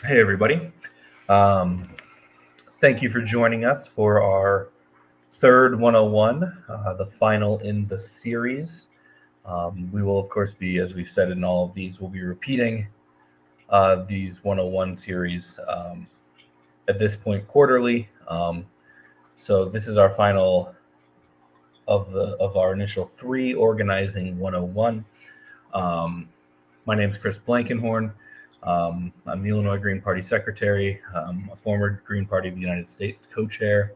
Hey, everybody. Um, Thank you for joining us for our third 101, the final in the series. We will, of course, be, as we've said in all of these, we'll be repeating these 101 series at this point quarterly. So this is our final of our initial three organizing 101. Um, my name is Chris Blankenhorn. I'm the Illinois Green Party Secretary, a former Green Party of the United States co-chair,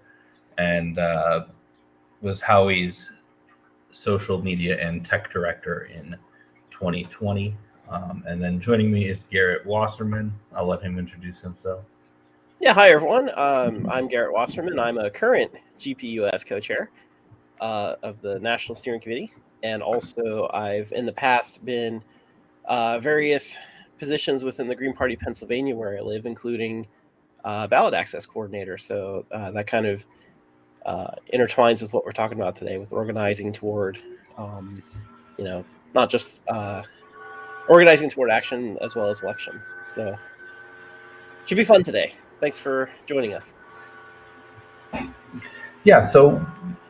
and was Howie's social media and tech director in 2020. And then joining me is Garrett Wasserman. I'll let him introduce himself. Yeah, hi everyone. I'm Garrett Wasserman. I'm a current GPUS co-chair of the National Steering Committee, and also I've in the past been various positions within the Green Party Pennsylvania, where I live, including ballot access coordinator. So that kind of intertwines with what we're talking about today, with organizing toward, not just organizing toward action as well as elections. So should be fun today. Thanks for joining us. Yeah, so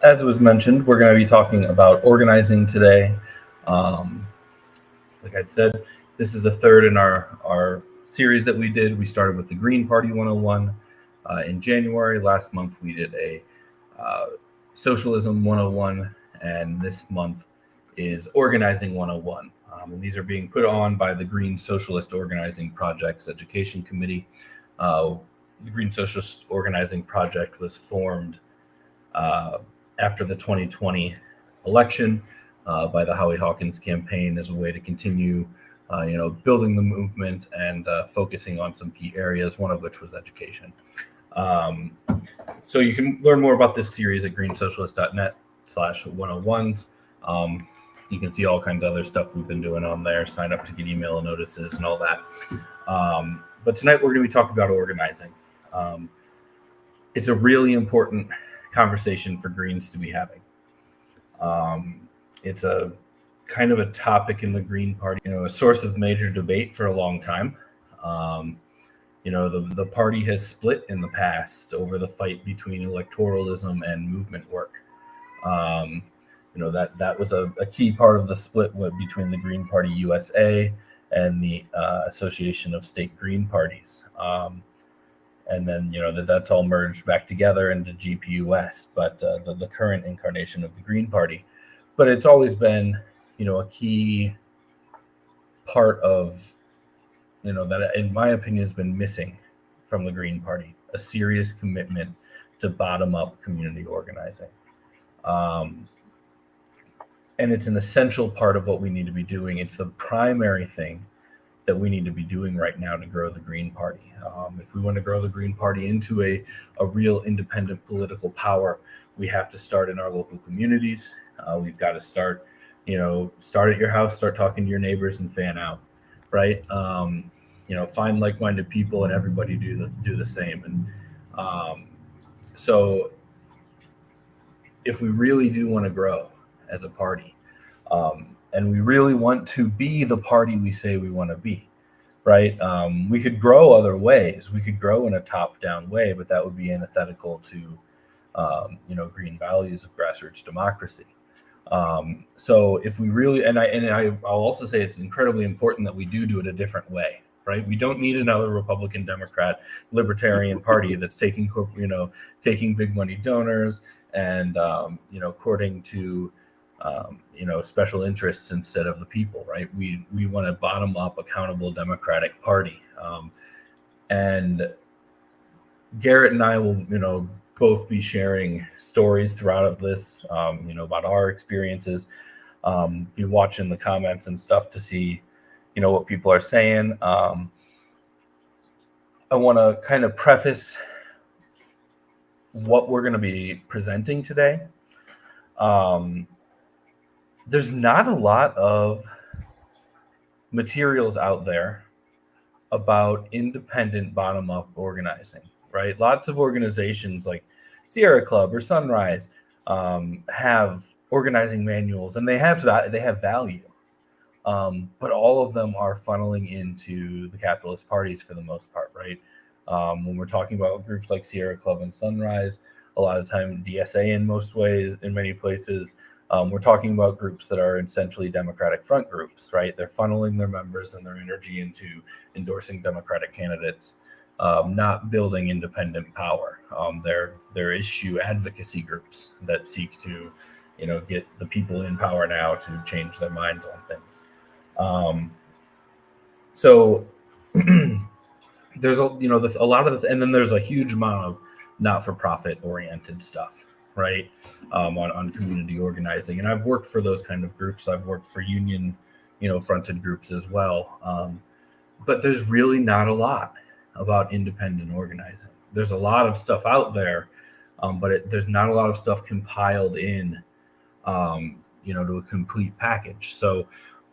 as was mentioned, we're going to be talking about organizing today. Um, like I said, this is the third in our series that we did. We started with the Green Party 101 in January. Last month, we did a uh, Socialism 101, and this month is Organizing 101. And these are being put on by the Green Socialist Organizing Project's Education Committee. The Green Socialist Organizing Project was formed uh, after the 2020 election by the Howie Hawkins campaign as a way to continue, building the movement and focusing on some key areas, one of which was education. Um, so you can learn more about this series at greensocialist.net/101s. You can see all kinds of other stuff we've been doing on there. Sign up to get email notices and all that. But tonight we're going to be talking about organizing. It's a really important conversation for Greens to be having. It's a kind of a topic in the Green Party, a source of major debate for a long time. Um, the party has split in the past over the fight between electoralism and movement work. Um, that was a key part of the split between the Green Party USA and the Association of State Green Parties. And then that's all merged back together into GPUS, but the current incarnation of the Green Party. But it's always been, a key part of, that in my opinion has been missing from the Green Party, a serious commitment to bottom-up community organizing. And it's an essential part of what we need to be doing. It's the primary thing that we need to be doing right now to grow the Green Party. If we want to grow the Green Party into a real independent political power, we have to start in our local communities. We've got to start at your house, start talking to your neighbors and fan out, right? Find like-minded people and everybody do the same. And so if we really do want to grow as a party, and we really want to be the party we say we want to be, right? We could grow other ways. We could grow in a top-down way, but that would be antithetical to, green values of grassroots democracy. So if we really, I'll also say it's incredibly important that we do it a different way, right? We don't need another Republican, Democrat, Libertarian party that's taking big money donors and courting to special interests instead of the people, right? We want a bottom up, accountable Democratic Party, and Garrett and I will both be sharing stories throughout this, about our experiences. Be watching the comments and stuff to see, what people are saying. I want to kind of preface what we're going to be presenting today. There's not a lot of materials out there about independent bottom-up organizing, right? Lots of organizations like Sierra Club or Sunrise have organizing manuals, and they have value, but all of them are funneling into the capitalist parties for the most part, right? When we're talking about groups like Sierra Club and Sunrise, a lot of time DSA in most ways, in many places, we're talking about groups that are essentially Democratic front groups, right? They're funneling their members and their energy into endorsing Democratic candidates, not building independent power. They're issue advocacy groups that seek to, get the people in power now to change their minds on things. So there's a lot of and then there's a huge amount of not-for-profit oriented stuff, right? On community organizing, and I've worked for those kind of groups. I've worked for union, fronted groups as well. But there's really not a lot about independent organizing. There's a lot of stuff out there, but there's not a lot of stuff compiled in, to a complete package. So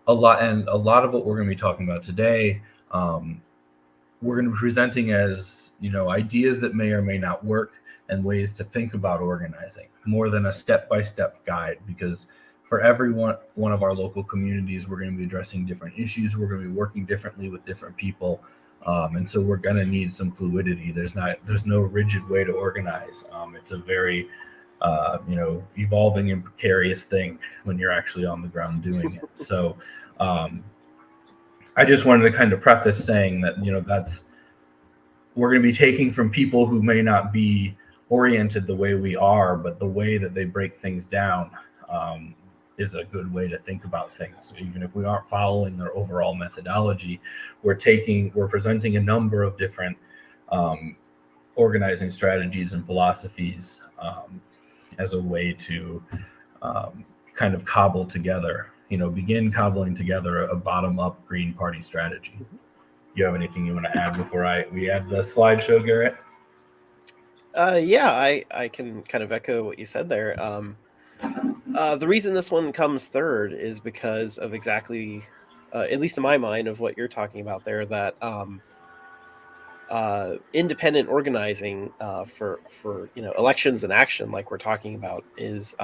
a lot of what we're going to be talking about today, we're going to be presenting as, ideas that may or may not work and ways to think about organizing more than a step-by-step guide, because for every one of our local communities, we're going to be addressing different issues. We're going to be working differently with different people. And so we're going to need some fluidity. There's no rigid way to organize. It's a very, evolving and precarious thing when you're actually on the ground doing it. So I just wanted to kind of preface saying that, we're going to be taking from people who may not be oriented the way we are, but the way that they break things down is a good way to think about things. So even if we aren't following their overall methodology, we're presenting a number of different organizing strategies and philosophies as a way to kind of begin cobbling together a bottom-up Green Party strategy. You have anything you want to add before we add the slideshow, Garrett? Yeah, I can kind of echo what you said there. The reason this one comes third is because of exactly, at least in my mind, of what you're talking about there, that independent organizing for elections and action, like we're talking about, is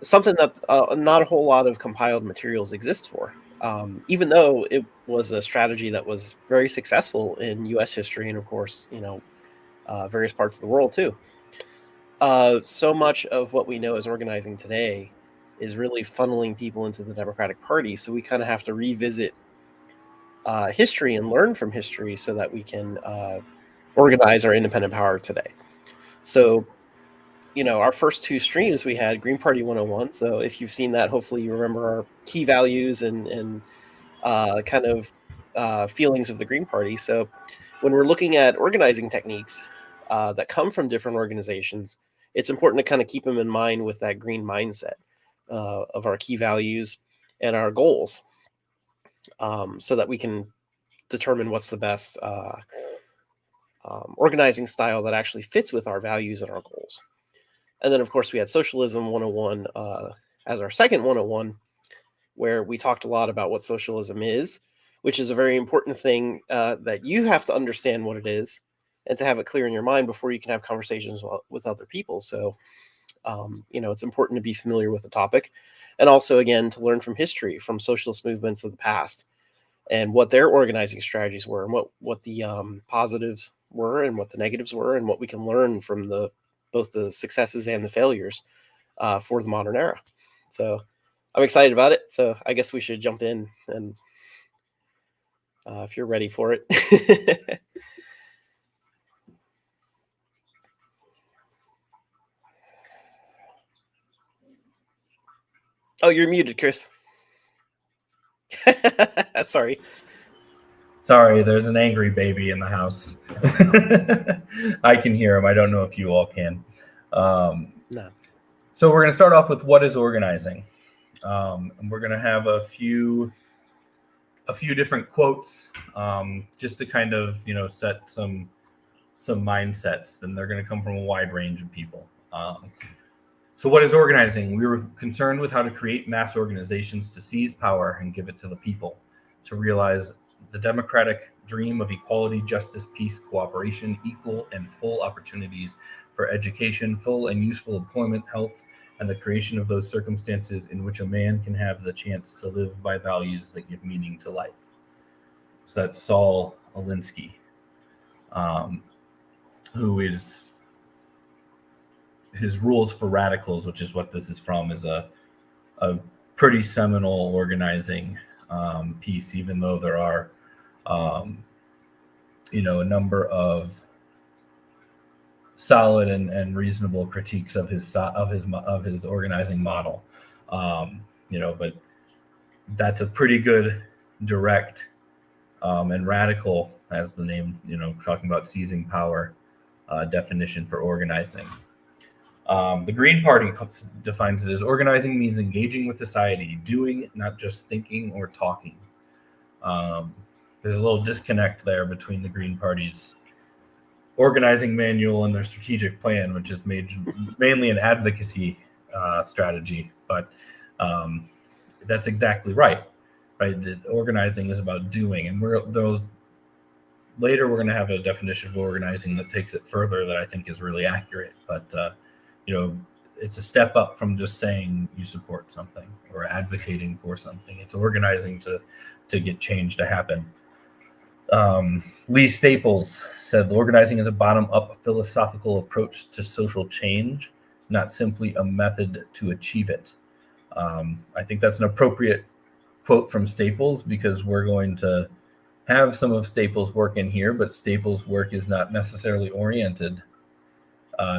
something that not a whole lot of compiled materials exist for. Even though it was a strategy that was very successful in U.S. history and, of course, various parts of the world too. So much of what we know as organizing today is really funneling people into the Democratic Party. So we kind of have to revisit history and learn from history so that we can organize our independent power today. So, our first two streams we had Green Party 101. So if you've seen that, hopefully you remember our key values and kind of feelings of the Green Party. So when we're looking at organizing techniques that come from different organizations, it's important to kind of keep them in mind with that green mindset of our key values and our goals, so that we can determine what's the best organizing style that actually fits with our values and our goals. And then, of course, we had Socialism 101 as our second 101, where we talked a lot about what socialism is, which is a very important thing that you have to understand what it is and to have it clear in your mind before you can have conversations with other people. So, it's important to be familiar with the topic, and also, again, to learn from history, from socialist movements of the past, and what their organizing strategies were, and what the positives were, and what the negatives were, and what we can learn from both the successes and the failures for the modern era. So I'm excited about it. So I guess we should jump in, and if you're ready for it. Oh, you're muted, Chris. Sorry. Sorry, there's an angry baby in the house. I can hear him. I don't know if you all can. No. So we're going to start off with what is organizing. And we're going to have a few different quotes just to kind of, set some mindsets, and they're going to come from a wide range of people. So what is organizing? We were concerned with how to create mass organizations to seize power and give it to the people, to realize the democratic dream of equality, justice, peace, cooperation, equal and full opportunities for education, full and useful employment, health, and the creation of those circumstances in which a man can have the chance to live by values that give meaning to life. So that's Saul Alinsky, who is his Rules for Radicals, which is what this is from, is a pretty seminal organizing piece, even though there are a number of solid and reasonable critiques of his organizing model. But that's a pretty good direct and radical, as the name, talking about seizing power, definition for organizing. The Green Party defines it as organizing means engaging with society, doing, not just thinking or talking. There's a little disconnect there between the Green Party's organizing manual and their strategic plan, which is mainly an advocacy strategy. But that's exactly right? That organizing is about doing, and later we're going to have a definition of organizing that takes it further that I think is really accurate. But it's a step up from just saying you support something or advocating for something. It's organizing to get change to happen. Lee Staples said organizing is a bottom-up philosophical approach to social change, not simply a method to achieve it. I think that's an appropriate quote from Staples, because we're going to have some of Staples' work in here, but Staples' work is not necessarily oriented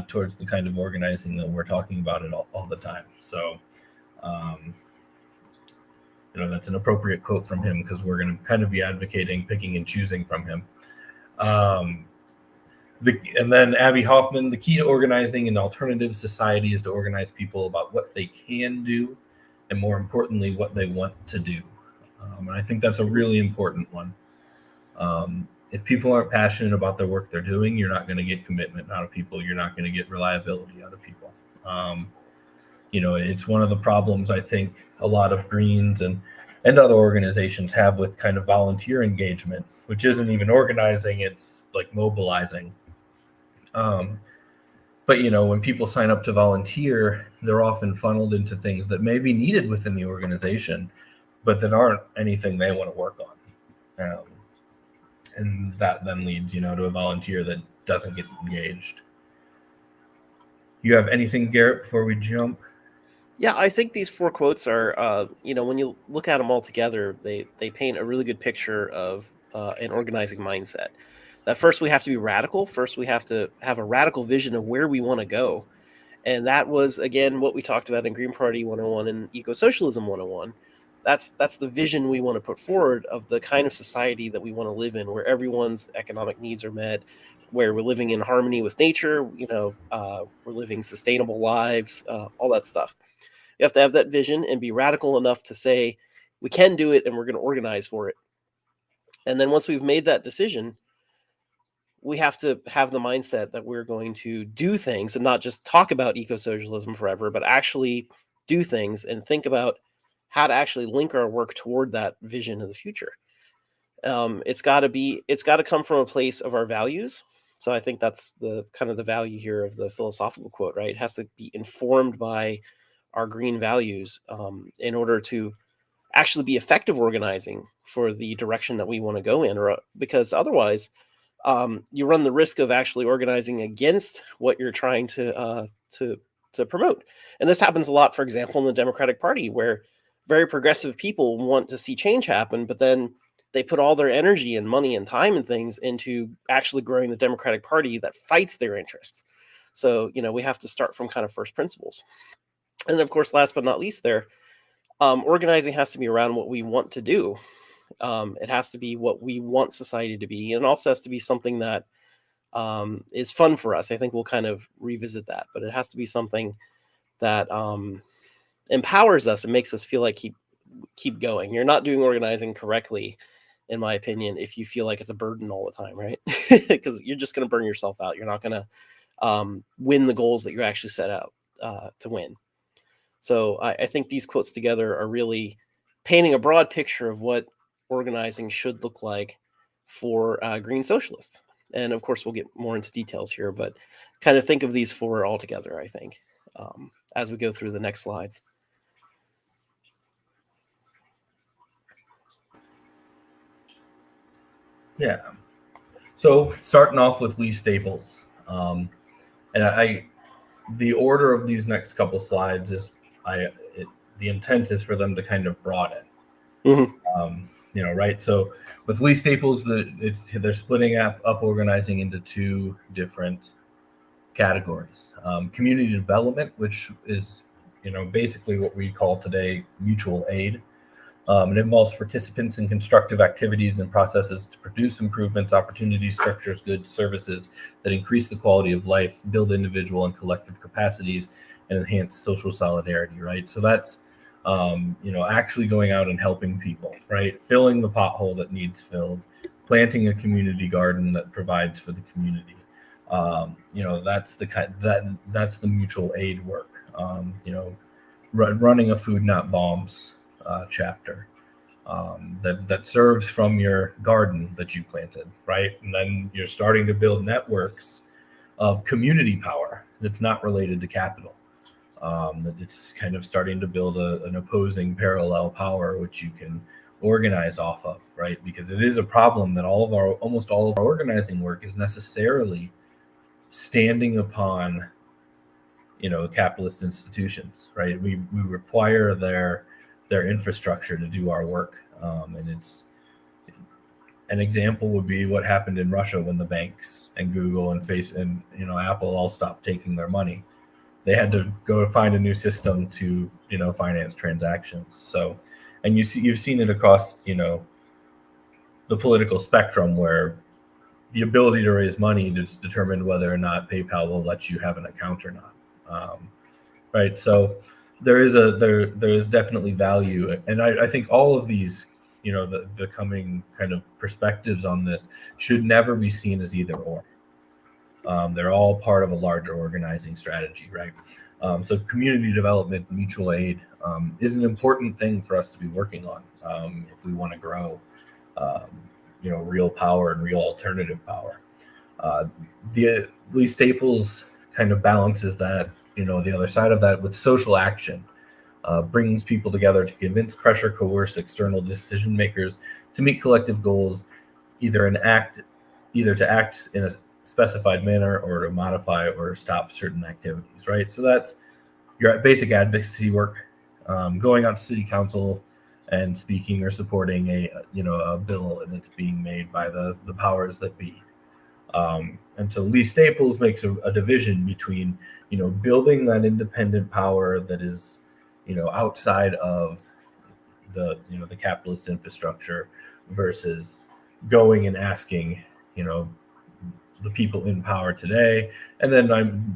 towards the kind of organizing that we're talking about it all the time. So, that's an appropriate quote from him, because we're going to kind of be advocating, picking and choosing from him. And then Abby Hoffman, the key to organizing an alternative society is to organize people about what they can do, and more importantly, what they want to do. And I think that's a really important one. If people aren't passionate about the work they're doing, you're not going to get commitment out of people. You're not going to get reliability out of people. It's one of the problems I think a lot of Greens and other organizations have with kind of volunteer engagement, which isn't even organizing, it's like mobilizing. But when people sign up to volunteer, they're often funneled into things that may be needed within the organization, but that aren't anything they want to work on. And that then leads, to a volunteer that doesn't get engaged. You have anything, Garrett, before we jump? Yeah, I think these 4 quotes are, when you look at them all together, they paint a really good picture of an organizing mindset. That first we have to be radical. First we have to have a radical vision of where we want to go. And that was, again, what we talked about in Green Party 101 and Eco-Socialism 101. That's the vision we want to put forward of the kind of society that we want to live in, where everyone's economic needs are met, where we're living in harmony with nature, we're living sustainable lives, all that stuff. You have to have that vision and be radical enough to say, we can do it and we're going to organize for it. And then once we've made that decision, we have to have the mindset that we're going to do things and not just talk about eco-socialism forever, but actually do things and think about how to actually link our work toward that vision of the future. It's got to come from a place of our values. So I think that's the kind of the value here of the philosophical quote, right? It has to be informed by our green values in order to actually be effective organizing for the direction that we want to go in, or because otherwise you run the risk of actually organizing against what you're trying to promote. And this happens a lot, for example, in the Democratic Party, where very progressive people want to see change happen, but then they put all their energy and money and time and things into actually growing the Democratic Party that fights their interests. So, we have to start from kind of first principles. And then, of course, last but not least there, organizing has to be around what we want to do. It has to be what we want society to be, and also has to be something that is fun for us. I think we'll kind of revisit that, but it has to be something that empowers us and makes us feel like keep going. You're not doing organizing correctly, in my opinion, if you feel like it's a burden all the time, right? Because you're just going to burn yourself out. You're not going to win the goals that you're actually set out to win. So I think these quotes together are really painting a broad picture of what organizing should look like for Green Socialist. And of course, we'll get more into details here, but kind of think of these 4 all together, I think, as we go through the next slides. Yeah. So starting off with Lee Staples, and the order of these next couple slides is the intent is for them to kind of broaden. Right? So with Lee Staples, they're splitting up organizing into two different categories: community development, which is basically what we call today mutual aid. It involves participants in constructive activities and processes to produce improvements, opportunities, structures, goods, services that increase the quality of life, build individual and collective capacities, and enhance social solidarity, right? So that's, actually going out and helping people, right? Filling the pothole that needs filled, planting a community garden that provides for the community. That's that's the mutual aid work. Running a food not bombs chapter that serves from your garden that you planted, right? And then you're starting to build networks of community power that's not related to capital. That it's kind of starting to build an opposing parallel power which you can organize off of, right? Because it is a problem that almost all of our organizing work is necessarily standing upon capitalist institutions, right? We require their infrastructure to do our work, and it's an example would be what happened in Russia when the banks and Google and Apple all stopped taking their money. They had to go find a new system to finance transactions. So, and you've seen it across the political spectrum where the ability to raise money is determined whether or not PayPal will let you have an account or not. Right. So there is definitely value. And I think all of these, the coming kind of perspectives on this should never be seen as either or. They're all part of a larger organizing strategy, right? So community development, mutual aid is an important thing for us to be working on if we want to grow, real power and real alternative power. The Lee Staples kind of balances that, the other side of that with social action, brings people together to convince, pressure, coerce external decision makers to meet collective goals, either to act in a specified manner or to modify or stop certain activities, right? So that's your basic advocacy work, going out to city council and speaking or supporting a bill that's being made by the powers that be. And so Lee Staples makes a division between, building that independent power that is, outside of the capitalist infrastructure versus going and asking, the people in power today. And then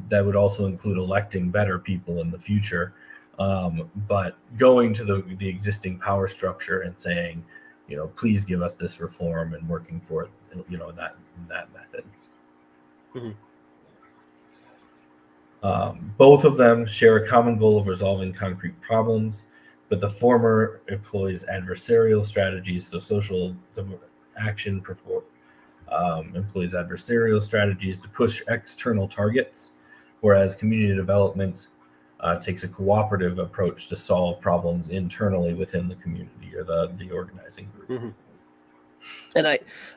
that would also include electing better people in the future. But going to the existing power structure and saying, please give us this reform and working for it, that method. Mm-hmm. Both of them share a common goal of resolving concrete problems, but the former employs adversarial strategies. So social action employs adversarial strategies to push external targets, whereas community development takes a cooperative approach to solve problems internally within the community or the organizing group. Mm-hmm. And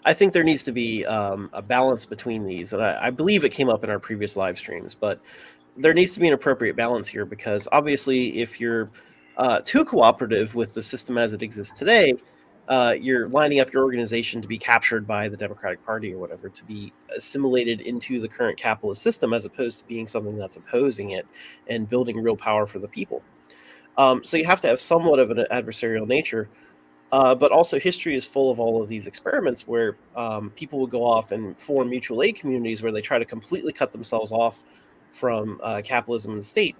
I think there needs to be a balance between these. And I believe it came up in our previous live streams, but there needs to be an appropriate balance here because obviously if you're too cooperative with the system as it exists today, you're lining up your organization to be captured by the Democratic Party or whatever, to be assimilated into the current capitalist system as opposed to being something that's opposing it and building real power for the people. So you have to have somewhat of an adversarial nature. But also history is full of all of these experiments where people will go off and form mutual aid communities where they try to completely cut themselves off from capitalism and the state.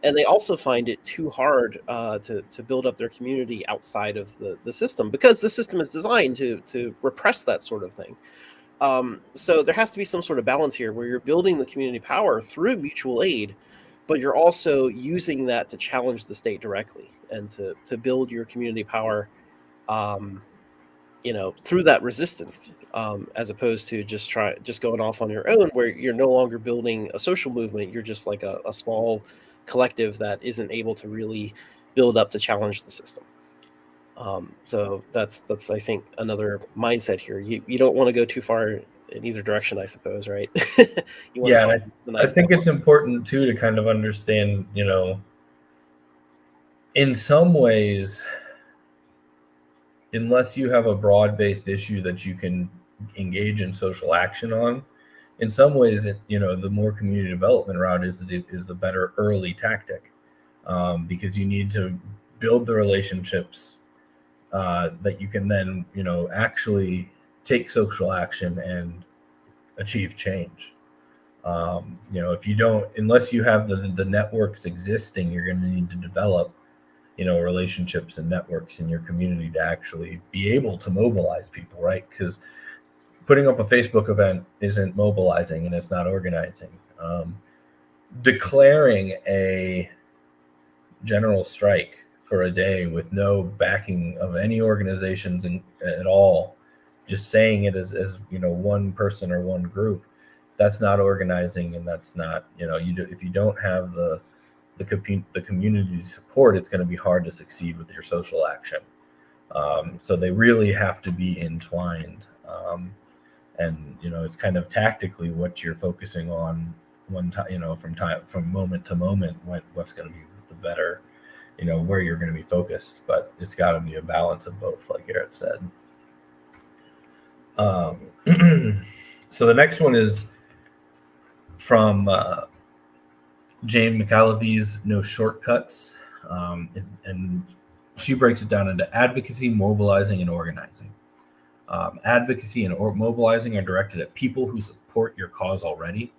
And they also find it too hard to build up their community outside of the system because the system is designed to repress that sort of thing. So there has to be some sort of balance here where you're building the community power through mutual aid, but you're also using that to challenge the state directly and to build your community power through that resistance, as opposed to just going off on your own, where you're no longer building a social movement. You're just like a small collective that isn't able to really build up to challenge the system. So that's I think another mindset here. You don't want to go too far in either direction, I suppose, right? You want to Yeah, find and the I nice think balance. it's important too to kind of understand, in some ways, unless you have a broad-based issue that you can engage in social action on, in some ways, the more community development route is the better early tactic, because you need to build the relationships that you can then, actually take social action and achieve change. If you don't, unless you have the networks existing, you're going to need to develop, relationships and networks in your community to actually be able to mobilize people, right? Because putting up a Facebook event isn't mobilizing and it's not organizing. Declaring a general strike for a day with no backing of any organizations at all, just saying it as one person or one group, that's not organizing, and that's not, if you don't have the community support, it's going to be hard to succeed with your social action. So they really have to be entwined. And it's kind of tactically what you're focusing on one time, from moment to moment, what's going to be the better, where you're going to be focused. But it's got to be a balance of both, like Garrett said. So the next one is from Jane McAlevy's No Shortcuts, and she breaks it down into advocacy, mobilizing, and organizing. Advocacy and mobilizing are directed at people who support your cause already.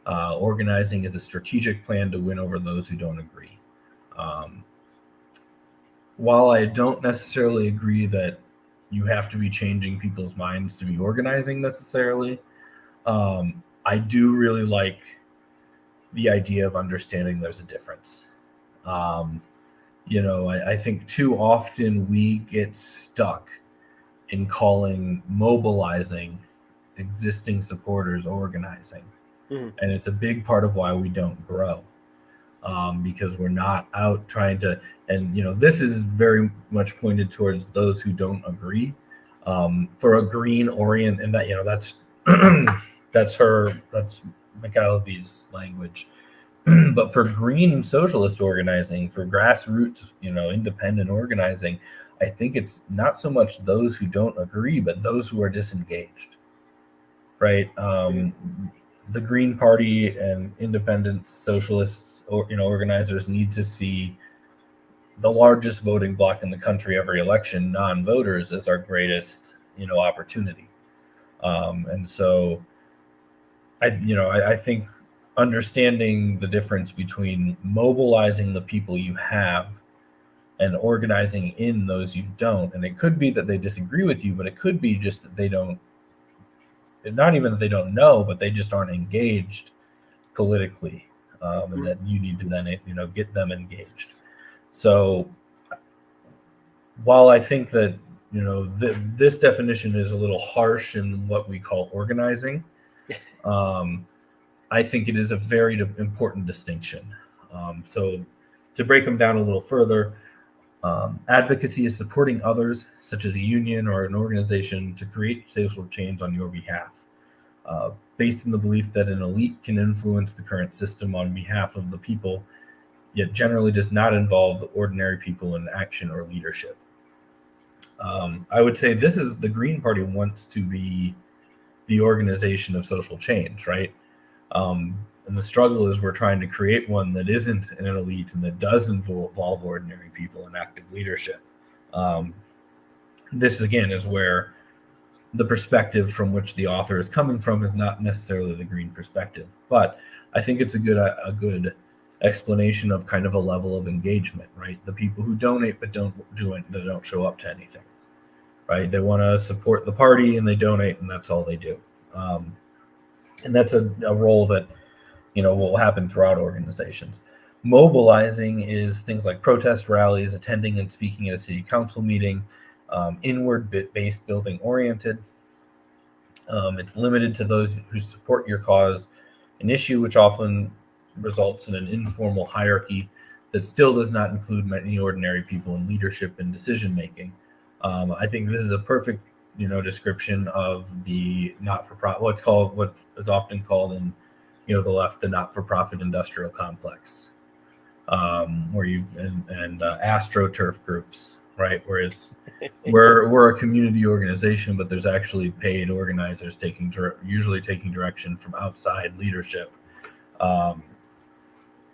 Organizing is a strategic plan to win over those who don't agree. While I don't necessarily agree that you have to be changing people's minds to be organizing necessarily, I do really like the idea of understanding there's a difference. I think too often we get stuck in calling mobilizing existing supporters organizing. And it's a big part of why we don't grow, because we're not out trying to, and this is very much pointed towards those who don't agree. For a green orient, and that's that's McAlevy's language. But for green socialist organizing, for grassroots, independent organizing, I think it's not so much those who don't agree, but those who are disengaged, right? The Green Party and independent socialists, organizers need to see the largest voting bloc in the country every election, non-voters, as our greatest, opportunity. And so, I think understanding the difference between mobilizing the people you have and organizing in those you don't, and it could be that they disagree with you, but it could be just that they don't, not even that they don't know, but they just aren't engaged politically, and that you need to then get them engaged. So while I think that this definition is a little harsh in what we call organizing, I think it is a very important distinction. So to break them down a little further, advocacy is supporting others, such as a union or an organization, to create social change on your behalf, based in the belief that an elite can influence the current system on behalf of the people, yet generally does not involve the ordinary people in action or leadership. I would say this is the Green Party wants to be the organization of social change, right? And the struggle is we're trying to create one that isn't an elite and that does involve ordinary people in active leadership. This, again, is where the perspective from which the author is coming from is not necessarily the green perspective. But I think it's a good explanation of kind of a level of engagement, right? The people who donate but don't do it, they don't show up to anything, right? They want to support the party and they donate, and that's all they do. And that's a role that will happen throughout organizations. Mobilizing is things like protest rallies, attending and speaking at a city council meeting, inward-based, building-oriented. It's limited to those who support your cause, an issue which often results in an informal hierarchy that still does not include many ordinary people in leadership and decision-making. I think this is a perfect description of the not-for-profit, what is often called in the left, the not-for-profit industrial complex, where astroturf groups, right? Whereas we're a community organization, but there's actually paid organizers usually taking direction from outside leadership,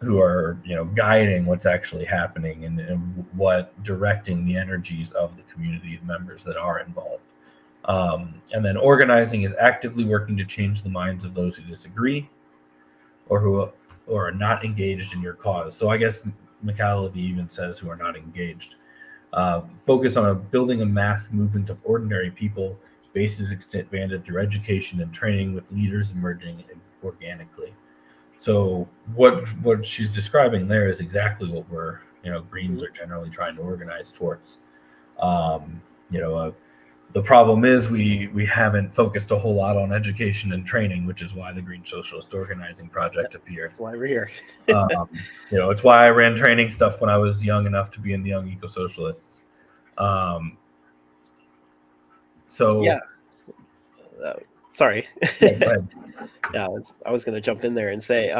who are guiding what's actually happening and what directing the energies of the community members that are involved. And then organizing is actively working to change the minds of those who disagree or are not engaged in your cause. So I guess McAlevey even says who are not engaged. Focus on building a mass movement of ordinary people, bases expanded through education and training with leaders emerging organically. So what she's describing there is exactly what we're, Greens are generally trying to organize towards. The problem is we haven't focused a whole lot on education and training, which is why the Green Socialist Organizing Project appeared. That's why we're here. It's why I ran training stuff when I was young enough to be in the Young Eco-Socialists. Sorry. Yeah, go ahead. Yeah, I was going to jump in there and say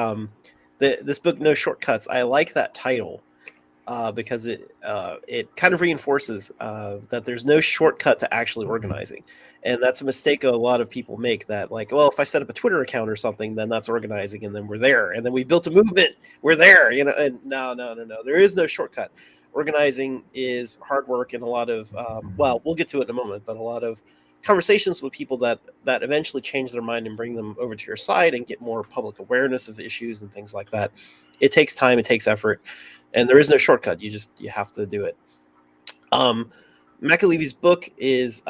this book, No Shortcuts, I like that title because it kind of reinforces that there's no shortcut to actually organizing. And that's a mistake a lot of people make, that like, well, if I set up a Twitter account or something, then that's organizing, and then we're there. And then we built a movement, we're there, and no. There is no shortcut. Organizing is hard work and a lot of, we'll get to it in a moment, but a lot of conversations with people that eventually change their mind and bring them over to your side and get more public awareness of issues and things like that. It takes time, it takes effort, and there is no shortcut. You have to do it. McAlevy's book is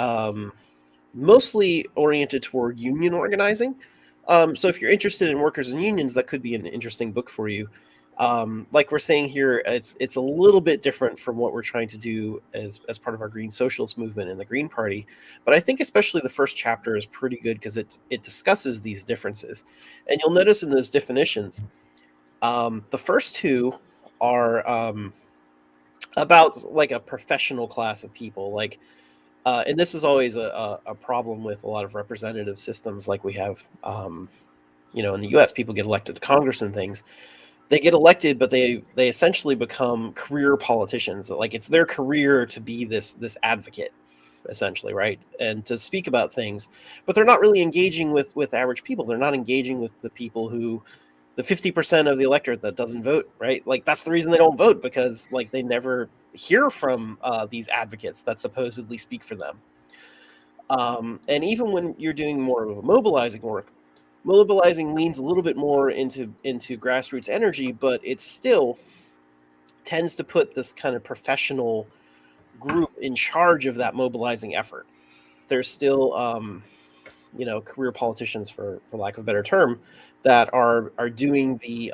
mostly oriented toward union organizing. So if you're interested in workers and unions, that could be an interesting book for you. Like we're saying here, it's a little bit different from what we're trying to do as part of our Green Socialist movement in the Green Party. But I think especially the first chapter is pretty good because it discusses these differences. And you'll notice in those definitions, the first two are about like a professional class of people. Like, and this is always a problem with a lot of representative systems like we have, in the U.S. People get elected to Congress and things. They get elected, but they essentially become career politicians. Like, it's their career to be this advocate, essentially, right? And to speak about things, but they're not really engaging with average people. They're not engaging with the people the 50% of the electorate that doesn't vote, right? Like, that's the reason they don't vote, because like they never hear from these advocates that supposedly speak for them. And even when you're doing more of a mobilizing work, mobilizing leans a little bit more into grassroots energy, but it still tends to put this kind of professional group in charge of that mobilizing effort. There's still, career politicians, for lack of a better term, that are doing the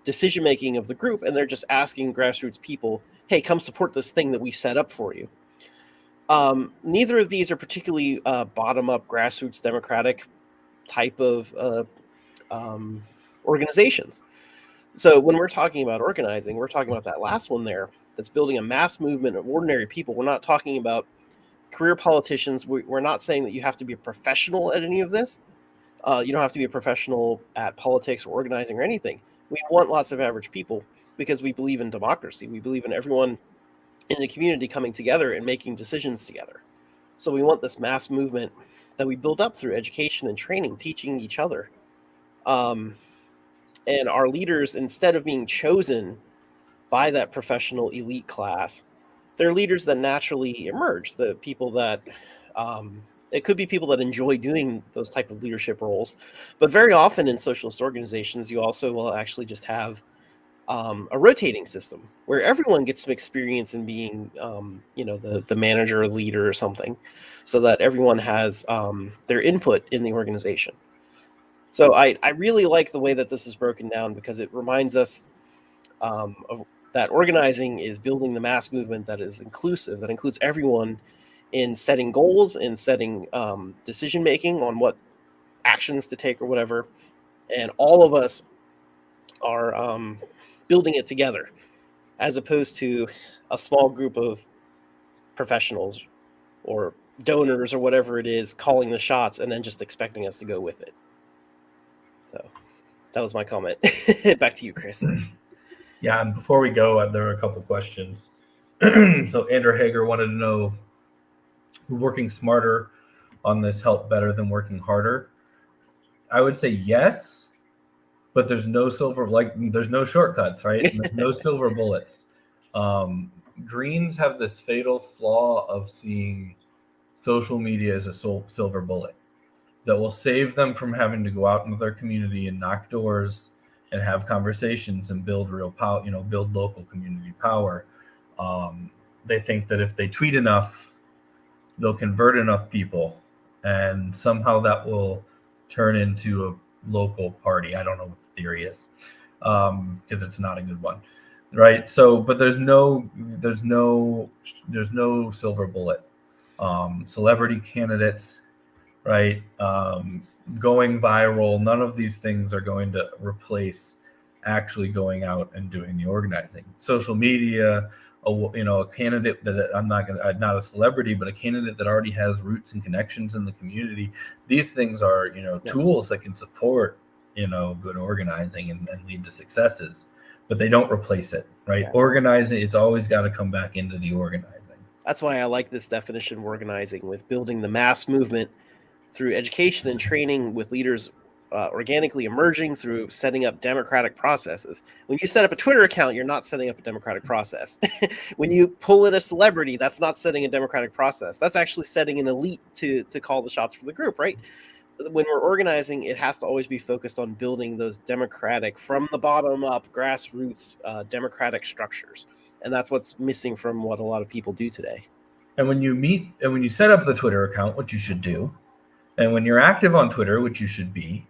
decision making of the group, and they're just asking grassroots people, "Hey, come support this thing that we set up for you." Neither of these are particularly bottom up grassroots democratic type of organizations. So when we're talking about organizing, we're talking about that last one there, that's building a mass movement of ordinary people. We're not talking about career politicians. We're not saying that you have to be a professional at any of this. You don't have to be a professional at politics or organizing or anything. We want lots of average people because we believe in democracy. We believe in everyone in the community coming together and making decisions together. So we want this mass movement that we build up through education and training, teaching each other. And our leaders, instead of being chosen by that professional elite class, they're leaders that naturally emerge. The people that, it could be people that enjoy doing those type of leadership roles. But very often in socialist organizations, you also will actually just have a rotating system where everyone gets some experience in being, the manager or leader or something, so that everyone has their input in the organization. So I really like the way that this is broken down, because it reminds us of that organizing is building the mass movement that is inclusive, that includes everyone in setting goals and setting decision making on what actions to take or whatever, and all of us are building it together, as opposed to a small group of professionals or donors or whatever it is calling the shots and then just expecting us to go with it. So that was my comment. Back to you, Chris. Yeah, and before we go, there are a couple questions. So Andrew Hager wanted to know, would working smarter on this help better than working harder? I would say yes, but there's no there's no shortcuts, right? No silver bullets. Greens have this fatal flaw of seeing social media as a silver bullet that will save them from having to go out into their community and knock doors and have conversations and build real power, build local community power. They think that if they tweet enough, they'll convert enough people, and somehow that will turn into a local party. I don't know what the theory is, because it's not a good one, right? So, but there's no silver bullet. Celebrity candidates, right? Going viral, none of these things are going to replace actually going out and doing the organizing. Social media, a candidate that I'm not a celebrity, but a candidate that already has roots and connections in the community. These things are, tools that can support, good organizing and lead to successes, but they don't replace it, right? Yeah. Organizing, it's always got to come back into the organizing. That's why I like this definition of organizing, with building the mass movement through education and training, with leaders organically emerging through setting up democratic processes. When you set up a Twitter account, you're not setting up a democratic process. When you pull in a celebrity, that's not setting a democratic process. That's actually setting an elite to call the shots for the group, right? When we're organizing, it has to always be focused on building those democratic, from the bottom up, grassroots democratic structures. And that's what's missing from what a lot of people do today. And when you set up the Twitter account, what you should do, and when you're active on Twitter, which you should be,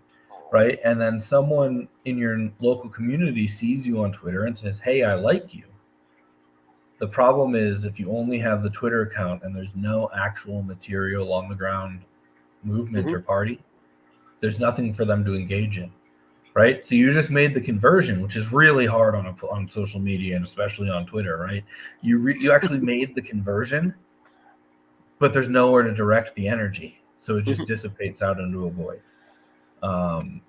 right? And then someone in your local community sees you on Twitter and says, "Hey, I like you." The problem is, if you only have the Twitter account and there's no actual material on the ground movement or party, there's nothing for them to engage in, right? So you just made the conversion, which is really hard on social media and especially on Twitter, right? You actually made the conversion, but there's nowhere to direct the energy. So it just dissipates out into a void. And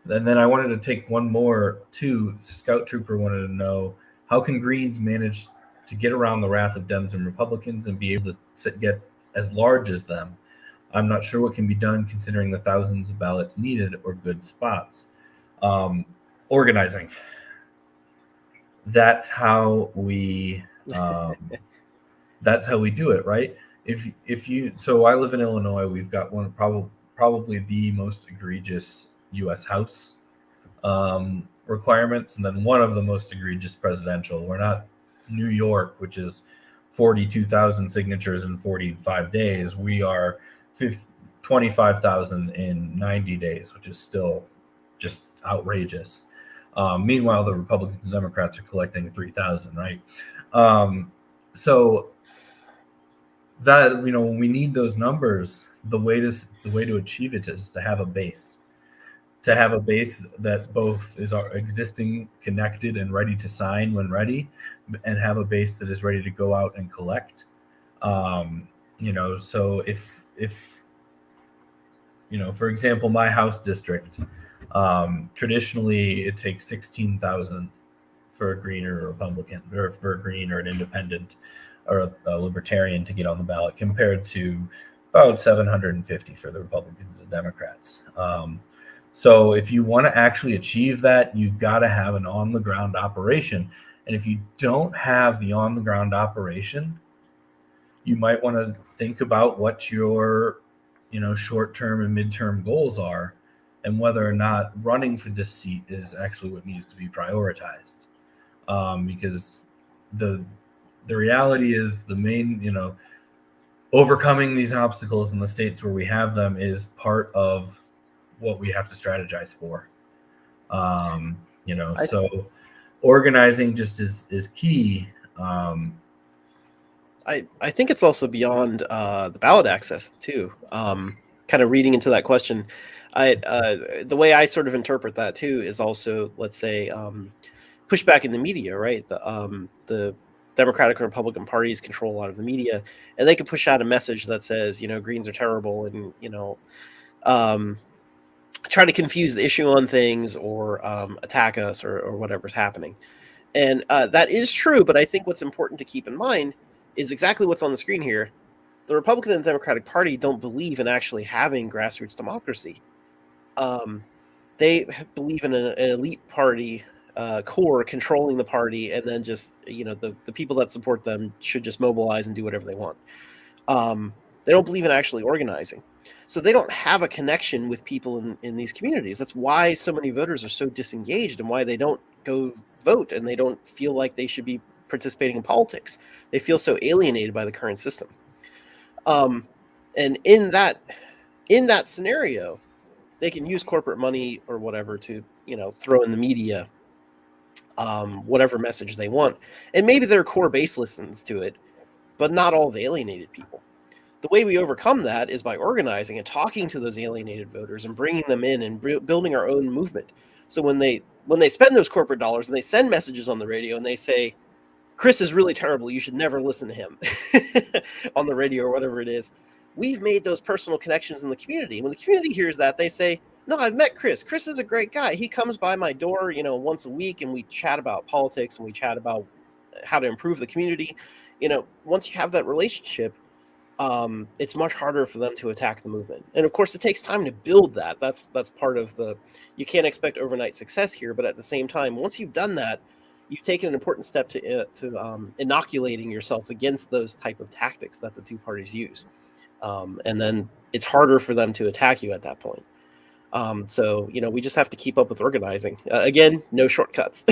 then I wanted to take one more too. Scout Trooper wanted to know, how can Greens manage to get around the wrath of Dems and Republicans and be able to get as large as them? I'm not sure what can be done considering the thousands of ballots needed or good spots. Organizing. That's how we do it, right? So I live in Illinois. We've got one probably the most egregious U.S. House requirements, and then one of the most egregious presidential. We're not New York, which is 42,000 signatures in 45 days. We are 25,000 in 90 days, which is still just outrageous. Meanwhile, the Republicans and Democrats are collecting 3,000, right? So that, when we need those numbers, the way to achieve it is to have a base. To have a base that both is our existing, connected, and ready to sign when ready, and have a base that is ready to go out and collect. So if for example, my House district, traditionally it takes 16,000 for a Green or a Republican, or for a Green or an Independent or a Libertarian to get on the ballot, compared to about 750 for the Republicans and Democrats. So if you want to actually achieve that, you've got to have an on-the-ground operation. And if you don't have the on-the-ground operation, you might want to think about what your short-term and mid-term goals are, and whether or not running for this seat is actually what needs to be prioritized. Because the reality is, the main, overcoming these obstacles in the states where we have them is part of what we have to strategize for. So organizing just is key. I think it's also beyond the ballot access too. Kind of reading into that question, the way I sort of interpret that too is also, let's say, pushback in the media, right? The Democratic and Republican parties control a lot of the media, and they can push out a message that says, Greens are terrible, and try to confuse the issue on things, or attack us, or whatever's happening. And that is true, but I think what's important to keep in mind is exactly what's on the screen here. The Republican and Democratic Party don't believe in actually having grassroots democracy. They believe in an elite party core controlling the party, and then just the people that support them should just mobilize and do whatever they want. They don't believe in actually organizing, so they don't have a connection with people in these communities. That's why so many voters are so disengaged, and why they don't go vote, and they don't feel like they should be participating in politics. They feel so alienated by the current system. And in that scenario, they can use corporate money or whatever to throw in the media whatever message they want, and maybe their core base listens to it, but not all the alienated people. The way we overcome that is by organizing and talking to those alienated voters and bringing them in and building our own movement. So when they spend those corporate dollars and they send messages on the radio and they say, Chris is really terrible, you should never listen to him on the radio or whatever it is, we've made those personal connections in the community. When the community hears that, they say, no, I've met Chris. Chris is a great guy. He comes by my door, once a week, and we chat about politics, and we chat about how to improve the community. Once you have that relationship, it's much harder for them to attack the movement. And of course, it takes time to build that. That's part of you can't expect overnight success here, but at the same time, once you've done that, you've taken an important step to inoculating yourself against those type of tactics that the two parties use. And then it's harder for them to attack you at that point. So, we just have to keep up with organizing. Again, no shortcuts.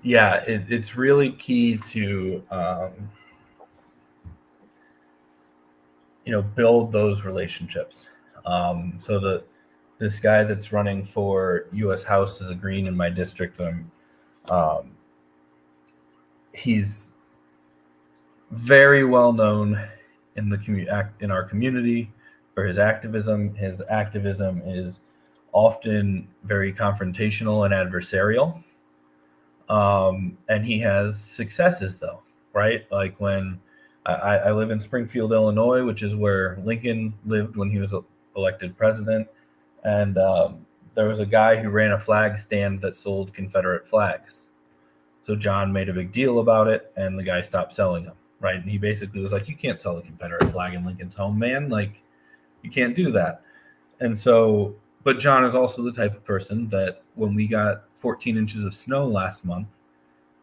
Yeah, it's really key to, build those relationships. So this guy that's running for U.S. House as a Green in my district, he's very well known in our community for his activism. His activism is often very confrontational and adversarial. And he has successes, though, right? Like when I live in Springfield, Illinois, which is where Lincoln lived when he was elected president. And there was a guy who ran a flag stand that sold Confederate flags. So John made a big deal about it, and the guy stopped selling them, right? And he basically was like, you can't sell a Confederate flag in Lincoln's home, man. Like, you can't do that. And so, but John is also the type of person that when we got 14 inches of snow last month,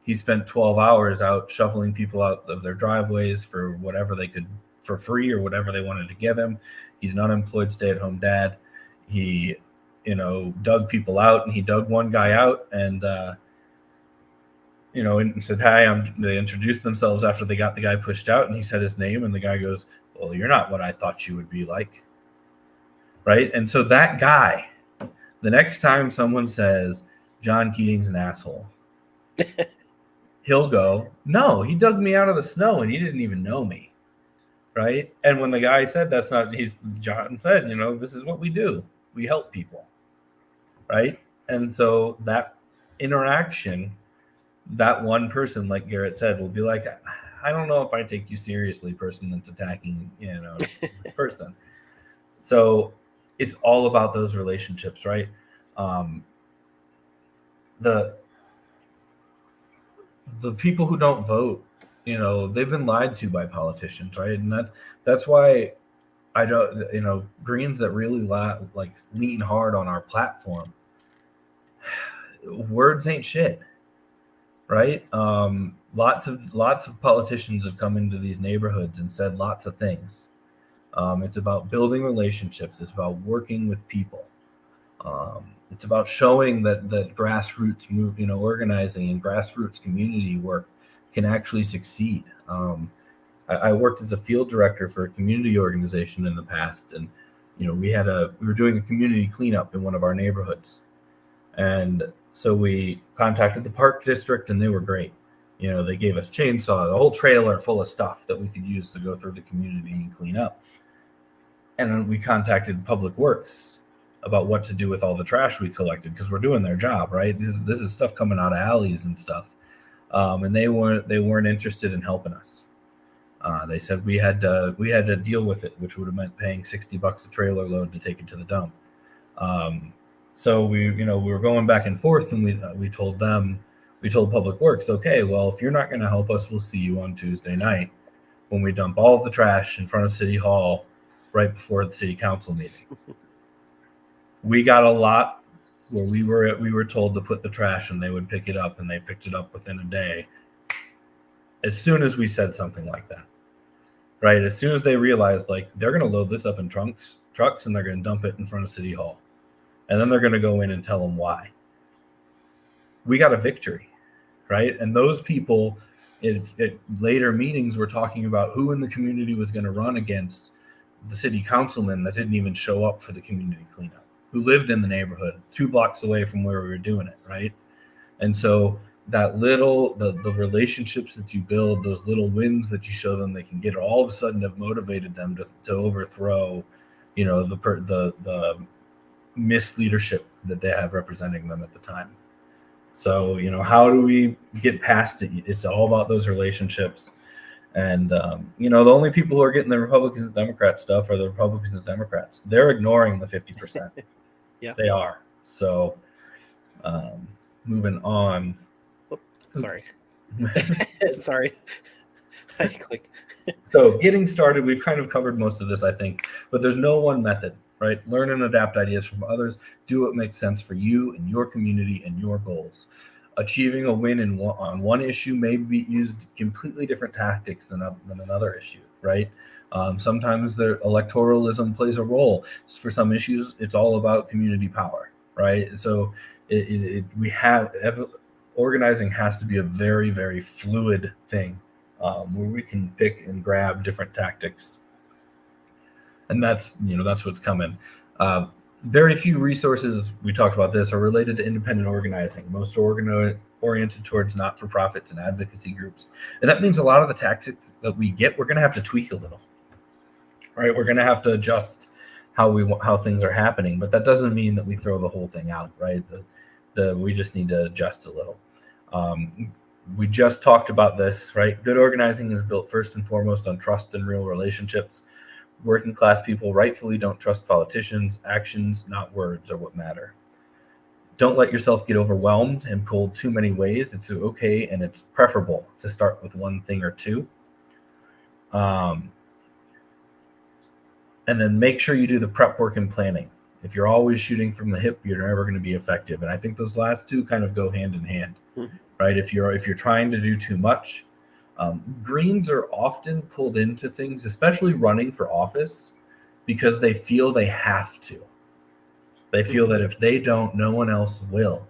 he spent 12 hours out shoveling people out of their driveways for whatever they could, for free or whatever they wanted to give him. He's an unemployed stay-at-home dad. He, dug people out, and he dug one guy out and, and said, hi, they introduced themselves after they got the guy pushed out, and he said his name, and the guy goes, well, you're not what I thought you would be like. Right? And so that guy, the next time someone says, John Keating's an asshole, he'll go, no, he dug me out of the snow and he didn't even know me. Right? And when the guy said John said, this is what we do. We help people. Right? And so that interaction, that one person, like Garrett said, will be like, I don't know if I take you seriously, person that's attacking, person. So it's all about those relationships, right? The people who don't vote, they've been lied to by politicians, right? And that's why I don't, Greens that really lean hard on our platform, words ain't shit, right? Lots of politicians have come into these neighborhoods and said lots of things. It's about building relationships. It's about working with people. It's about showing that grassroots organizing and grassroots community work can actually succeed. I worked as a field director for a community organization in the past, and we were doing a community cleanup in one of our neighborhoods, and so we contacted the park district, and they were great. They gave us chainsaws, a whole trailer full of stuff that we could use to go through the community and clean up. And then we contacted Public Works, about what to do with all the trash we collected, because we're doing their job, right? This is stuff coming out of alleys and stuff, and they weren't interested in helping us. They said we had to deal with it, which would have meant paying $60 a trailer load to take it to the dump. So we were going back and forth, and we told Public Works, okay, well, if you're not going to help us, we'll see you on Tuesday night when we dump all of the trash in front of City Hall right before the City Council meeting. We got a lot where we were told to put the trash and they would pick it up, and they picked it up within a day. As soon as we said something like that, right? As soon as they realized, like, they're going to load this up in trucks and they're going to dump it in front of City Hall. And then they're going to go in and tell them why. We got a victory, right? And those people at later meetings were talking about who in the community was going to run against the city councilman that didn't even show up for the community cleanup, who lived in the neighborhood 2 blocks away from where we were doing it, right? And so that the relationships that you build, those little wins that you show them they can get, all of a sudden have motivated them to overthrow, the misleadership that they have representing them at the time. So, how do we get past it? It's all about those relationships. And, the only people who are getting the Republicans and Democrats stuff are the Republicans and Democrats. They're ignoring the 50%. Yeah, they are. So, moving on. Sorry. Sorry. I clicked. So getting started, we've kind of covered most of this, I think, but there's no one method, right? Learn and adapt ideas from others. Do what makes sense for you and your community and your goals. Achieving a win on one issue may be used completely different tactics than another issue, right? Sometimes the electoralism plays a role. For some issues, it's all about community power, right? So organizing has to be a very, very fluid thing, where we can pick and grab different tactics. And that's what's coming. Very few resources, we talked about this, are related to independent organizing. Most are oriented towards not-for-profits and advocacy groups. And that means a lot of the tactics that we get, we're going to have to tweak a little, right? We're going to have to adjust how things are happening, but that doesn't mean that we throw the whole thing out, right? We just need to adjust a little. We just talked about this, right? Good organizing is built first and foremost on trust and real relationships. Working class people rightfully don't trust politicians. Actions, not words, are what matter. Don't let yourself get overwhelmed and pulled too many ways. It's okay, and it's preferable to start with one thing or two. And then make sure you do the prep work and planning. If you're always shooting from the hip, you're never going to be effective. And I think those last two kind of go hand in hand, right? If you're trying to do too much, Greens are often pulled into things, especially running for office, because they feel they have to. They feel that if they don't, no one else will.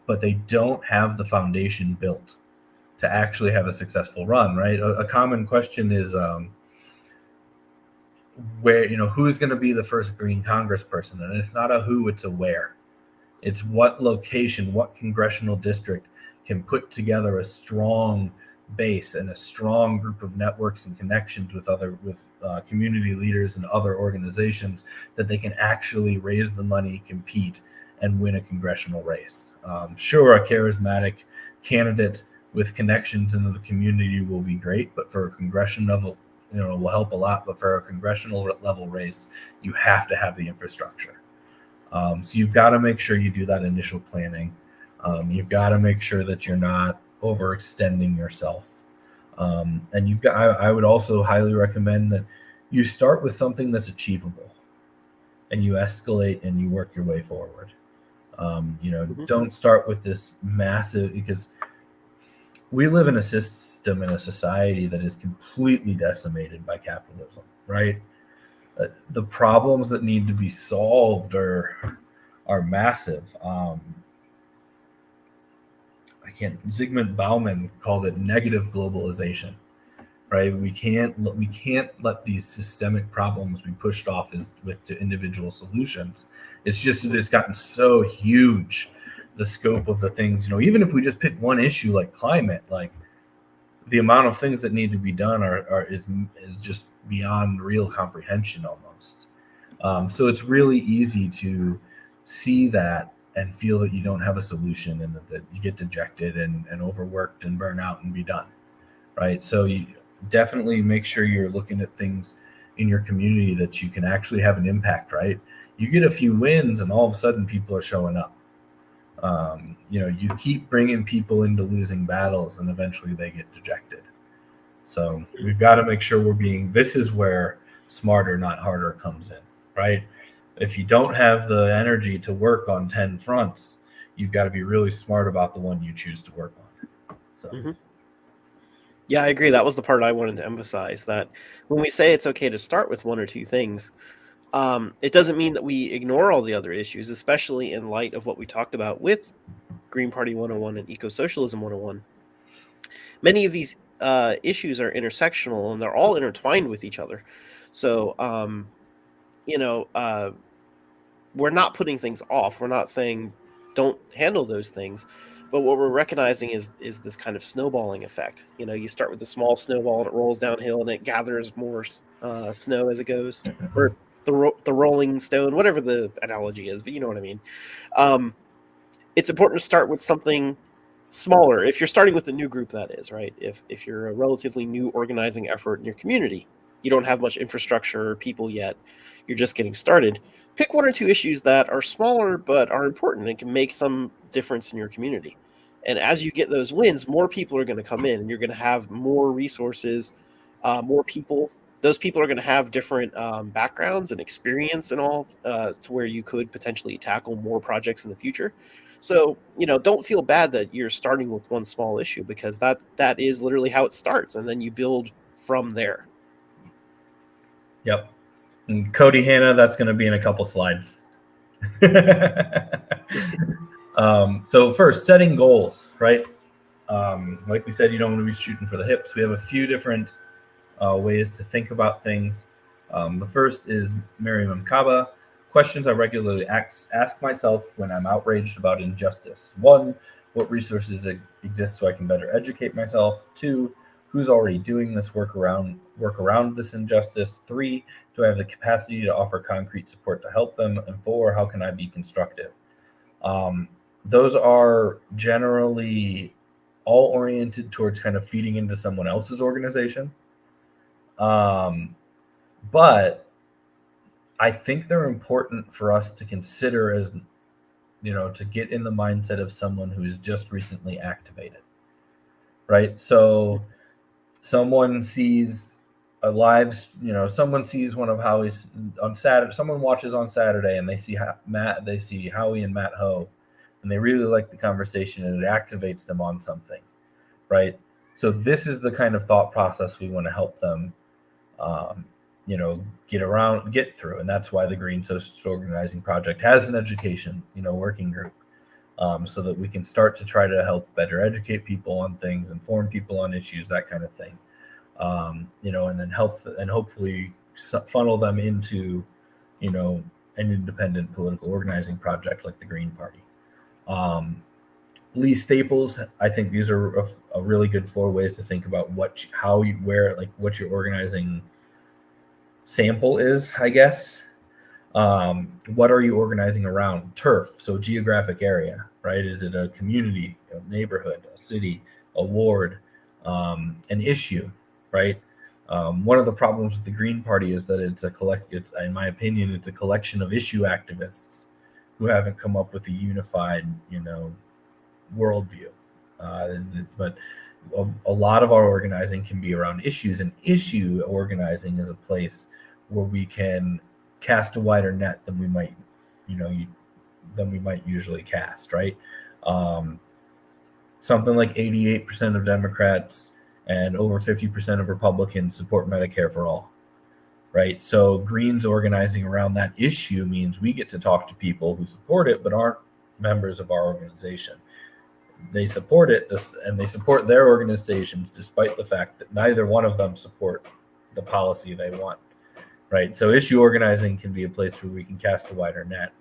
But they don't have the foundation built to actually have a successful run, right? A common question is, who's going to be the first Green congressperson? And it's not a who, it's a where. It's what location, what congressional district can put together a strong base and a strong group of networks and connections with community leaders and other organizations that they can actually raise the money, compete, and win a congressional race. Sure, a charismatic candidate with connections into the community will be great, but for a congressional level, will help a lot. But for a congressional level race, you have to have the infrastructure. So you've got to make sure you do that initial planning. You've got to make sure that you're not overextending yourself. And I would also highly recommend that you start with something that's achievable and you escalate and you work your way forward. Don't start with this massive, because we live in a system, in a society that is completely decimated by capitalism, right? The problems that need to be solved are massive. Zygmunt Bauman called it negative globalization, right? We can't let these systemic problems be pushed off to individual solutions. It's just that it's gotten so huge, the scope of the things. Even if we just pick one issue like climate, like the amount of things that need to be done is just beyond real comprehension almost. So it's really easy to see that and feel that you don't have a solution and that you get dejected and overworked and burn out and be done, right? So you definitely make sure you're looking at things in your community that you can actually have an impact, right? You get a few wins and all of a sudden people are showing up. You keep bringing people into losing battles and eventually they get dejected. So we've got to make sure this is where smarter, not harder comes in, right? If you don't have the energy to work on 10 fronts, you've got to be really smart about the one you choose to work on. So. Yeah, I agree. That was the part I wanted to emphasize, that when we say it's okay to start with one or two things, it doesn't mean that we ignore all the other issues, especially in light of what we talked about with Green Party 101 and Eco-Socialism 101. Many of these issues are intersectional and they're all intertwined with each other. So, we're not putting things off. We're not saying don't handle those things. But what we're recognizing is this kind of snowballing effect. You start with a small snowball and it rolls downhill and it gathers more snow as it goes, or the rolling stone, whatever the analogy is, but you know what I mean. It's important to start with something smaller. If you're starting with a new group, that is, right? If you're a relatively new organizing effort in your community, you don't have much infrastructure or people yet, you're just getting started, pick one or two issues that are smaller but are important and can make some difference in your community. And as you get those wins, more people are going to come in and you're going to have more resources, more people. Those people are going to have different backgrounds and experience and all, to where you could potentially tackle more projects in the future. So, don't feel bad that you're starting with one small issue, because that is literally how it starts. And then you build from there. Yep. And Cody, Hannah, that's going to be in a couple slides. So first, setting goals, right? Like we said, you don't want to be shooting for the hips. We have a few different ways to think about things. The first is Miriam Kaba. Questions I regularly ask myself when I'm outraged about injustice. 1, what resources exist so I can better educate myself? 2, who's already doing this work around this injustice? 3, do I have the capacity to offer concrete support to help them? And 4, how can I be constructive? Those are generally all oriented towards kind of feeding into someone else's organization. But I think they're important for us to consider as, to get in the mindset of someone who's just recently activated, right? So someone sees someone sees one of Howie's on Saturday, someone watches on Saturday and they see Howie and Matt Ho, and they really like the conversation and it activates them on something, right? So this is the kind of thought process we want to help them get through. And that's why the Green Socialist Organizing Project has an education, working group, so that we can start to try to help better educate people on things, inform people on issues, that kind of thing. And then help and hopefully funnel them into, an independent political organizing project like the Green Party. Lee Staples, I think these are a really good 4 ways to think about what your organizing sample is, I guess. What are you organizing around? Turf, so geographic area, right? Is it a community, a neighborhood, a city, a ward, an issue, right? One of the problems with the Green Party is that in my opinion, it's a collection of issue activists who haven't come up with a unified, worldview. But a lot of our organizing can be around issues, and issue organizing is a place where we can cast a wider net than we might usually cast, right? Something like 88% of Democrats and over 50% of Republicans support Medicare for all, right? So Greens organizing around that issue means we get to talk to people who support it but aren't members of our organization. They support it, and they support their organizations despite the fact that neither one of them support the policy they want, right? So issue organizing can be a place where we can cast a wider net.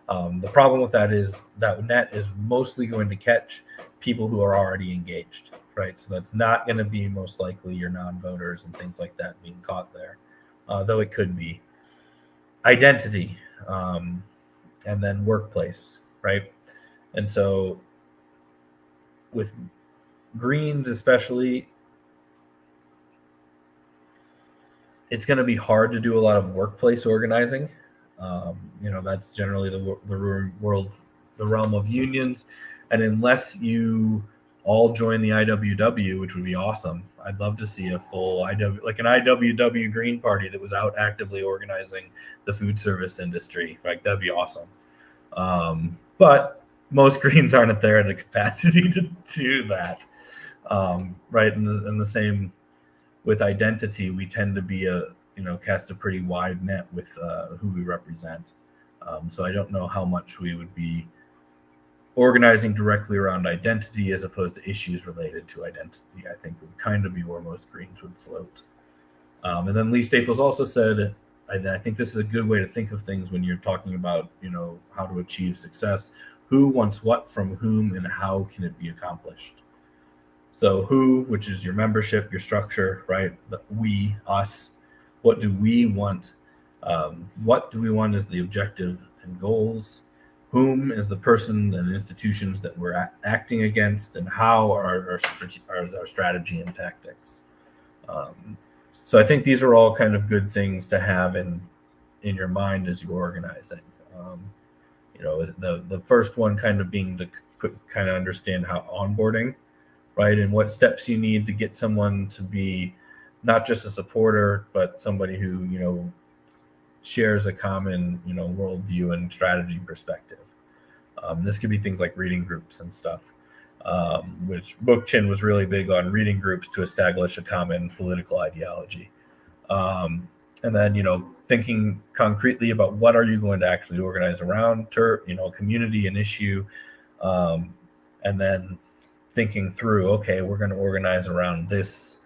The problem with that is that net is mostly going to catch people who are already engaged, right? So that's not going to be most likely your non-voters and things like that being caught there, though it could be. Identity. and then workplace, right? And so with Greens especially, it's going to be hard to do a lot of workplace organizing. That's generally the realm of unions, and unless you all join the IWW, which would be awesome. I'd love to see a full an IWW Green Party that was out actively organizing the food service industry. Like, that'd be awesome. But most Greens aren't there in the capacity to do that. Right, and the same with identity, we tend to be cast a pretty wide net with who we represent. So I don't know how much we would be organizing directly around identity as opposed to issues related to identity. I think would kind of be where most Greens would float. And then Lee Staples also said, I think this is a good way to think of things when you're talking about, how to achieve success. Who wants what from whom, and how can it be accomplished? So who, which is your membership, your structure, right? We, us. What do we want? What do we want as the objective and goals? Whom is the person and institutions that we're acting against, and how are our strategy and tactics? So I think these are all kind of good things to have in your mind as you're organizing. The first one kind of being to kind of understand how onboarding, right, and what steps you need to get someone to be not just a supporter, but somebody who shares a common worldview and strategy perspective. This could be things like reading groups and stuff, which Bookchin was really big on, reading groups to establish a common political ideology. And then, thinking concretely about what are you going to actually organize around, community and issue, and then thinking through, okay, we're going to organize around this.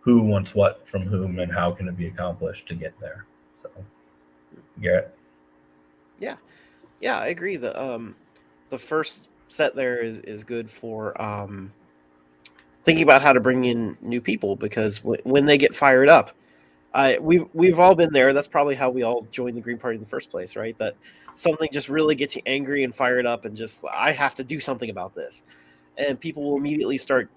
Who wants what from whom, and how can it be accomplished to get there? So, Garrett. Yeah, I agree. The first set there is good for thinking about how to bring in new people, because when they get fired up, we've all been there. That's probably how we all joined the Green Party in the first place, right? That something just really gets you angry and fired up, and just, I have to do something about this. And people will immediately start,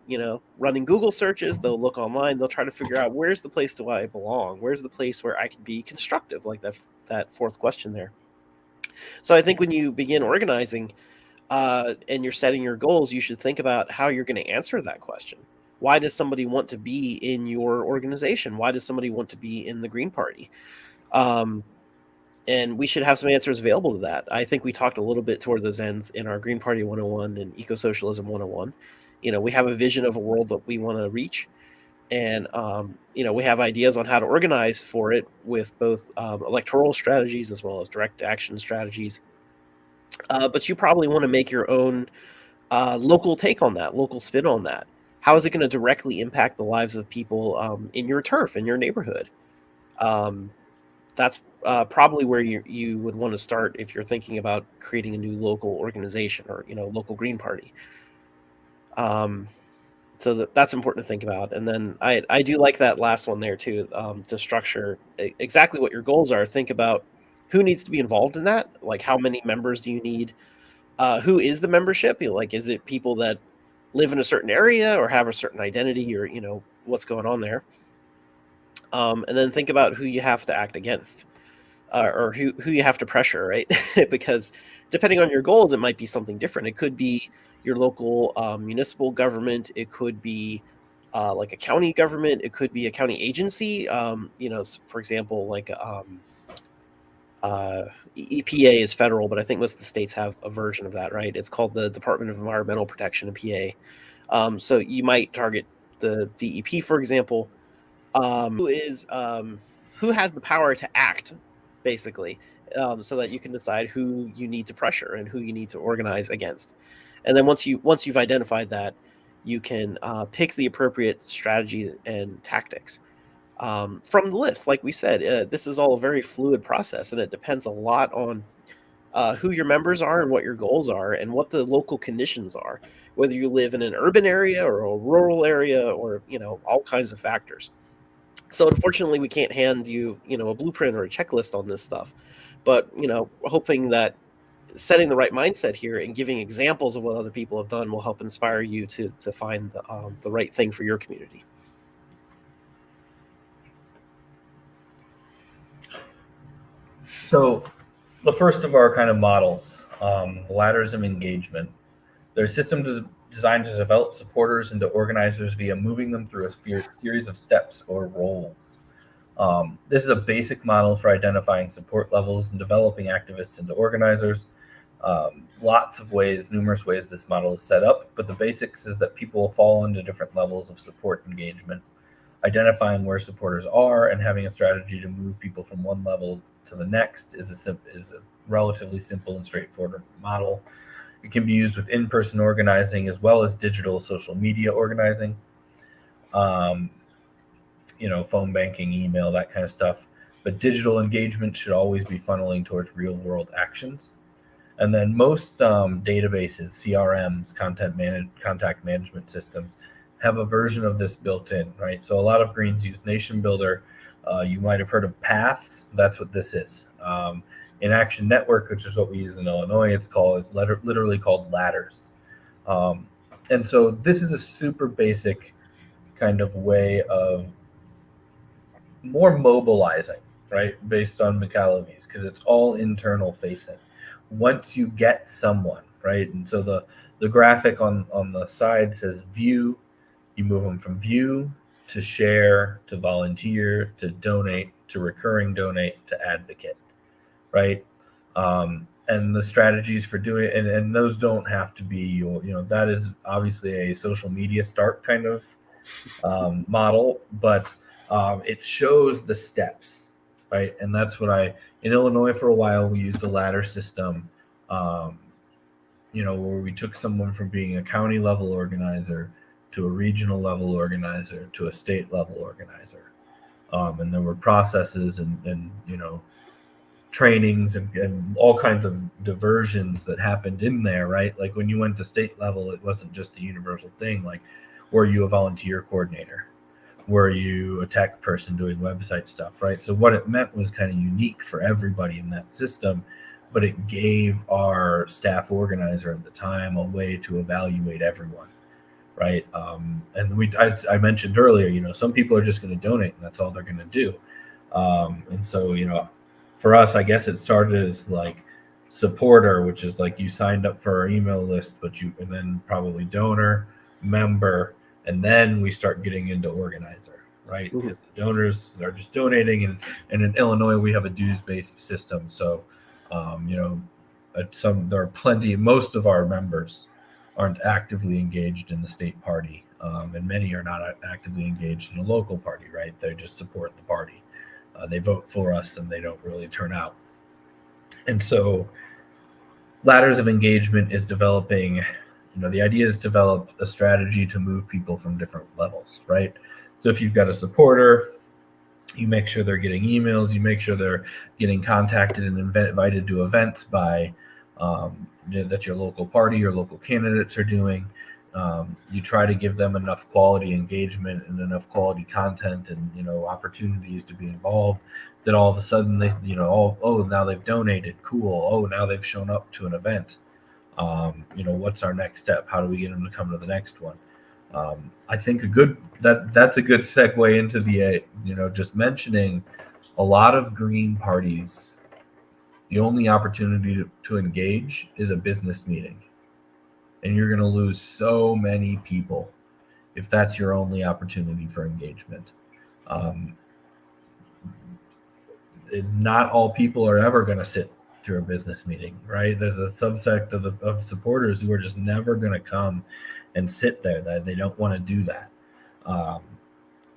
running Google searches. They'll look online. They'll try to figure out, where's the place do I belong? Where's the place where I can be constructive, like that fourth question there. So I think when you begin organizing and you're setting your goals, you should think about how you're going to answer that question. Why does somebody want to be in your organization? Why does somebody want to be in the Green Party? And we should have some answers available to that. I think we talked a little bit toward those ends in our Green Party 101 and Eco-Socialism 101. We have a vision of a world that we want to reach. And, we have ideas on how to organize for it with both electoral strategies as well as direct action strategies. But you probably want to make your own local take on that, local spin on that. How is it going to directly impact the lives of people in your turf, in your neighborhood? That's probably where you would want to start if you're thinking about creating a new local organization or local Green Party. So that's important to think about. And then I do like that last one there too, to structure exactly what your goals are. Think about who needs to be involved in that. Like, how many members do you need? Who is the membership? Like, is it people that live in a certain area or have a certain identity, or what's going on there? And then think about who you have to act against, or who you have to pressure, right? Because depending on your goals, it might be something different. It could be your local municipal government. It could be like a county government. It could be a county agency. For example, like EPA is federal, but I think most of the states have a version of that, right? It's called the Department of Environmental Protection, EPA. So you might target the DEP, for example, who has the power to act, basically, so that you can decide who you need to pressure and who you need to organize against. And then once you've identified that, you can pick the appropriate strategies and tactics from the list. Like we said, this is all a very fluid process, and it depends a lot on who your members are and what your goals are and what the local conditions are, whether you live in an urban area or a rural area, or all kinds of factors. So unfortunately, we can't hand you, a blueprint or a checklist on this stuff. But, hoping that setting the right mindset here and giving examples of what other people have done will help inspire you to find the right thing for your community. So the first of our kind of models, ladders of engagement. They're a system designed to develop supporters into organizers via moving them through a series of steps or roles. This is a basic model for identifying support levels and developing activists into organizers. Lots of ways, numerous ways this model is set up, but the basics is that people will fall into different levels of support engagement. Identifying where supporters are and having a strategy to move people from one level to the next is a relatively simple and straightforward model. It can be used with in-person organizing as well as digital social media organizing. Phone banking, email, that kind of stuff. But digital engagement should always be funneling towards real-world actions. And then most databases, CRMs, contact management systems, have a version of this built in, right? So a lot of Greens use Nation Builder. You might have heard of Paths. That's what this is. In Action Network, which is what we use in Illinois, it's literally called ladders. And so this is a super basic kind of way of more mobilizing, right? Based on McAlevy's, because it's all internal facing. Once you get someone, right? And so the graphic on the side says view. You move them from view to share to volunteer to donate to recurring donate to advocate, right? And the strategies for doing it, and those don't have to be, that is obviously a social media start kind of model, but it shows the steps, right? And that's what in Illinois for a while, we used a ladder system, where we took someone from being a county level organizer to a regional level organizer to a state level organizer. And there were processes and trainings and all kinds of diversions that happened in there, right? Like when you went to state level, it wasn't just a universal thing. Like, were you a volunteer coordinator? Were you a tech person doing website stuff, right? So what it meant was kind of unique for everybody in that system, but it gave our staff organizer at the time a way to evaluate everyone, right? And I mentioned earlier, some people are just going to donate and that's all they're going to do. And so, for us, I guess it started as like supporter, which is like you signed up for our email list, and then probably donor, member, and then we start getting into organizer, right? Mm-hmm. Because the donors are just donating, and in Illinois we have a dues-based system, so there are plenty. Most of our members aren't actively engaged in the state party, and many are not actively engaged in the local party, right? They just support the party. They vote for us and they don't really turn out. And so ladders of engagement is developing, the idea is to develop a strategy to move people from different levels, right? So if you've got a supporter, you make sure they're getting emails, you make sure they're getting contacted and invited to events by that your local party or local candidates are doing. You try to give them enough quality engagement and enough quality content and opportunities to be involved that all of a sudden they now they've donated, cool, now they've shown up to an event. What's our next step? How do we get them to come to the next one? I think that's a good segue into the just mentioning a lot of Green parties. The only opportunity to engage is a business meeting. And you're going to lose so many people if that's your only opportunity for engagement. Not all people are ever going to sit through a business meeting, right? There's a subsect of supporters who are just never going to come and sit there. That they don't want to do that.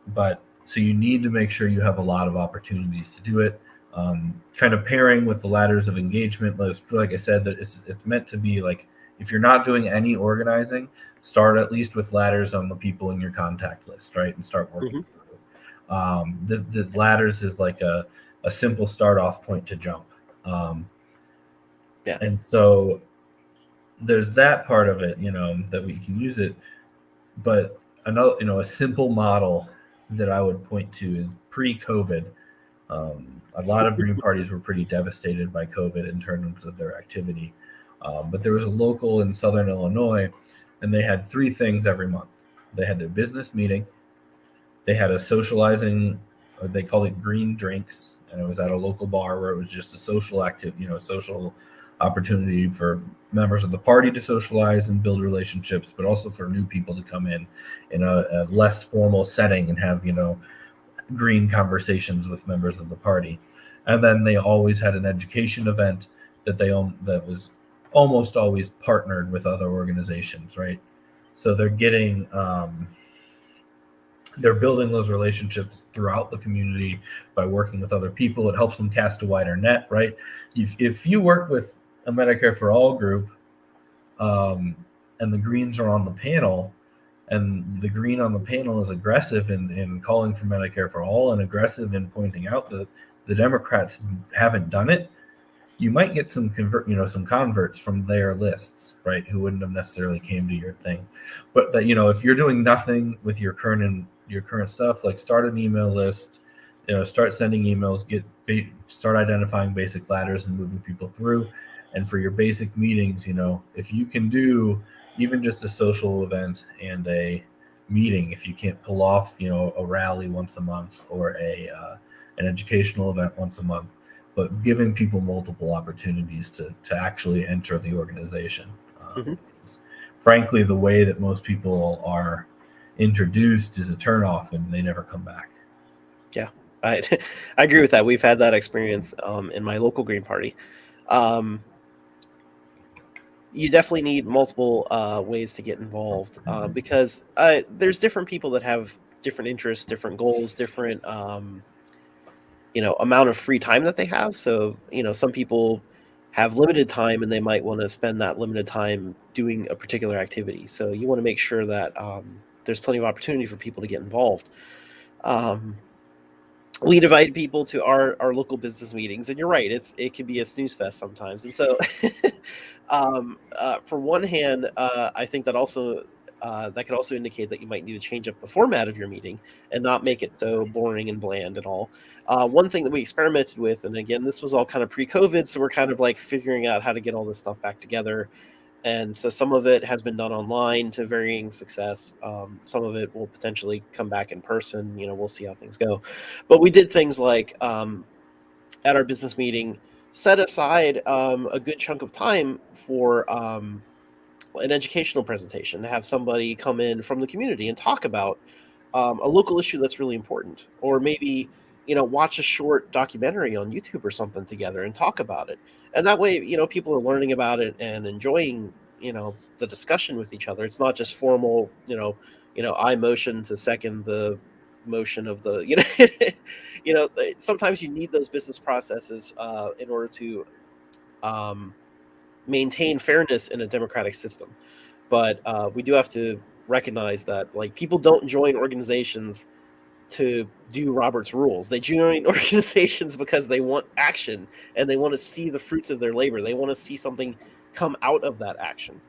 But so you need to make sure you have a lot of opportunities to do it. Kind of pairing with the ladders of engagement, like I said, that it's meant to be like, if you're not doing any organizing, start at least with ladders on the people in your contact list, right? And start working through. The ladders is like a simple start off point to jump. And so there's that part of it, that we can use it. But another, a simple model that I would point to is pre-COVID. A lot of green parties were pretty devastated by COVID in terms of their activity. But there was a local in Southern Illinois, and they had three things every month. They had their business meeting, they had a socializing, they called it green drinks, and it was at a local bar where it was just a social activity, social opportunity for members of the party to socialize and build relationships, but also for new people to come in a less formal setting and have green conversations with members of the party. And then they always had an education event that was almost always partnered with other organizations, right? So they're building those relationships throughout the community by working with other people. It helps them cast a wider net, right? If you work with a Medicare for All group, and the Greens are on the panel, and the Green on the panel is aggressive in calling for Medicare for All and aggressive in pointing out that the Democrats haven't done it, you might get some converts from their lists, right? Who wouldn't have necessarily came to your thing. But that, if you're doing nothing with your current stuff, like start an email list, start sending emails, start identifying basic ladders and moving people through. And for your basic meetings, if you can do even just a social event and a meeting, if you can't pull off, a rally once a month or an educational event once a month, but giving people multiple opportunities to actually enter the organization. Frankly, the way that most people are introduced is a turnoff, and they never come back. Yeah, I agree with that. We've had that experience in my local Green Party. You definitely need multiple ways to get involved because there's different people that have different interests, different goals, different amount of free time that they have. So some people have limited time, and they might want to spend that limited time doing a particular activity. So you want to make sure that there's plenty of opportunity for people to get involved. We invite people to our local business meetings, and you're right, it can be a snooze fest sometimes. And so for one hand, I think that also that could also indicate that you might need to change up the format of your meeting and not make it so boring and bland at all. One thing that we experimented with, and again, this was all kind of pre-COVID, so we're kind of like figuring out how to get all this stuff back together. And so some of it has been done online to varying success. Some of it will potentially come back in person. We'll see how things go. But we did things like at our business meeting, set aside a good chunk of time for an educational presentation, to have somebody come in from the community and talk about a local issue that's really important, or maybe watch a short documentary on YouTube or something together and talk about it. And that way people are learning about it and enjoying the discussion with each other. It's not just formal I motion to second the motion of the sometimes you need those business processes in order to maintain fairness in a democratic system. But we do have to recognize that people don't join organizations to do Robert's rules. They join organizations because they want action, and they want to see the fruits of their labor. They want to see something come out of that action.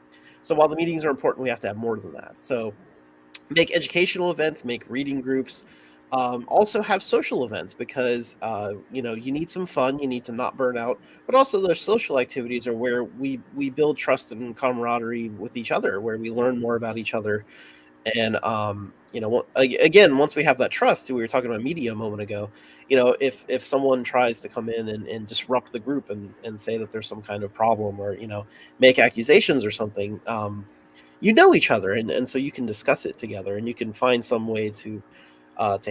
So while the meetings are important, we have to have more than that. So make educational events, make reading groups, also have social events, because you need some fun, you need to not burn out, but also those social activities are where we build trust and camaraderie with each other, where we learn more about each other. And again, once we have that trust, we were talking about media a moment ago, if someone tries to come in and disrupt the group and say that there's some kind of problem, or make accusations or something, each other, and so you can discuss it together, and you can find some way to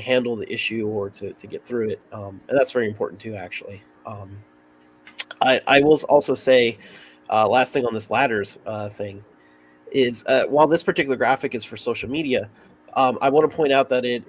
handle the issue, or to get through it, and that's very important too, actually. I will also say, last thing on this ladders thing is, while this particular graphic is for social media, I want to point out that it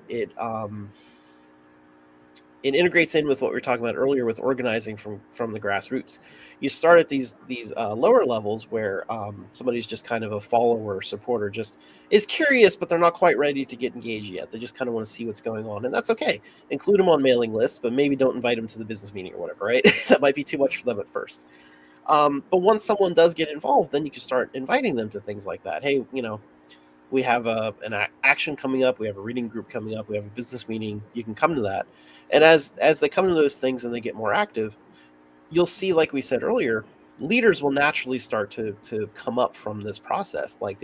integrates in with what we were talking about earlier with organizing from the grassroots. You start at these lower levels where somebody's just kind of a follower, supporter, just is curious, but they're not quite ready to get engaged yet. They just kind of want to see what's going on, and that's okay. Include them on mailing lists, but maybe don't invite them to the business meeting or whatever, right? That might be too much for them at first. But once someone does get involved, then you can start inviting them to things like that. Hey, we have action coming up, we have a reading group coming up, we have a business meeting, you can come to that. And as they come to those things and they get more active, you'll see, like we said earlier, leaders will naturally start to come up from this process. Like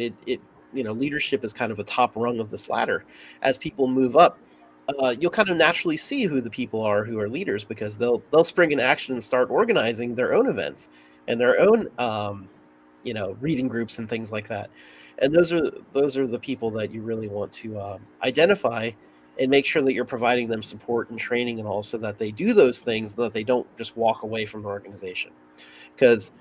leadership is kind of a top rung of this ladder. As people move up, you'll kind of naturally see who the people are who are leaders, because they'll spring in action and start organizing their own events and their own reading groups and things like that. And those are the people that you really want to identify and make sure that you're providing them support and training and all, so that they do those things, that they don't just walk away from the organization. Because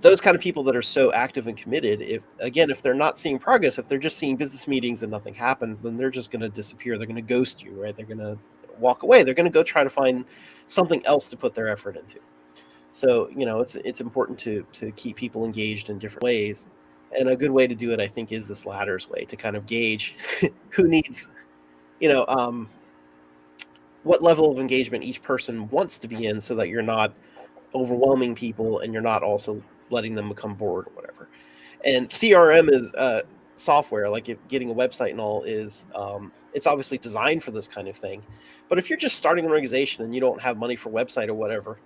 those kind of people that are so active and committed, if they're not seeing progress, if they're just seeing business meetings and nothing happens, then they're just going to disappear. They're going to ghost you, right? They're going to walk away. They're going to go try to find something else to put their effort into. So, it's important to keep people engaged in different ways. And a good way to do it, I think, is this ladders way, to kind of gauge who needs, what level of engagement each person wants to be in, so that you're not overwhelming people and you're not also letting them become bored or whatever. And CRM is software, like getting a website and all, is it's obviously designed for this kind of thing. But if you're just starting an organization and you don't have money for website or whatever,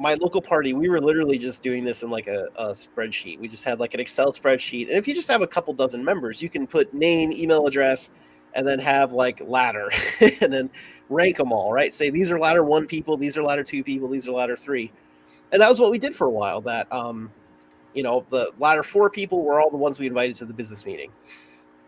my local party, we were literally just doing this in like a spreadsheet. We just had like an Excel spreadsheet. And if you just have a couple dozen members, you can put name, email address, and then have like ladder and then rank them all, right? Say these are ladder 1 people, these are ladder 2 people, these are ladder 3. And that was what we did for a while. That, the ladder 4 people were all the ones we invited to the business meeting.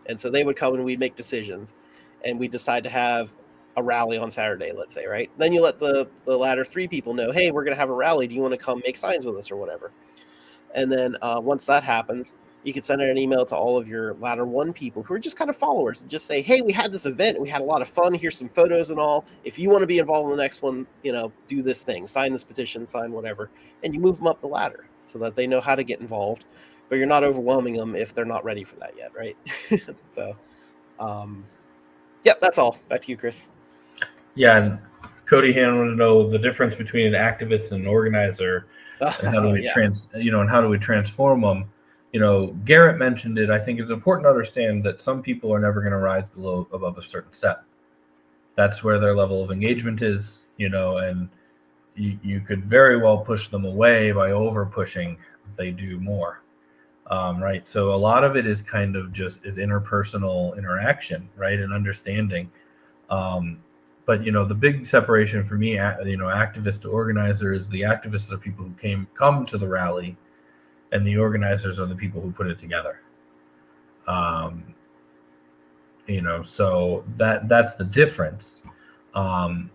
And so they would come and we'd make decisions, and we decide to have a rally on Saturday, let's say, right? Then you let the ladder 3 people know, hey, we're going to have a rally. Do you want to come make signs with us or whatever? And then once that happens, you can send out an email to all of your ladder 1 people who are just kind of followers, and just say, hey, we had this event, we had a lot of fun, here's some photos and all. If you want to be involved in the next one, do this thing, sign this petition, sign whatever. And you move them up the ladder so that they know how to get involved, but you're not overwhelming them if they're not ready for that yet, right? So, that's all. Back to you, Chris. Yeah, and Cody Han wanted to know the difference between an activist and an organizer, and how do we and how do we transform them? Garrett mentioned it. I think it's important to understand that some people are never going to rise above a certain step. That's where their level of engagement is, and you could very well push them away by over pushing. They do more, right? So a lot of it is kind of just is interpersonal interaction, right, and understanding. But the big separation for me, activist to organizer, is the activists are people who come to the rally, and the organizers are the people who put it together. So that's the difference. In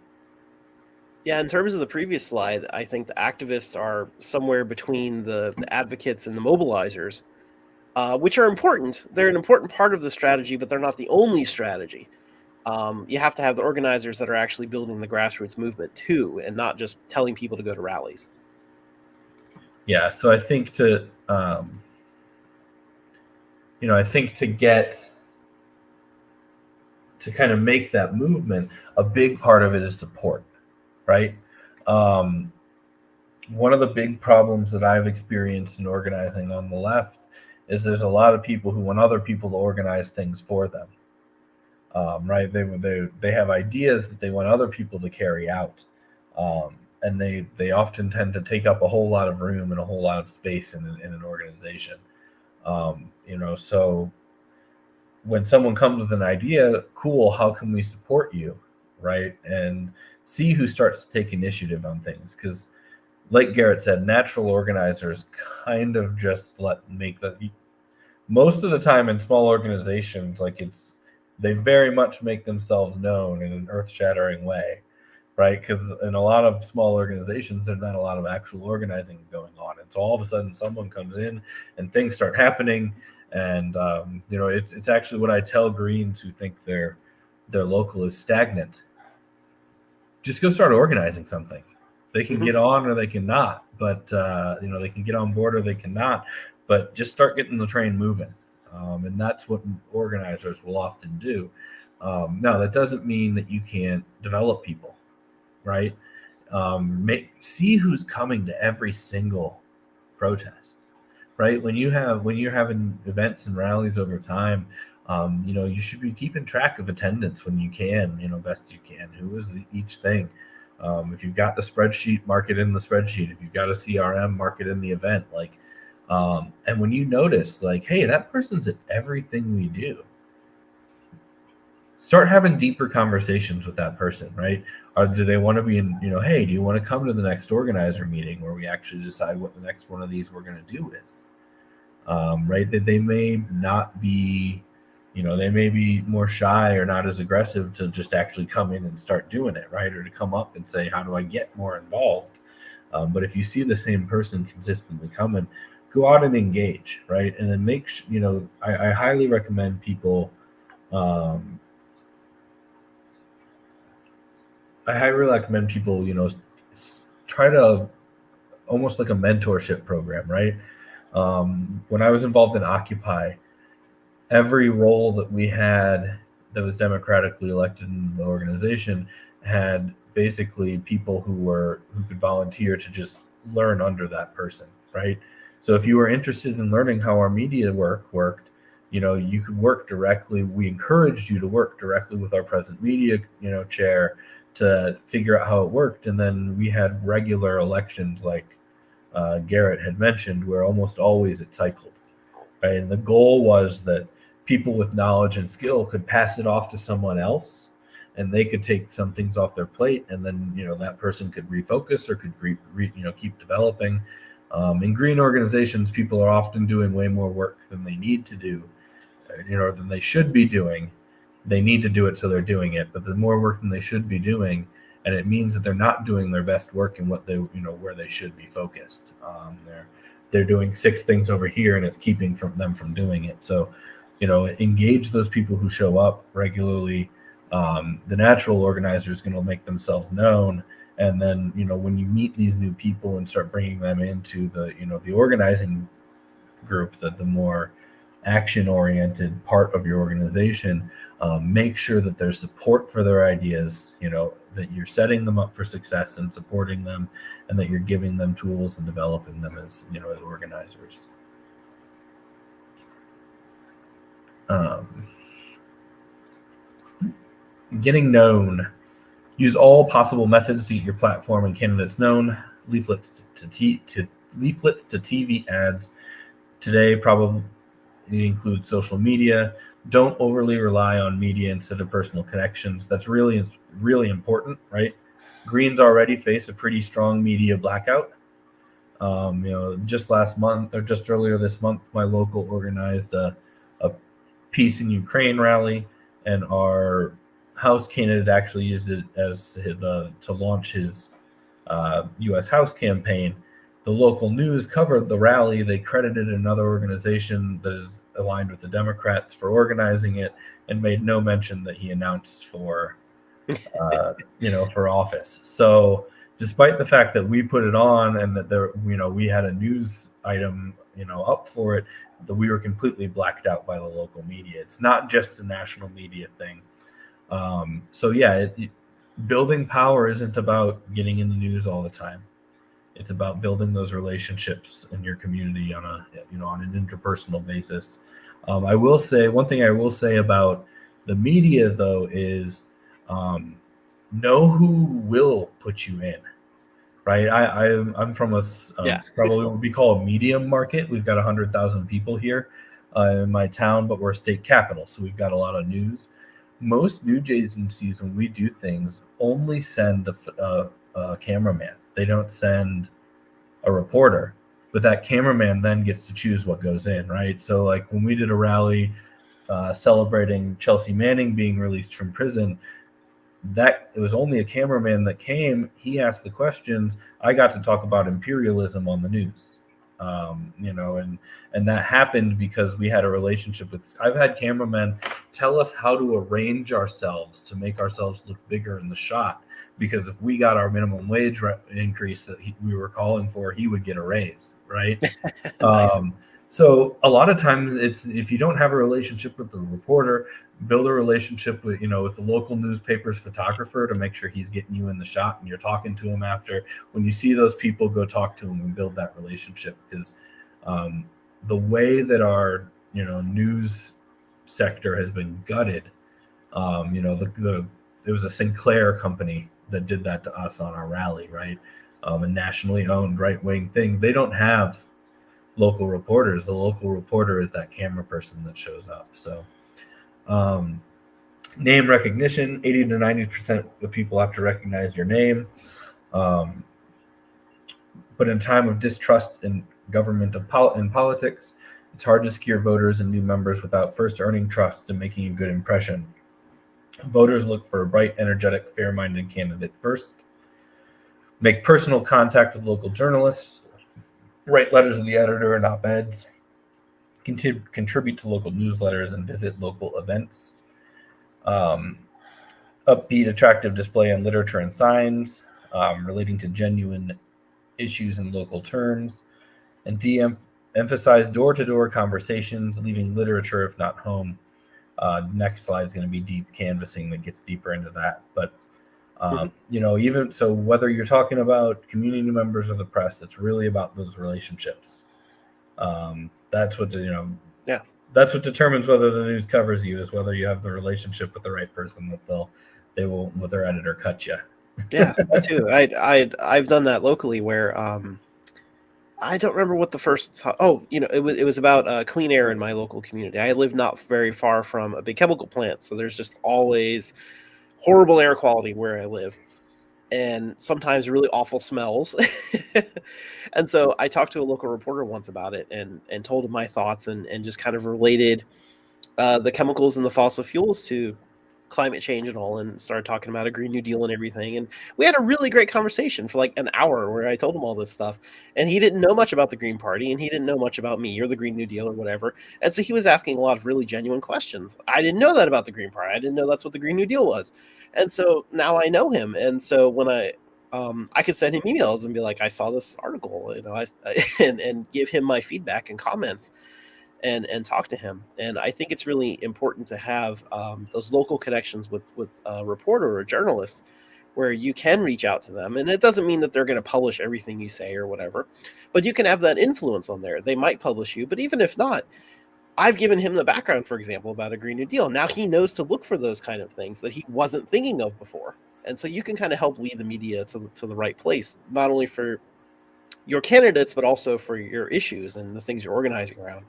terms of the previous slide, I think the activists are somewhere between the advocates and the mobilizers, which are important. They're an important part of the strategy, but they're not the only strategy. You have to have the organizers that are actually building the grassroots movement too, and not just telling people to go to rallies. Yeah, so I think to get to kind of make that movement, a big part of it is support, right? One of the big problems that I've experienced in organizing on the left is there's a lot of people who want other people to organize things for them, right? They have ideas that they want other people to carry out. And they often tend to take up a whole lot of room and a whole lot of space in an organization. So when someone comes with an idea, cool, how can we support you, right? And see who starts to take initiative on things. Because like Garrett said, natural organizers kind of just most of the time in small organizations, they very much make themselves known in an earth-shattering way. Right, because in a lot of small organizations, there's not a lot of actual organizing going on, and so all of a sudden, someone comes in and things start happening, and it's actually what I tell Greens who think their local is stagnant. Just go start organizing something. They can get on or they cannot, but they can get on board or they cannot. But just start getting the train moving, and that's what organizers will often do. Now, that doesn't mean that you can't develop people. Right? See who's coming to every single protest, right? When you're having events and rallies over time, You should be keeping track of attendance when you can, best you can. Who was each thing? If you've got the spreadsheet, mark it in the spreadsheet. If you've got a CRM, mark it in the event. And when you notice, hey, that person's at everything we do, start having deeper conversations with that person, right? Or do they want to be in, hey, do you want to come to the next organizer meeting where we actually decide what the next one of these we're going to do is? Right? That they may not be, they may be more shy or not as aggressive to just actually come in and start doing it, right? Or to come up and say, how do I get more involved? But if you see the same person consistently coming, go out and engage, right? And then I highly recommend people, try to almost like a mentorship program, right? When I was involved in Occupy, every role that we had that was democratically elected in the organization had basically people who could volunteer to just learn under that person, right? So if you were interested in learning how our media worked, you could work directly. We encouraged you to work directly with our present media, chair to figure out how it worked. And then we had regular elections like Garrett had mentioned, where almost always it cycled, right? And the goal was that people with knowledge and skill could pass it off to someone else, and they could take some things off their plate, and then that person could refocus or could keep developing. In green organizations, people are often doing way more work than they need to do, than they should be doing. They need to do it, so they're doing it, but the more work than they should be doing, and it means that they're not doing their best work in what they, where they should be focused. They're doing 6 things over here, and it's keeping them from doing it. So, engage those people who show up regularly. The natural organizer is going to make themselves known, and then when you meet these new people and start bringing them into the the organizing group, that the more action-oriented part of your organization, make sure that there's support for their ideas, that you're setting them up for success and supporting them, and that you're giving them tools and developing them as as organizers. Getting known. Use all possible methods to get your platform and candidates known. Leaflets to TV ads. Today probably includes social media. Don't overly rely on media instead of personal connections. That's really, really important, right? Greens already face a pretty strong media blackout. Just last month or just earlier this month, my local organized a peace in Ukraine rally, and our House candidate actually used it as to launch his U.S. House campaign. The local news covered the rally. They credited another organization that is aligned with the Democrats for organizing it, and made no mention that he announced for for office. So despite the fact that we put it on and that we had a news item up for it, that we were completely blacked out by the local media. It's not just a national media thing. Building power isn't about getting in the news all the time. It's about building those relationships in your community on an interpersonal basis. I will say one thing I will say about the media though is know who will put you in. Right, I'm from probably what we call a medium market. We've got 100,000 people here in my town, but we're a state capital, so we've got a lot of news. Most news agencies, when we do things, only send a cameraman. They don't send a reporter, but that cameraman then gets to choose what goes in, right? So like when we did a rally celebrating Chelsea Manning being released from prison, that it was only a cameraman that came. He asked the questions. I got to talk about imperialism on the news, and that happened because we had a relationship with. I've had cameramen tell us how to arrange ourselves to make ourselves look bigger in the shot, because if we got our minimum wage increase that we were calling for, he would get a raise, right? Nice. So a lot of times it's, if you don't have a relationship with the reporter, build a relationship with, with the local newspaper's photographer to make sure he's getting you in the shot and you're talking to him after. When you see those people, go talk to them and build that relationship, because the way that our, news sector has been gutted. It was a Sinclair company that did that to us on our rally, right? A nationally owned right wing thing. They don't have local reporters. The local reporter is that camera person that shows up. So, name recognition: 80 to 90% of people have to recognize your name. But in time of distrust in government and politics, it's hard to secure voters and new members without first earning trust and making a good impression. Voters look for a bright, energetic, fair-minded candidate first. Make personal contact with local journalists. Write letters to the editor and op-eds. Contribute to local newsletters and visit local events. Upbeat, attractive display on literature and signs relating to genuine issues in local terms. And emphasize door-to-door conversations, leaving literature, if not home. Next slide is going to be deep canvassing that gets deeper into that. But, even so, whether you're talking about community members or the press, it's really about those relationships. That's what, that's what determines whether the news covers you, is whether you have the relationship with the right person that they will, with their editor, cut you. Yeah, me too. I've done that locally where, I don't remember what the first. It was about clean air in my local community. I live not very far from a big chemical plant, so there's just always horrible air quality where I live, and sometimes really awful smells. And so I talked to a local reporter once about it, and told him my thoughts, and just kind of related the chemicals and the fossil fuels to climate change and all, and started talking about a Green New Deal and everything. And we had a really great conversation for like an hour where I told him all this stuff, and he didn't know much about the Green Party, and he didn't know much about me or the Green New Deal or whatever. And so he was asking a lot of really genuine questions. I didn't know that about the Green Party. I didn't know that's what the Green New Deal was. And so now I know him. And so when I could send him emails and be like, I saw this article, and give him my feedback and comments, and talk to him. And I think it's really important to have those local connections with a reporter or a journalist, where you can reach out to them. And it doesn't mean that they're going to publish everything you say or whatever, but you can have that influence on there. They might publish you, but even if not, I've given him the background, for example, about a Green New Deal. Now he knows to look for those kind of things that he wasn't thinking of before. And so you can kind of help lead the media to the right place, not only for your candidates, but also for your issues and the things you're organizing around.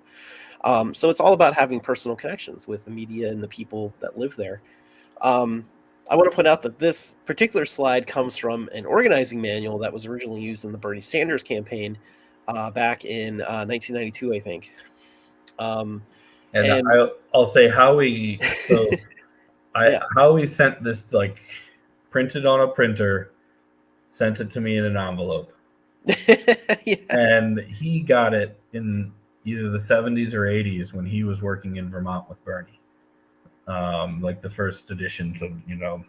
So it's all about having personal connections with the media and the people that live there. I want to point out that this particular slide comes from an organizing manual that was originally used in the Bernie Sanders campaign back in 1992, I think. I'll say Howie. So Howie sent this, like, printed on a printer, sent it to me in an envelope. Yeah. And he got it in either the 70s or 80s when he was working in Vermont with Bernie. Like the first editions of,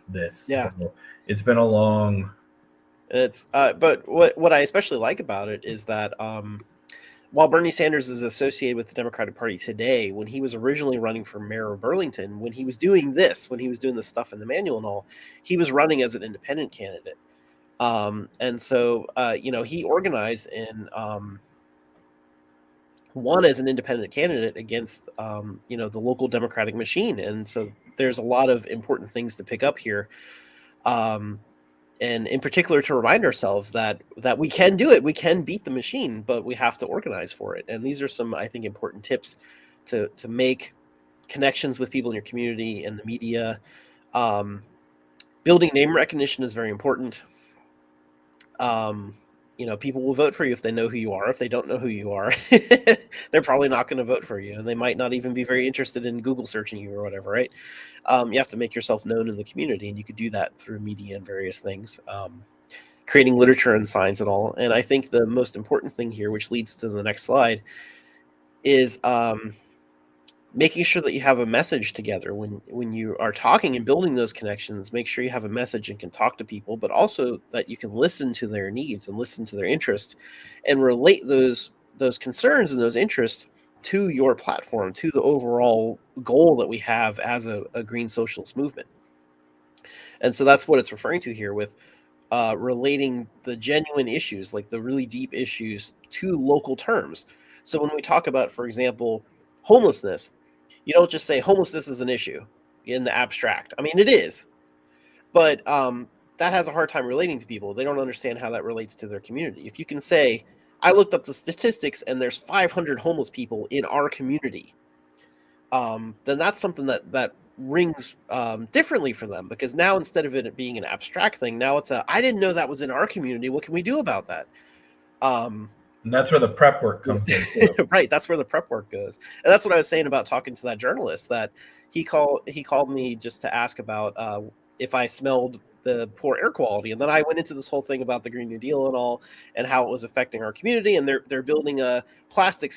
this. Yeah. So it's been a long. And it's but what I especially like about it is that while Bernie Sanders is associated with the Democratic Party today, when he was originally running for mayor of Burlington, when he was doing this stuff in the manual and all, he was running as an independent candidate. And so, he organized and won as an independent candidate against, the local Democratic machine. And so there's a lot of important things to pick up here. And in particular, to remind ourselves that we can do it. We can beat the machine, but we have to organize for it. And these are some, I think, important tips to make connections with people in your community and the media. Building name recognition is very important. People will vote for you if they know who you are. If they don't know who you are, they're probably not going to vote for you, and they might not even be very interested in Google searching you or whatever, right? You have to make yourself known in the community, and you could do that through media and various things, creating literature and signs and all. And I think the most important thing here, which leads to the next slide, is making sure that you have a message together when you are talking and building those connections. Make sure you have a message and can talk to people, but also that you can listen to their needs and listen to their interests and relate those concerns and those interests to your platform, to the overall goal that we have as a green socialist movement. And so that's what it's referring to here with relating the genuine issues, like the really deep issues, to local terms. So when we talk about, for example, homelessness, You don't just say homelessness is an issue in the abstract. I mean, it is, but that has a hard time relating to people. They don't understand how that relates to their community. If you can say, I looked up the statistics and there's 500 homeless people in our community, then that's something that rings differently for them, because now instead of it being an abstract thing, now it's I didn't know that was in our community. What can we do about that? And that's where the prep work comes in. Right, that's where the prep work goes. And that's what I was saying about talking to that journalist, that he called me just to ask about if I smelled the poor air quality. And then I went into this whole thing about the Green New Deal and all, and how it was affecting our community. And they're building a plastics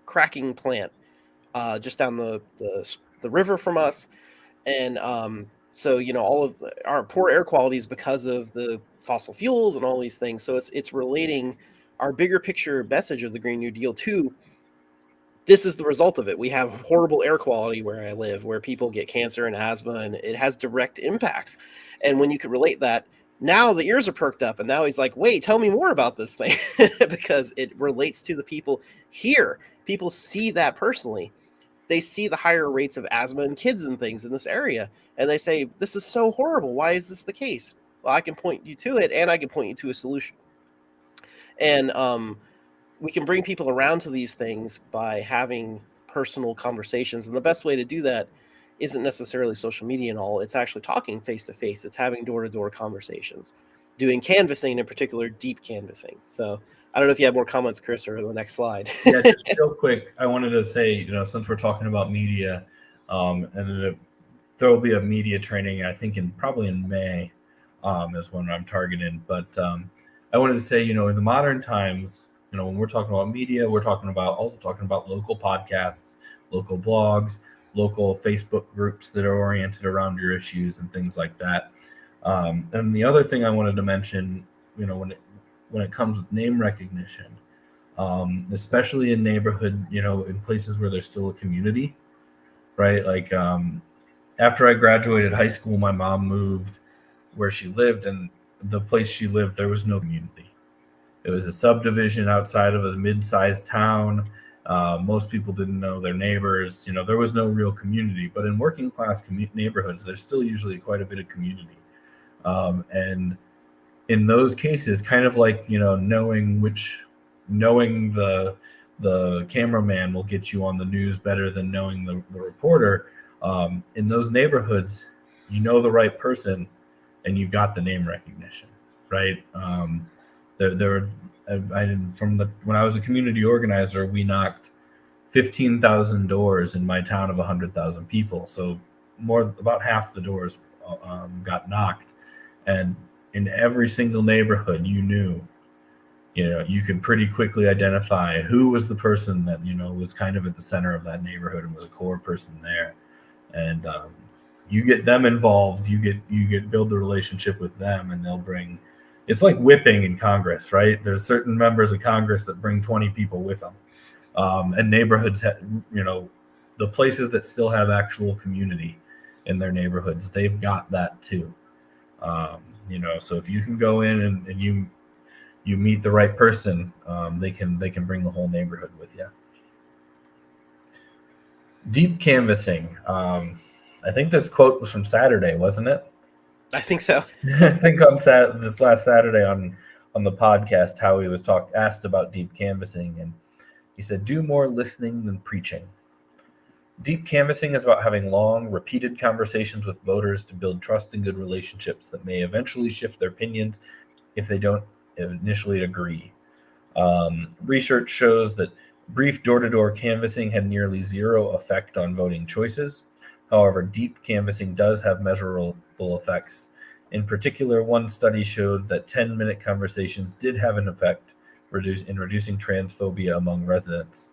cracking plant just down the river from us. And so, all of our poor air quality is because of the fossil fuels and all these things. So it's relating our bigger picture message of the Green New Deal to this is the result of it. We have horrible air quality where I live, where people get cancer and asthma, and it has direct impacts. And when you can relate that, now the ears are perked up, and now he's like, wait, tell me more about this thing, because it relates to the people here. People see that personally. They see the higher rates of asthma in kids and things in this area, and they say, this is so horrible. Why is this the case? Well, I can point you to it, and I can point you to a solution. And we can bring people around to these things by having personal conversations. And the best way to do that isn't necessarily social media and all. It's actually talking face to face. It's having door-to-door conversations, doing canvassing, in particular, deep canvassing. So I don't know if you have more comments, Chris, or the next slide. Yeah, just real quick. I wanted to say, since we're talking about media, and there will be a media training, I think probably in May, is when I'm targeting. But I wanted to say, in the modern times, when we're talking about media, we're also talking about local podcasts, local blogs, local Facebook groups that are oriented around your issues and things like that. And the other thing I wanted to mention, when it comes with name recognition, especially in neighborhood, in places where there's still a community, right? Like after I graduated high school, my mom moved where she lived, and the place she lived, there was no community. It was a subdivision outside of a mid-sized town. Most people didn't know their neighbors. There was no real community. But in working class neighborhoods, there's still usually quite a bit of community. And in those cases, kind of like, knowing the cameraman will get you on the news better than knowing the reporter. In those neighborhoods, the right person, and you got the name recognition, right? When I was a community organizer, we knocked 15,000 doors in my town of 100,000 people. So about half the doors got knocked, and in every single neighborhood, you could pretty quickly identify who was the person that was kind of at the center of that neighborhood and was a core person there, and you get them involved. You build the relationship with them, and they'll bring. It's like whipping in Congress, right? There's certain members of Congress that bring 20 people with them. And neighborhoods, the places that still have actual community in their neighborhoods, they've got that too. So if you can go in and you meet the right person, they can bring the whole neighborhood with you. Deep canvassing. I think this quote was from Saturday, wasn't it? I think so. I think on this last Saturday on the podcast, Howie was asked about deep canvassing, and he said, "Do more listening than preaching." Deep canvassing is about having long, repeated conversations with voters to build trust and good relationships that may eventually shift their opinions if they don't initially agree. Research shows that brief door-to-door canvassing had nearly zero effect on voting choices. However, deep canvassing does have measurable effects. In particular, one study showed that 10-minute conversations did have an effect in reducing transphobia among residents.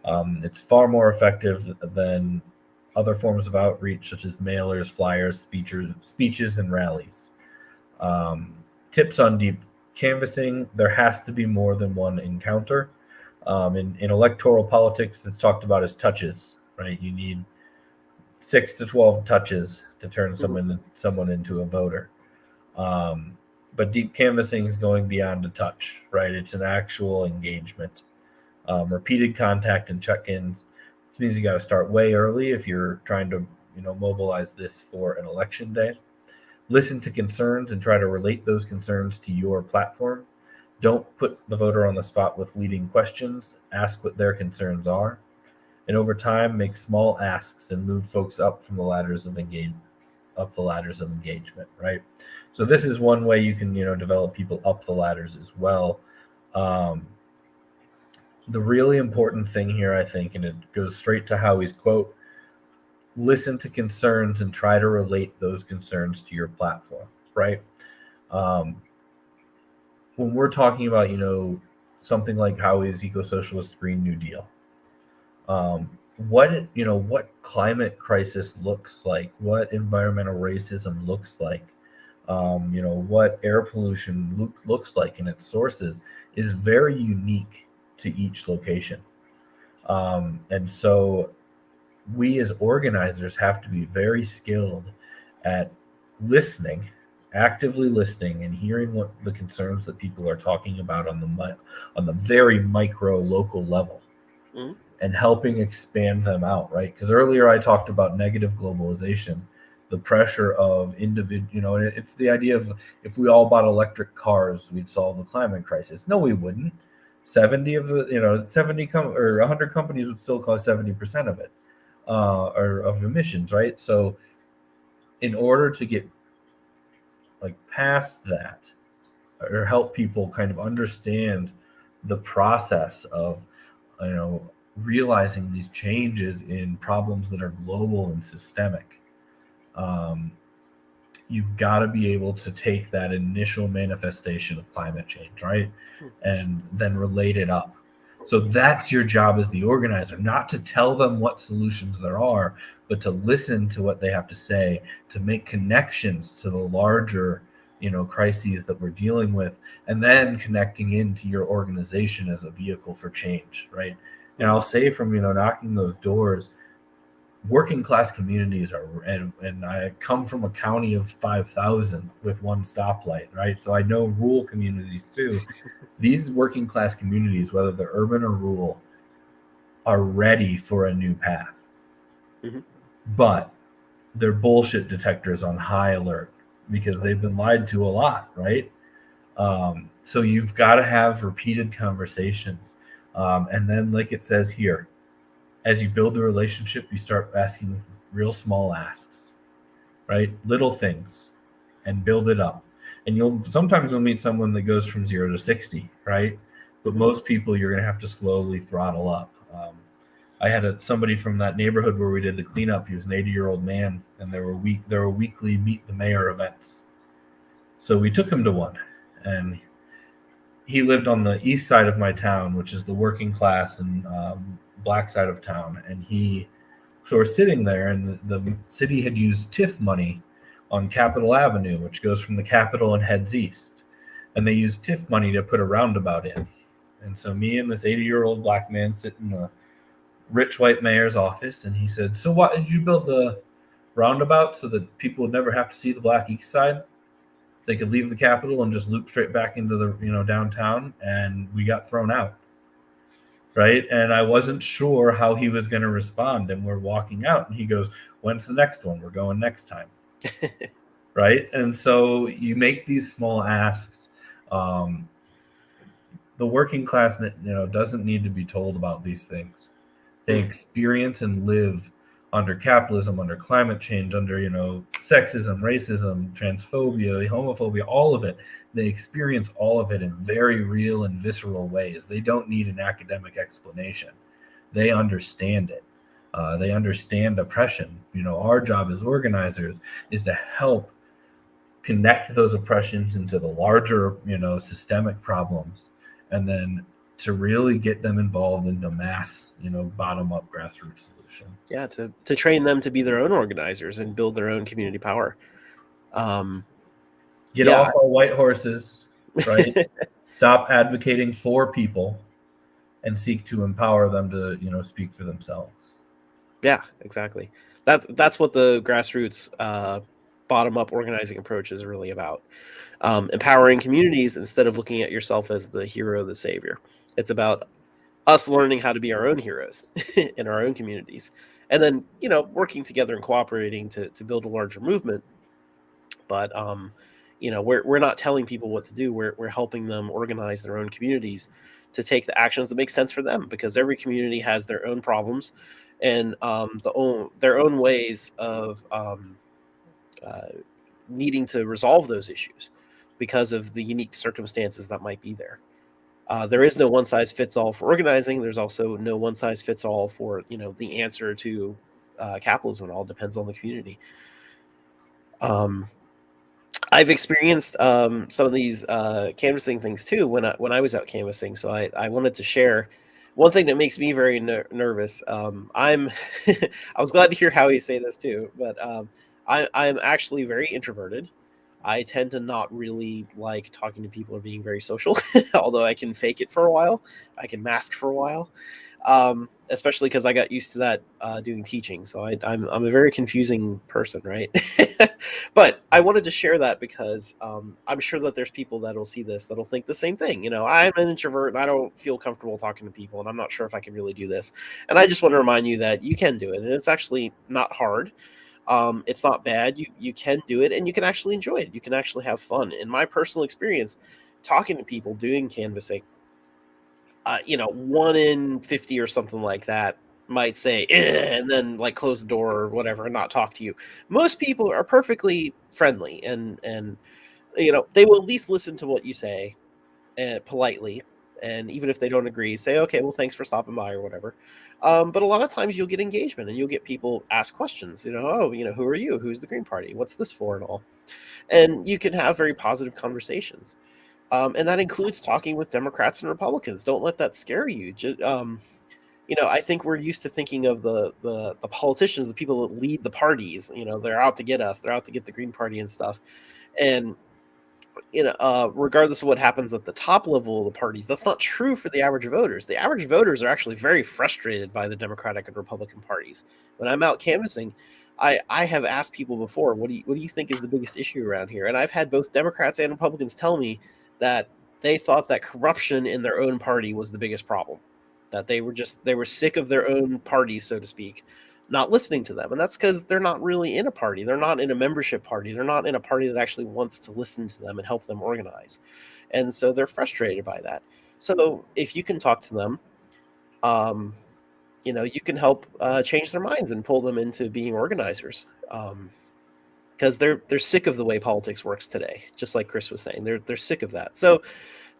It's far more effective than other forms of outreach, such as mailers, flyers, speeches, and rallies. Tips on deep canvassing: there has to be more than one encounter. In electoral politics, it's talked about as touches, right? You need 6 to 12 touches to turn someone into a voter. But deep canvassing is going beyond a touch, right? It's an actual engagement. Repeated contact and check-ins. This means you got to start way early if you're trying to, mobilize this for an election day. Listen to concerns and try to relate those concerns to your platform. Don't put the voter on the spot with leading questions. Ask what their concerns are. And over time, make small asks and move folks up from the ladders of engagement, right? So this is one way you can, develop people up the ladders as well. The really important thing here, I think, and it goes straight to Howie's quote, listen to concerns and try to relate those concerns to your platform, right? When we're talking about, something like Howie's eco-socialist Green New Deal, what climate crisis looks like, what environmental racism looks like, what air pollution looks like in its sources is very unique to each location. And so we as organizers have to be very skilled at listening, actively listening and hearing what the concerns that people are talking about on the very micro local level. Mm-hmm. And helping expand them out, right? Because earlier I talked about negative globalization, the pressure of individual, it's the idea of if we all bought electric cars, we'd solve the climate crisis. No, we wouldn't. 100 companies would still cause 70% of it, or of emissions, right? So in order to get past that, or help people kind of understand the process of, realizing these changes in problems that are global and systemic, you've got to be able to take that initial manifestation of climate change, right? And then relate it up. So that's your job as the organizer, not to tell them what solutions there are, but to listen to what they have to say, to make connections to the larger, crises that we're dealing with, and then connecting into your organization as a vehicle for change, right? And I'll say from, knocking those doors, working class communities and I come from a county of 5,000 with one stoplight, right? So I know rural communities too. These working class communities, whether they're urban or rural, are ready for a new path. Mm-hmm. But they're bullshit detectors on high alert because they've been lied to a lot, right? So you've got to have repeated conversations. And then, like it says here, as you build the relationship, you start asking real small asks, right? Little things, and build it up. And sometimes you'll meet someone that goes from 0 to 60, right? But most people, you're going to have to slowly throttle up. I had somebody from that neighborhood where we did the cleanup. He was an 80-year-old man, and there were weekly Meet the Mayor events. So we took him to one, and he lived on the east side of my town, which is the working class and black side of town. And so we're sitting there, and the city had used TIF money on Capitol Avenue, which goes from the Capitol and heads east. And they used TIF money to put a roundabout in. And so me and this 80-year-old black man sit in the rich white mayor's office, and he said, "So why did you build the roundabout so that people would never have to see the black east side? They could leave the Capitol and just loop straight back into the downtown," and we got thrown out, right? And I wasn't sure how he was going to respond, and we're walking out, and he goes, "When's the next one? We're going next time." Right? And so you make these small asks. The working class doesn't need to be told about these things. They experience and live under capitalism, under climate change, under, sexism, racism, transphobia, homophobia, all of it. They experience all of it in very real and visceral ways. They don't need an academic explanation. They understand it. They understand oppression. Our job as organizers is to help connect those oppressions into the larger, systemic problems, and then to really get them involved in the mass, bottom-up grassroots solution. Yeah, to train them to be their own organizers and build their own community power. Get off our white horses, right? Stop advocating for people and seek to empower them to, speak for themselves. Yeah, exactly. That's what the grassroots bottom-up organizing approach is really about. Empowering communities instead of looking at yourself as the hero, the savior. It's about us learning how to be our own heroes in our own communities, and then working together and cooperating to build a larger movement. But we're not telling people what to do. We're helping them organize their own communities to take the actions that make sense for them, because every community has their own problems and their own ways of uh, needing to resolve those issues because of the unique circumstances that might be there. There is no one size fits all for organizing. There's also no one size fits all for the answer to capitalism. It all depends on the community. I've experienced some of these canvassing things too when I was out canvassing. So I wanted to share one thing that makes me very nervous. I'm I was glad to hear Howie say this too, but I'm actually very introverted. I tend to not really like talking to people or being very social, although I can fake it for a while. I can mask for a while, especially because I got used to that doing teaching. So I'm a very confusing person, right? But I wanted to share that because I'm sure that there's people that'll see this that'll think the same thing. I'm an introvert and I don't feel comfortable talking to people, and I'm not sure if I can really do this. And I just want to remind you that you can do it, and it's actually not hard. It's not bad. You can do it, and you can actually enjoy it. You can actually have fun. In my personal experience, talking to people doing canvassing, 1 in 50 or something like that might say, and then like close the door or whatever and not talk to you. Most people are perfectly friendly, and they will at least listen to what you say politely. And even if they don't agree, say, okay, well, thanks for stopping by or whatever. But a lot of times you'll get engagement and you'll get people ask questions, who are you? Who's the Green Party? What's this for and all? And you can have very positive conversations. And that includes talking with Democrats and Republicans. Don't let that scare you. I think we're used to thinking of the politicians, the people that lead the parties. They're out to get us. They're out to get the Green Party and stuff. And regardless of what happens at the top level of the parties, that's not true for the average voters. The average voters are actually very frustrated by the Democratic and Republican parties. When I'm out canvassing, I have asked people before, what do you think is the biggest issue around here? And I've had both Democrats and Republicans tell me that they thought that corruption in their own party was the biggest problem. That they were sick of their own party, so to speak, not listening to them. And that's because they're not really in a party. They're not in a membership party. They're not in a party that actually wants to listen to them and help them organize. And so they're frustrated by that. So if you can talk to them, you can help change their minds and pull them into being organizers. Because they're sick of the way politics works today, just like Chris was saying. They're sick of that. So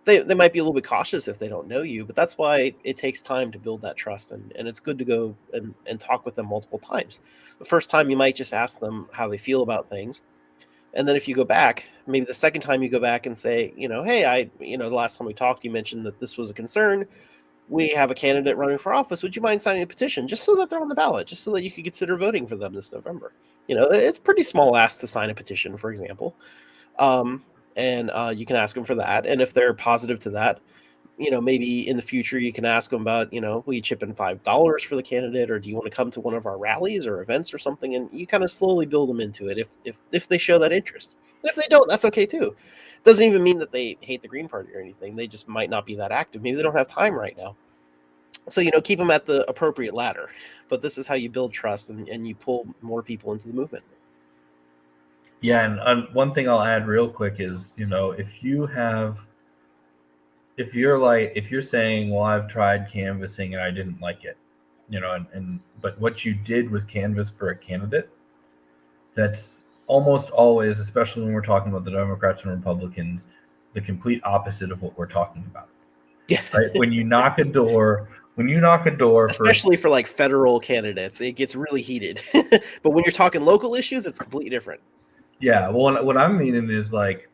they might be a little bit cautious if they don't know you, but that's why it takes time to build that trust. And it's good to go and talk with them multiple times. The first time you might just ask them how they feel about things. And then if you go back, maybe the second time you go back and say, hey, the last time we talked, you mentioned that this was a concern. We have a candidate running for office. Would you mind signing a petition just so that they're on the ballot, just so that you could consider voting for them this November? It's pretty small ask to sign a petition, for example. And you can ask them for that. And if they're positive to that, maybe in the future you can ask them about, will you chip in $5 for the candidate, or do you want to come to one of our rallies or events or something? And you kind of slowly build them into it if they show that interest. And if they don't, that's okay too. It doesn't even mean that they hate the Green Party or anything. They just might not be that active. Maybe they don't have time right now. So, keep them at the appropriate ladder. But this is how you build trust and you pull more people into the movement. Yeah, and one thing I'll add real quick is, if you're saying, well, I've tried canvassing and I didn't like it, but what you did was canvass for a candidate, that's almost always, especially when we're talking about the Democrats and Republicans, the complete opposite of what we're talking about. Yeah. Right? When you knock a door, especially for like federal candidates, it gets really heated. But when you're talking local issues, it's completely different. Yeah, well, what I'm meaning is like,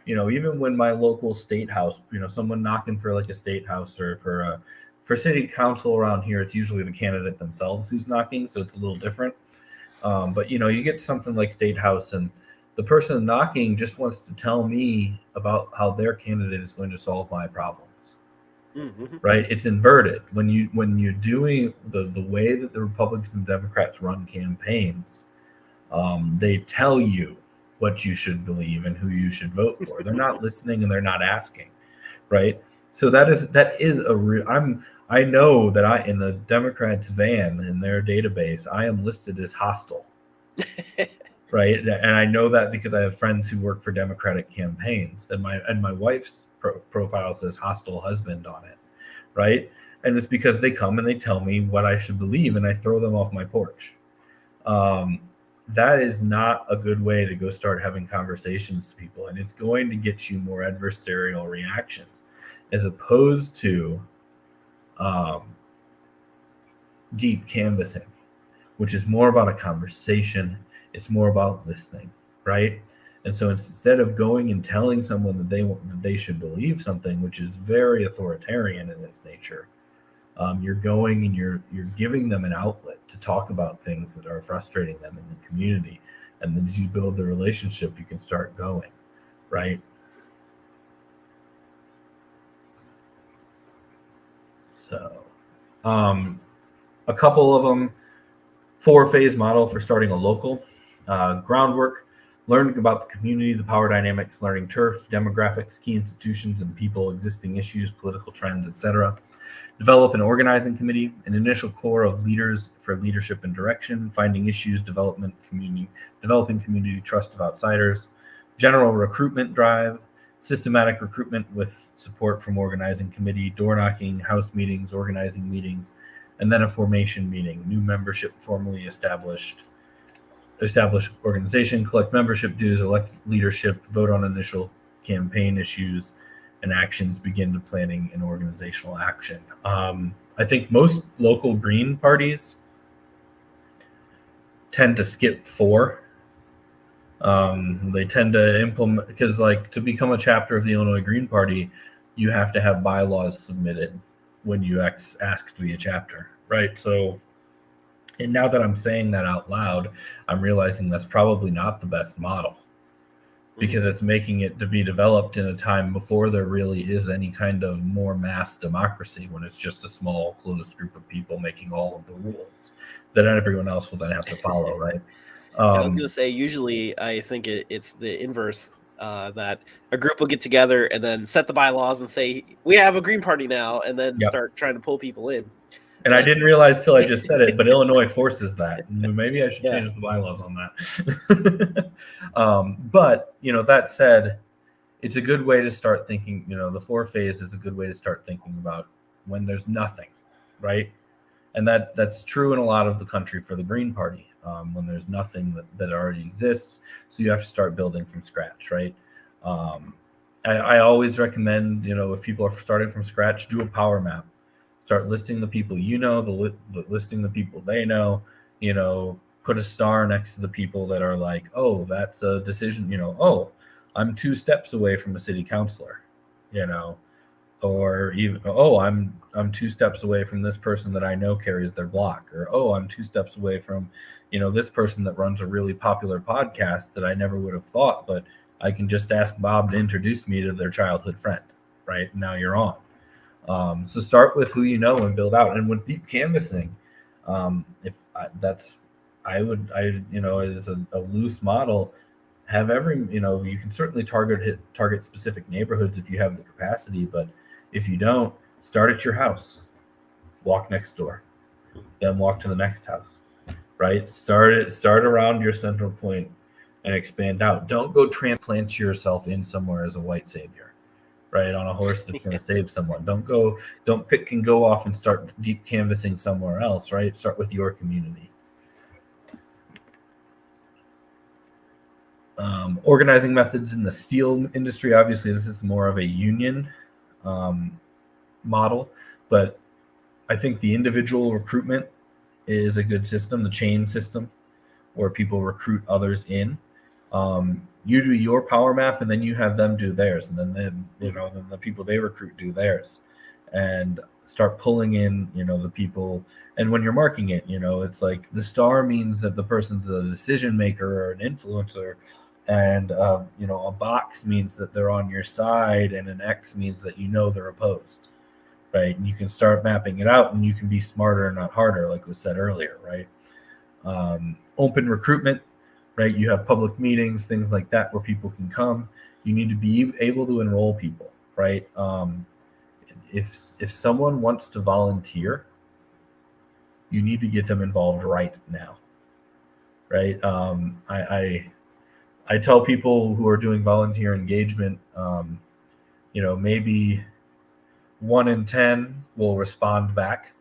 even when my local state house, someone knocking for like a state house or for city council around here, it's usually the candidate themselves who's knocking, so it's a little different. But you get something like state house, and the person knocking just wants to tell me about how their candidate is going to solve my problems. Mm-hmm. Right? It's inverted when you're doing the way that the Republicans and Democrats run campaigns. They tell you what you should believe and who you should vote for. They're not listening and they're not asking, right? So that is a real. I know that in the Democrats' van in their database, I am listed as hostile. Right. And I know that because I have friends who work for Democratic campaigns, and my wife's profile says hostile husband on it. Right. And it's because they come and they tell me what I should believe, and I throw them off my porch. That is not a good way to go start having conversations with people. And it's going to get you more adversarial reactions as opposed to deep canvassing, which is more about a conversation. It's more about listening, right? And so instead of going and telling someone that they should believe something, which is very authoritarian in its nature, you're going and you're giving them an outlet to talk about things that are frustrating them in the community. And then as you build the relationship, you can start going, right? So a couple of them, 4-phase model for starting a local. Groundwork, learning about the community, the power dynamics, learning turf, demographics, key institutions and people, existing issues, political trends, etc. Develop an organizing committee, an initial core of leaders for leadership and direction, finding issues, developing community trust of outsiders, general recruitment drive, systematic recruitment with support from organizing committee, door knocking, house meetings, organizing meetings, and then a formation meeting, new membership formally establish organization, collect membership dues, elect leadership, vote on initial campaign issues and actions, begin to planning and organizational action. I think most local Green parties tend to skip 4. They tend to implement, because like to become a chapter of the Illinois Green Party, you have to have bylaws submitted when you ask to be a chapter, right? So, and now that I'm saying that out loud, I'm realizing that's probably not the best model, because it's making it to be developed in a time before there really is any kind of more mass democracy, when it's just a small closed group of people making all of the rules that everyone else will then have to follow, right? I was going to say, usually I think it's the inverse, that a group will get together and then set the bylaws and say, we have a Green Party now, and then start trying to pull people in. And I didn't realize till I just said it, but Illinois forces that. Maybe I should change the bylaws on that. But, that said, it's a good way to start thinking, the 4-phase is a good way to start thinking about when there's nothing, right? And that's true in a lot of the country for the Green Party, when there's nothing that already exists. So you have to start building from scratch, right? I always recommend, if people are starting from scratch, do a power map. Start listing the people listing the people they know, put a star next to the people that are like, oh, that's a decision, oh, I'm 2 steps away from a city councilor, or even, oh, I'm 2 steps away from this person that I know carries their block, or, oh, I'm 2 steps away from, this person that runs a really popular podcast that I never would have thought, but I can just ask Bob to introduce me to their childhood friend, right? Now you're on. So start with who you know and build out. And with deep canvassing, as a loose model, have you can certainly target specific neighborhoods if you have the capacity, but if you don't, start at your house, walk next door, then walk to the next house, right? Start around your central point and expand out. Don't go transplant yourself in somewhere as a white savior, right, on a horse that's going to save someone. Don't pick and go off and start deep canvassing somewhere else, right? Start with your community. Organizing methods in the steel industry. Obviously, this is more of a union model, but I think the individual recruitment is a good system, the chain system, where people recruit others in. You do your power map, and then you have them do theirs, and then then the people they recruit do theirs, and start pulling in the people. And when you're marking it, it's like the star means that the person's a decision maker or an influencer, and a box means that they're on your side, and an X means that they're opposed, right? And you can start mapping it out, and you can be smarter, not harder, like was said earlier, right? Open recruitment. Right, you have public meetings, things like that, where people can come. You need to be able to enroll people, right? if someone wants to volunteer, you need to get them involved right now, right? I tell people who are doing volunteer engagement, maybe 1 in 10 will respond back.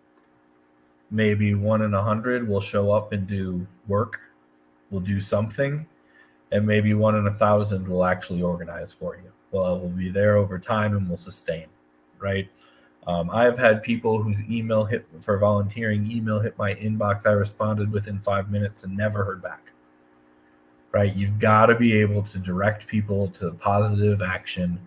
Maybe 1 in 100 will show up and do work, will do something, and maybe 1 in 1,000 will actually organize for you. Well, it will be there over time and will sustain, right? I've had people whose email hit for volunteering hit my inbox. I responded within 5 minutes and never heard back. Right? You've got to be able to direct people to positive action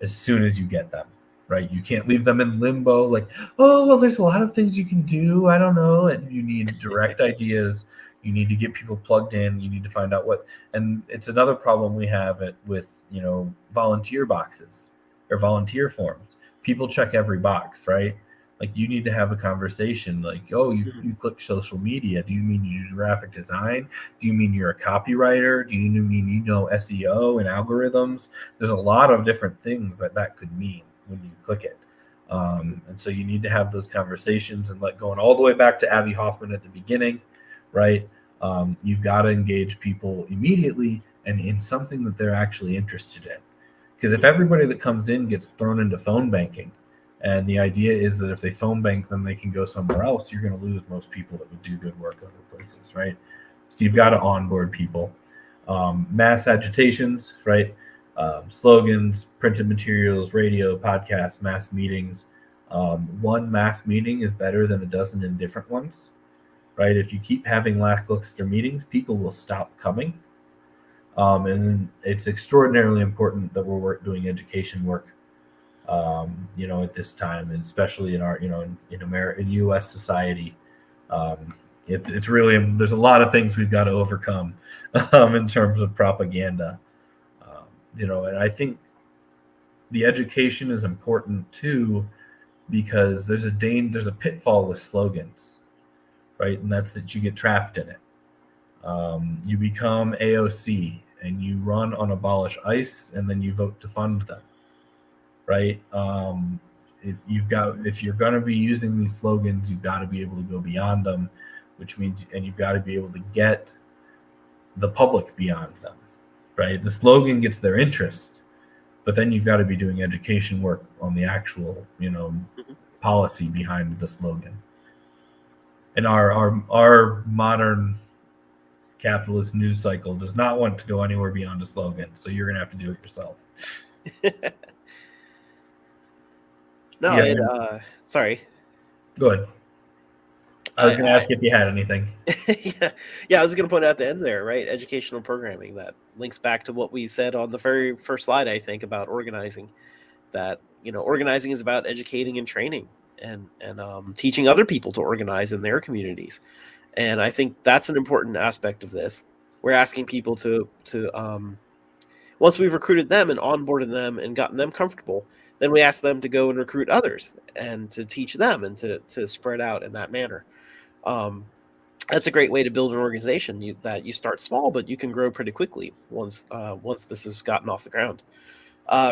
as soon as you get them. Right? You can't leave them in limbo like, oh, well, there's a lot of things you can do. I don't know. And you need direct ideas. You need to get people plugged in. You need to find out what. And it's another problem we have with volunteer boxes or volunteer forms. People check every box, right? Like you need to have a conversation like, oh, you click social media. Do you mean you do graphic design? Do you mean you're a copywriter? Do you mean you know SEO and algorithms? There's a lot of different things that could mean when you click it. And so you need to have those conversations and going all the way back to Abby Hoffman at the beginning, right? You've got to engage people immediately and in something that they're actually interested in. Because if everybody that comes in gets thrown into phone banking, and the idea is that if they phone bank, then they can go somewhere else, you're going to lose most people that would do good work other places, right? So you've got to onboard people. Mass agitations, right? Slogans, printed materials, radio, podcasts, mass meetings. One mass meeting is better than a dozen indifferent ones, right? If you keep having lackluster meetings, people will stop coming. And it's extraordinarily important that we're doing education work, at this time, and especially in our, in America, in U.S. society. It's really, there's a lot of things we've got to overcome in terms of propaganda. And I think the education is important too, because there's a pitfall with slogans, right? And that's that you get trapped in it. You become AOC and you run on Abolish ICE and then you vote to fund them, right? If you're going to be using these slogans, you've got to be able to go beyond them, which means, and you've got to be able to get the public beyond them, right? The slogan gets their interest, but then you've got to be doing education work on the actual, policy behind the slogan. And our modern capitalist news cycle does not want to go anywhere beyond a slogan, so you're going to have to do it yourself. No, sorry. Go ahead. I was going to ask if you had anything. Yeah, I was going to point out at the end there, right? Educational programming that links back to what we said on the very first slide, I think, about organizing. That organizing is about educating and training and teaching other people to organize in their communities. And I think that's an important aspect of this. We're asking people to once we've recruited them and onboarded them and gotten them comfortable, then we ask them to go and recruit others and to teach them and to spread out in that manner. That's a great way to build an organization that you start small, but you can grow pretty quickly once this has gotten off the ground.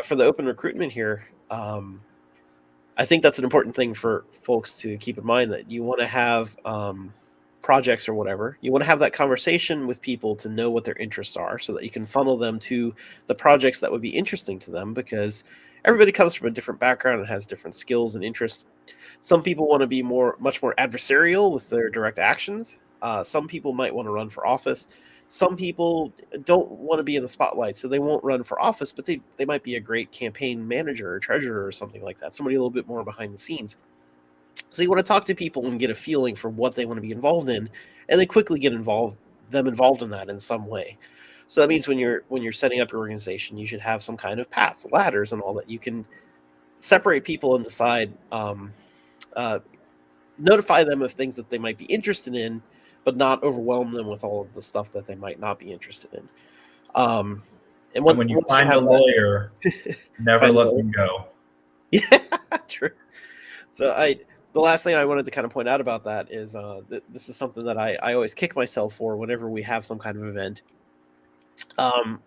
For the open recruitment here, I think that's an important thing for folks to keep in mind, that you want to have projects or whatever. You want to have that conversation with people to know what their interests are so that you can funnel them to the projects that would be interesting to them, because everybody comes from a different background and has different skills and interests. Some people want to be much more adversarial with their direct actions. Some people might want to run for office. Some people don't want to be in the spotlight, so they won't run for office, but they might be a great campaign manager or treasurer or something like that, somebody a little bit more behind the scenes. So you want to talk to people and get a feeling for what they want to be involved in, and then quickly get involved in that in some way. So that means when you're setting up your organization, you should have some kind of paths, ladders, and all that. You can separate people and decide, notify them of things that they might be interested in, but not overwhelm them with all of the stuff that they might not be interested in. And when you find a lawyer, never let them go. Yeah, true. So the last thing I wanted to kind of point out about that is this is something that I always kick myself for whenever we have some kind of event.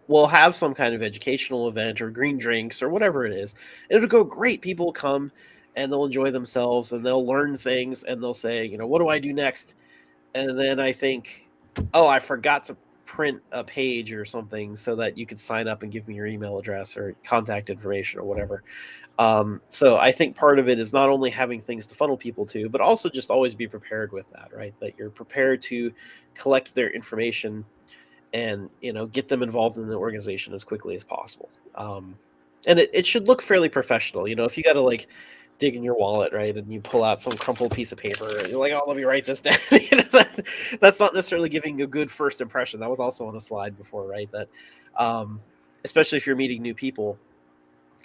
We'll have some kind of educational event or green drinks or whatever it is. It'll go great. People will come and they'll enjoy themselves and they'll learn things and they'll say, what do I do next? And then I think, oh, I forgot to print a page or something so that you could sign up and give me your email address or contact information or whatever. So I think part of it is not only having things to funnel people to, but also just always be prepared with that, right? That you're prepared to collect their information and, get them involved in the organization as quickly as possible. And it should look fairly professional. If you got to like dig in your wallet, right, and you pull out some crumpled piece of paper and you're like, oh, let me write this down. That's not necessarily giving a good first impression. That was also on a slide before, right? That especially if you're meeting new people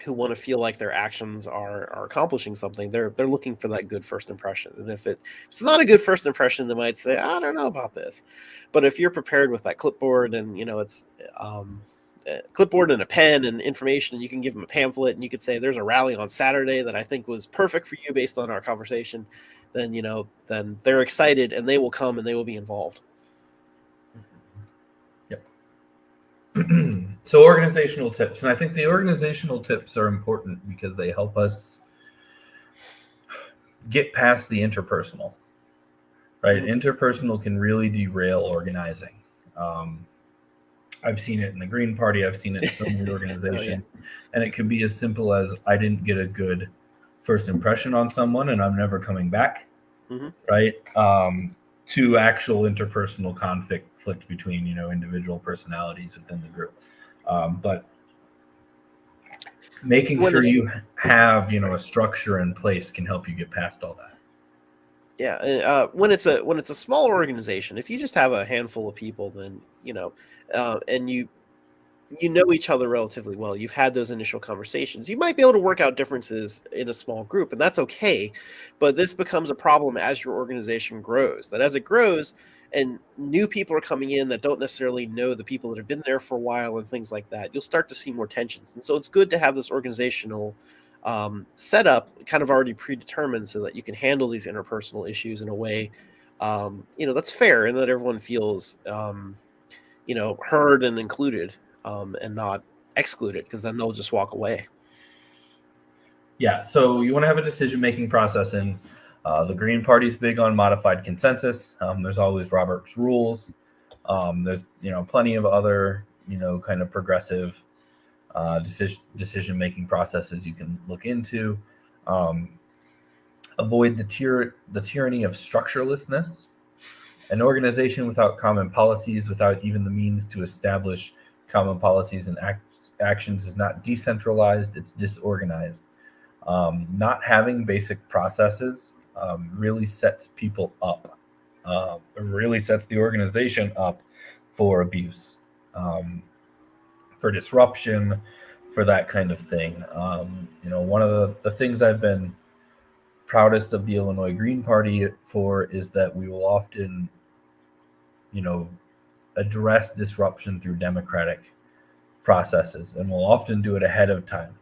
who want to feel like their actions are accomplishing something, they're looking for that good first impression. And if it's not a good first impression, they might say, I don't know about this. But if you're prepared with that clipboard and it's a clipboard and a pen and information, and you can give them a pamphlet and you could say there's a rally on Saturday that I think was perfect for you based on our conversation, then then they're excited and they will come and they will be involved. Yep. So organizational tips, and I think the organizational tips are important because they help us get past the interpersonal, right? Mm-hmm. Interpersonal can really derail organizing. I've seen it in the Green Party. I've seen it in so many organizations. Oh, yeah. And it can be as simple as I didn't get a good first impression on someone and I'm never coming back, mm-hmm. right? To actual interpersonal conflict between, individual personalities within the group. But making sure you have, a structure in place can help you get past all that. Yeah, when it's a small organization, if you just have a handful of people, then and you know each other relatively well, you've had those initial conversations, you might be able to work out differences in a small group, and that's okay. But this becomes a problem as your organization grows. That as it grows, and new people are coming in that don't necessarily know the people that have been there for a while and things like that, you'll start to see more tensions. And so it's good to have this organizational setup kind of already predetermined so that you can handle these interpersonal issues in a way that's fair and that everyone feels heard and included and not excluded, because then they'll just walk away. Yeah, so you want to have a decision-making process in the Green Party's big on modified consensus. There's always Robert's rules. There's plenty of other kind of progressive decision-making processes you can look into. Avoid the tyranny of structurelessness. An organization without common policies, without even the means to establish common policies and actions, is not decentralized, it's disorganized. Not having basic processes really sets people up. It really sets the organization up for abuse. For disruption, for that kind of thing. One of the things I've been proudest of the Illinois Green Party for is that we will often, address disruption through democratic processes, and we'll often do it ahead of time.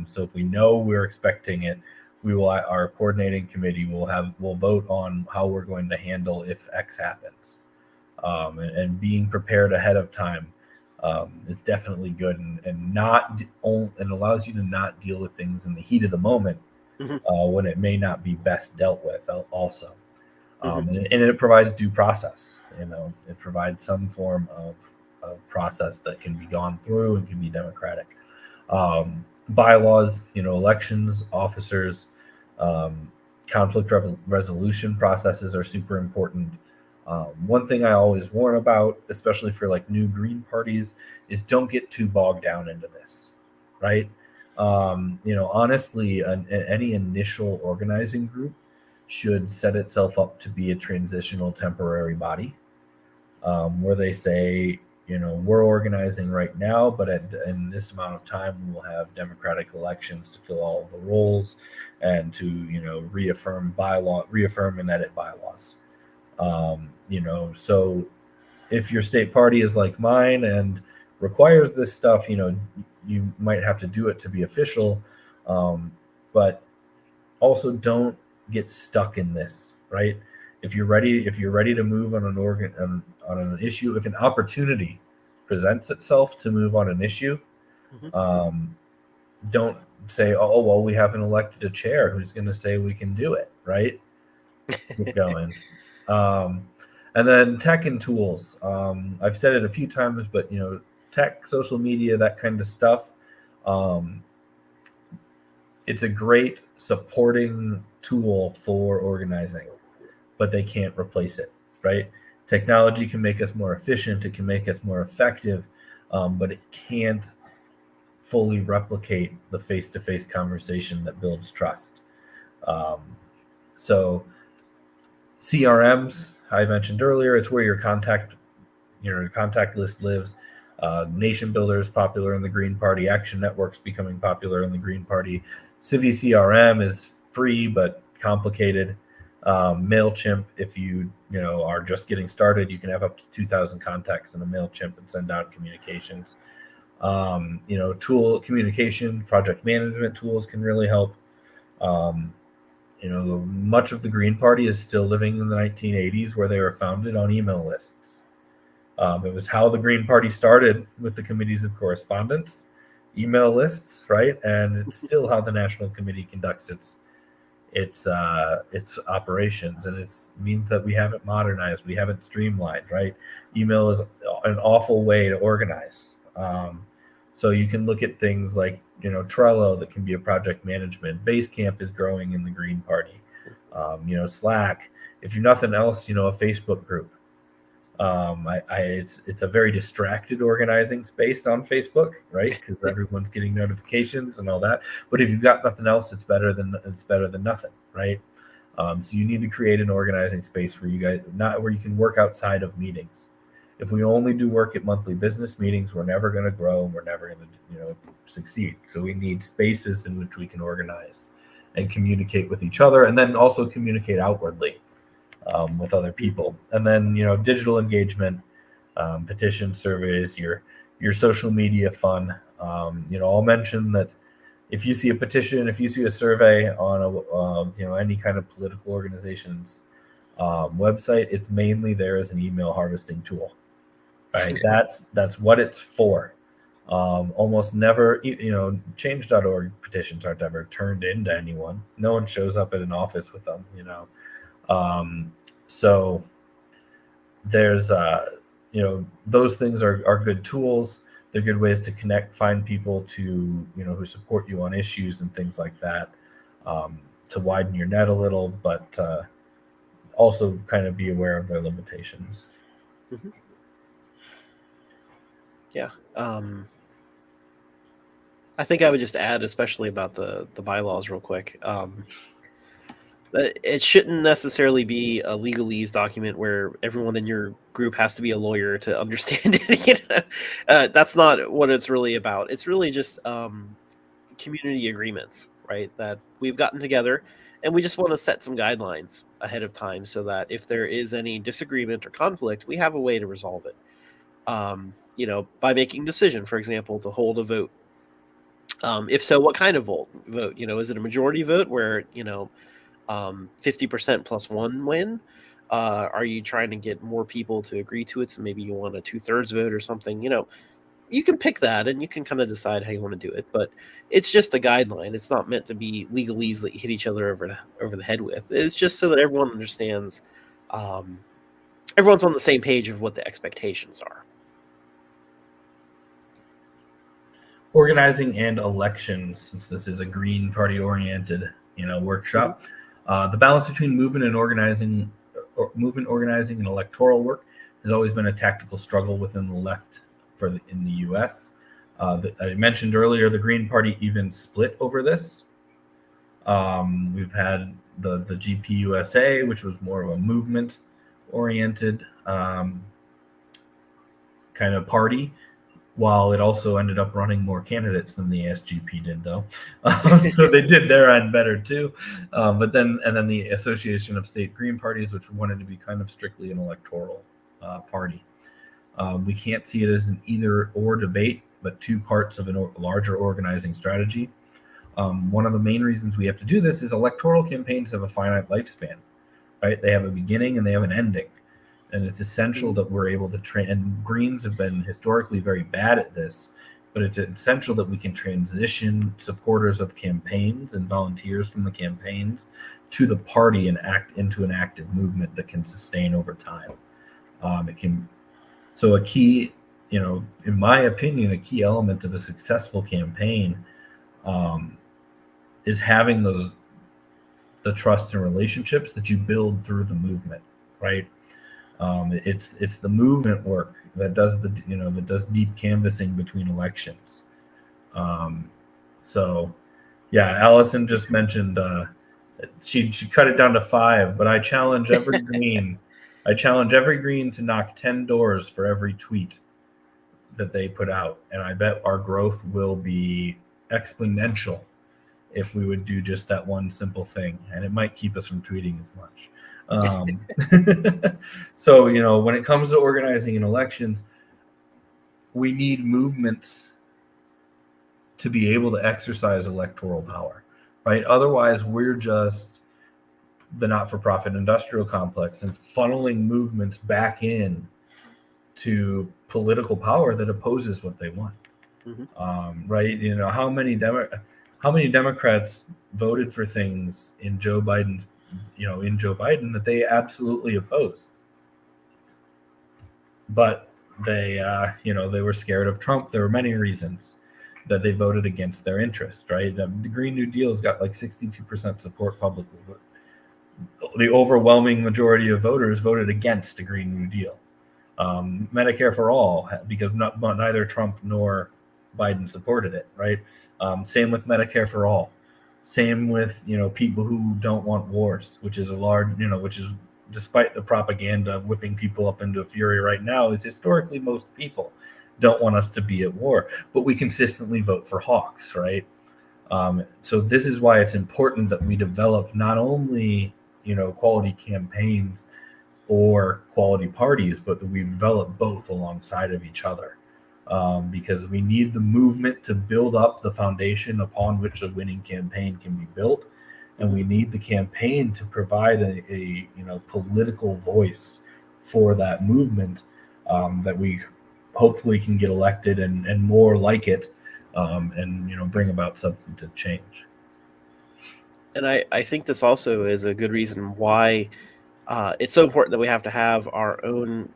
So if we know we're expecting it, our coordinating committee will vote on how we're going to handle if X happens, and being prepared ahead of time is definitely good, and allows you to not deal with things in the heat of the moment, mm-hmm. When it may not be best dealt with also. Mm-hmm. And it provides due process. It provides some form of process that can be gone through and can be democratic. Bylaws, elections, officers, conflict resolution processes are super important. One thing I always warn about, especially for like new Green parties, is don't get too bogged down into this, right? Honestly, any initial organizing group should set itself up to be a transitional temporary body, where they say, we're organizing right now, but in this amount of time, we will have democratic elections to fill all of the roles and to, reaffirm and edit bylaws. So if your state party is like mine and requires this stuff, you might have to do it to be official, but also don't get stuck in this, right? If you're ready to move on an issue, if an opportunity presents itself to move on an issue, mm-hmm. don't say, oh, well, we haven't elected a chair. Who's going to say we can do it, right? Keep going. And then tech and tools. I've said it a few times, but tech, social media, that kind of stuff. It's a great supporting tool for organizing, but they can't replace it, right? Technology can make us more efficient. It can make us more effective, but it can't fully replicate the face-to-face conversation that builds trust. So CRMs, I mentioned earlier, it's where your contact list lives. Nation Builder is popular in the Green Party. Action Network's becoming popular in the Green Party. Civi CRM is free but complicated. MailChimp, if you are just getting started, you can have up to 2,000 contacts in a MailChimp and send out communications. Tool communication, project management tools can really help. Much of the Green Party is still living in the 1980s, where they were founded on email lists. It was how the Green Party started, with the committees of correspondence, email lists, right? And it's still how the National Committee conducts its operations, and it means that we haven't modernized, we haven't streamlined, right? Email is an awful way to organize. So you can look at things like Trello, that can be a project management. Basecamp is growing in the Green Party. Slack. If you're nothing else, a Facebook group. It's a very distracted organizing space on Facebook, right? Because everyone's getting notifications and all that. But if you've got nothing else, it's better than nothing, right? So you need to create an organizing space where where you can work outside of meetings. If we only do work at monthly business meetings, we're never going to grow, and we're never going to succeed. So we need spaces in which we can organize and communicate with each other, and then also communicate outwardly with other people. And then digital engagement, petition surveys, your social media fun. I'll mention that if you see a petition, if you see a survey on any kind of political organization's website, it's mainly there as an email harvesting tool, right? That's what it's for. Almost never, change.org petitions aren't ever turned into anyone. No one shows up at an office with them, so there's those things are good tools. They're good ways to connect, find people to who support you on issues and things like that, to widen your net a little, but also kind of be aware of their limitations. Mm-hmm. Yeah. I think I would just add, especially about the bylaws real quick. It shouldn't necessarily be a legalese document where everyone in your group has to be a lawyer to understand it. That's not what it's really about. It's really just community agreements, right? That we've gotten together, and we just want to set some guidelines ahead of time so that if there is any disagreement or conflict, we have a way to resolve it. By making a decision, for example, to hold a vote. If so, what kind of vote? Is it a majority vote where 50% plus one win? Are you trying to get more people to agree to it? So maybe you want a 2/3 vote or something. You can pick that, and you can kind of decide how you want to do it. But it's just a guideline. It's not meant to be legalese that you hit each other over the head with. It's just so that everyone understands. Everyone's on the same page of what the expectations are. Organizing and elections, since this is a Green Party oriented workshop. The balance between movement organizing and electoral work has always been a tactical struggle within the left in the U.S. I mentioned earlier, the Green Party even split over this. We've had the GPUSA, which was more of a movement oriented kind of party, while it also ended up running more candidates than the SGP did, though. So they did their end better too. But then the Association of State Green Parties, which wanted to be kind of strictly an electoral party. We can't see it as an either or debate, but two parts of a larger organizing strategy. One of the main reasons we have to do this is electoral campaigns have a finite lifespan, right? They have a beginning and they have an ending. And it's essential that we're able to train. And Greens have been historically very bad at this, but it's essential that we can transition supporters of campaigns and volunteers from the campaigns to the party and act into an active movement that can sustain over time. So a key, in my opinion, a key element of a successful campaign is having the trust and relationships that you build through the movement, right? It's the movement work that does that does deep canvassing between elections. So yeah, Allison just mentioned she cut it down to 5, but I challenge every green. I challenge every green to knock 10 doors for every tweet that they put out, and I bet our growth will be exponential if we would do just that one simple thing, and it might keep us from tweeting as much. So, when it comes to organizing in elections, we need movements to be able to exercise electoral power, right? Otherwise, we're just the not-for-profit industrial complex and funneling movements back in to political power that opposes what they want. Mm-hmm. Right? How many Democrats voted for things in Joe Biden that they absolutely opposed, but they were scared of Trump. There were many reasons that they voted against their interest, right? The Green New Deal's got like 62% support publicly, but the overwhelming majority of voters voted against the Green New Deal. Medicare for all, because neither Trump nor Biden supported it, right? Same with Medicare for all. Same with people who don't want wars, which is which is, despite the propaganda whipping people up into a fury right now, is historically most people don't want us to be at war, but we consistently vote for hawks, right? So this is why it's important that we develop not only quality campaigns or quality parties, but that we develop both alongside of each other, because we need the movement to build up the foundation upon which a winning campaign can be built, and we need the campaign to provide a political voice for that movement, that we hopefully can get elected and more like it, and bring about substantive change. And I think this also is a good reason why it's so important that we have to have our own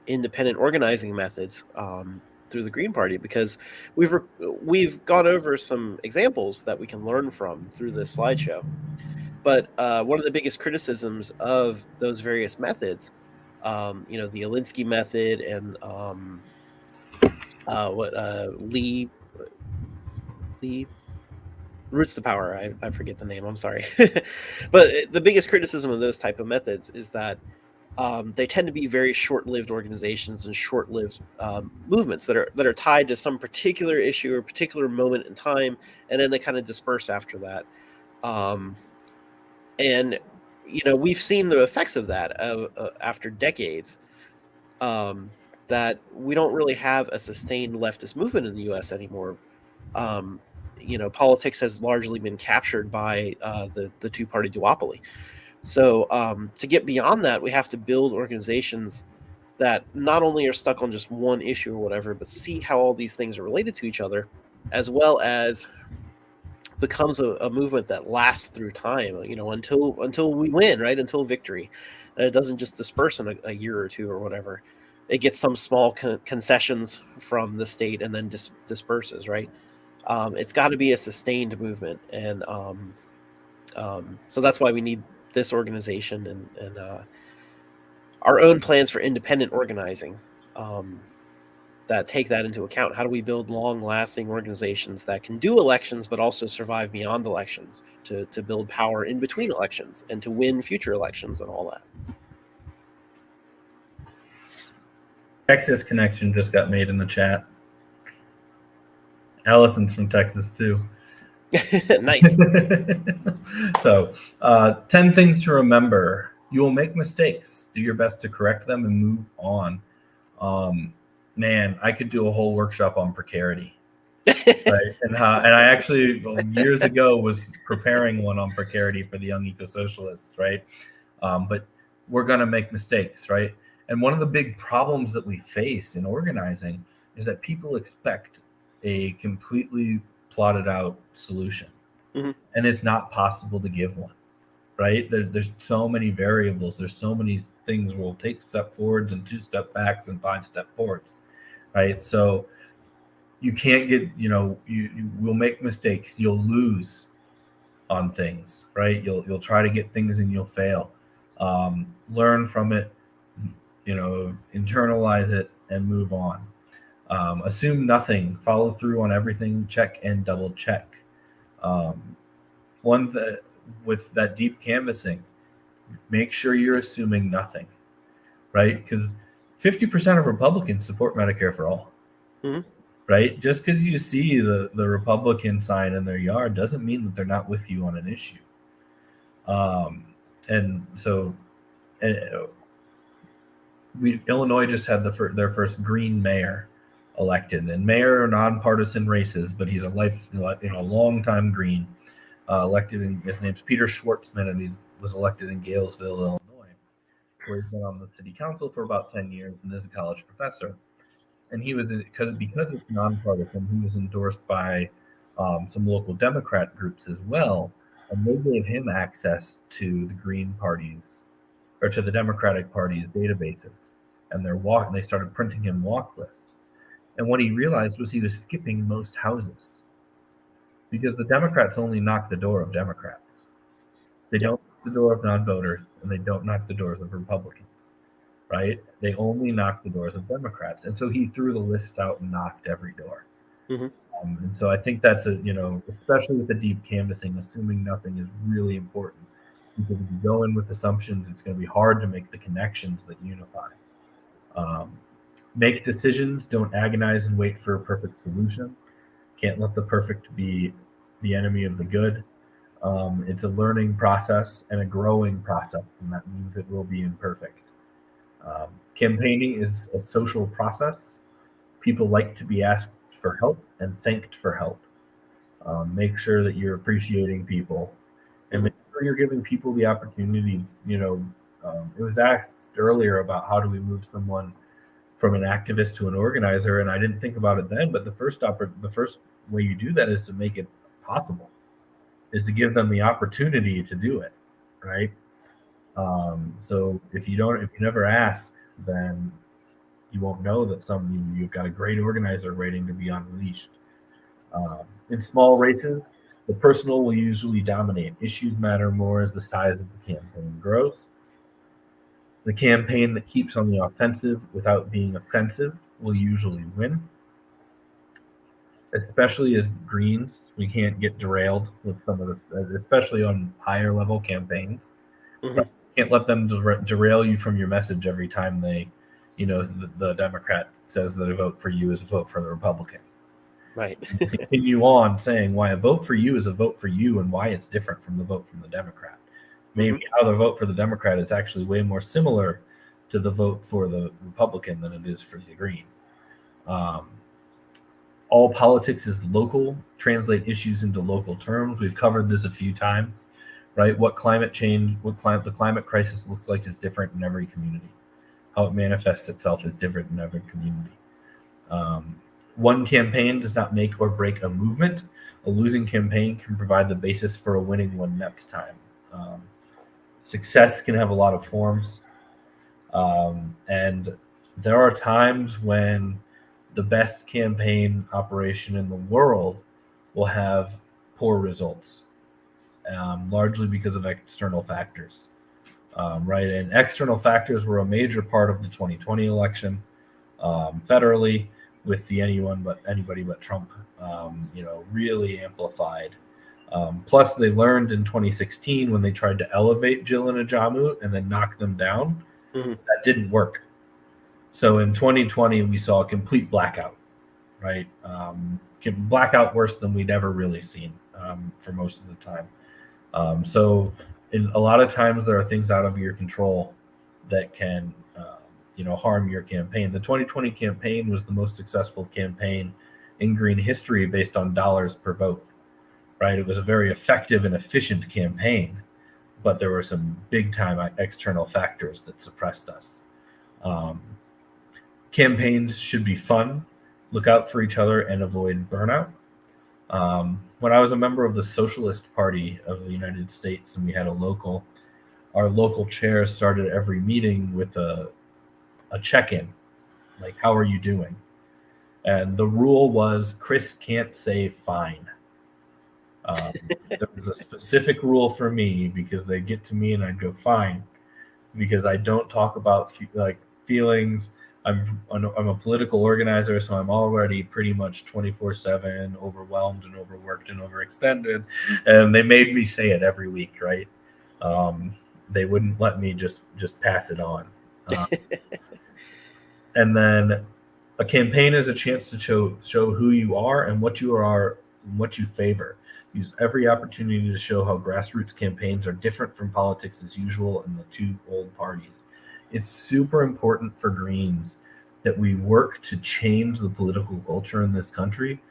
independent organizing methods through the Green Party, because we've gone over some examples that we can learn from through this slideshow. But one of the biggest criticisms of those various methods, the Alinsky method and Lee Roots to Power. I forget the name. I'm sorry. But the biggest criticism of those type of methods is that they tend to be very short-lived organizations and short-lived movements that are tied to some particular issue or particular moment in time, and then they kind of disperse after that. And we've seen the effects of that after decades. That we don't really have a sustained leftist movement in the U.S. anymore. Politics has largely been captured by the two-party duopoly. So to get beyond that, we have to build organizations that not only are stuck on just one issue or whatever, but see how all these things are related to each other, as well as becomes a movement that lasts through time, until we win, right? Until victory. That it doesn't just disperse in a year or two or whatever. It gets some small concessions from the state and then disperses, right? It's got to be a sustained movement, and so that's why we need this organization and our own plans for independent organizing that take that into account. How do we build long-lasting organizations that can do elections but also survive beyond elections, to build power in between elections and to win future elections and all that? Texas connection just got made in the chat. Allison's from Texas too. Nice. So 10 things to remember. You will make mistakes. Do your best to correct them and move on. Man, I could do a whole workshop on precarity. Right? And I actually years ago was preparing one on precarity for the Young Eco-Socialists, right? But we're going to make mistakes, right? And one of the big problems that we face in organizing is that people expect a completely plotted out solution. Mhm. And it's not possible to give one, right? There's so many variables. There's so many things we'll take step forwards and 2-step backs and 5-step forwards, right? So you can't get, you will make mistakes. You'll lose on things, right? You'll try to get things and you'll fail. Learn from it, internalize it and move on. Assume nothing. Follow through on everything. Check and double check. One that with that deep canvassing, make sure you're assuming nothing, right? Because 50% of Republicans support Medicare for all. Mhm. Right? Just because you see the Republican sign in their yard doesn't mean that they're not with you on an issue. And so Illinois just had their first Green mayor elected, and mayor are nonpartisan races, but he's a long-time Green elected. His name's Peter Schwartzman, and he was elected in Galesville, Illinois, where he's been on the city council for about 10 years and is a college professor. And he was because it's nonpartisan, he was endorsed by some local Democrat groups as well, and they gave him access to the Green Party's or to the Democratic Party's databases, and they started printing him walk lists. And what he realized was he was skipping most houses because the Democrats only knock the door of Democrats. They don't knock the door of non-voters, and they don't knock the doors of Republicans. Right? They only knock the doors of Democrats. And so he threw the lists out and knocked every door. Mm-hmm. And so I think that's especially with the deep canvassing, assuming nothing is really important. Because if you go in with assumptions, it's going to be hard to make the connections that unify. Make decisions. Don't agonize and wait for a perfect solution. Can't let the perfect be the enemy of the good. It's a learning process and a growing process, and that means it will be imperfect. Campaigning is a social process. People like to be asked for help and thanked for help. Make sure that you're appreciating people, and make sure you're giving people the opportunity. It was asked earlier about how do we move someone from an activist to an organizer, and I didn't think about it then, but the first way you do that is to make it possible, is to give them the opportunity to do it, right? So if you never ask, then you won't know that you've got a great organizer waiting to be unleashed. In small races, the personal will usually dominate. Issues matter more as the size of the campaign grows. The campaign that keeps on the offensive without being offensive will usually win. Especially as Greens, we can't get derailed with some of this, especially on higher level campaigns. Mm-hmm. Can't let them derail you from your message every time the Democrat says that a vote for you is a vote for the Republican. Right. Continue on saying why a vote for you is a vote for you and why it's different from the vote from the Democrat. Maybe how the vote for the Democrat is actually way more similar to the vote for the Republican than it is for the Green. All politics is local. Translate issues into local terms. We've covered this a few times. Right? The climate crisis looks like is different in every community. How it manifests itself is different in every community. One campaign does not make or break a movement. A losing campaign can provide the basis for a winning one next time. Success can have a lot of forms. And there are times when the best campaign operation in the world will have poor results. Largely because of external factors, right? And external factors were a major part of the 2020 election, federally, with the anybody but Trump, really amplified. Plus, they learned in 2016 when they tried to elevate Jill and Ajamu and then knock them down, that didn't work. So in 2020, we saw a complete blackout, right? Blackout worse than we'd ever really seen for most of the time. So in a lot of times there are things out of your control that can, harm your campaign. The 2020 campaign was the most successful campaign in Green history based on dollars per vote, right? It was a very effective and efficient campaign, but there were some big time external factors that suppressed us. Campaigns should be fun. look out for each other, and avoid burnout. When I was a member of the Socialist Party of the United States, and we had our local chair started every meeting with a check-in, like, how are you doing? And the rule was Chris can't say fine. There was a specific rule for me, because they'd get to me and I'd go fine, because I don't talk about feelings. I'm a political organizer, so I'm already pretty much 24/7 overwhelmed and overworked and overextended, and they made me say it every week, right? They wouldn't let me just pass it on. And then a campaign is a chance to show who you are and what you favor. Use every opportunity to show how grassroots campaigns are different from politics as usual in the two old parties. It's super important for Greens that we work to change the political culture in this country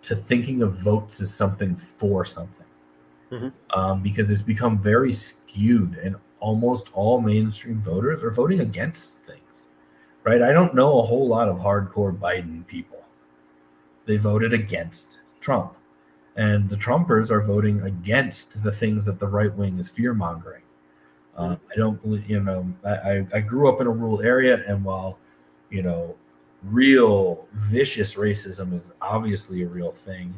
to thinking of votes as something for something. Because it's become very skewed, and almost all mainstream voters are voting against things, right? I don't know a whole lot of hardcore Biden people. They voted against Trump. And the Trumpers are voting against the things that the right wing is fear mongering. I don't believe, I grew up in a rural area, and while, real vicious racism is obviously a real thing,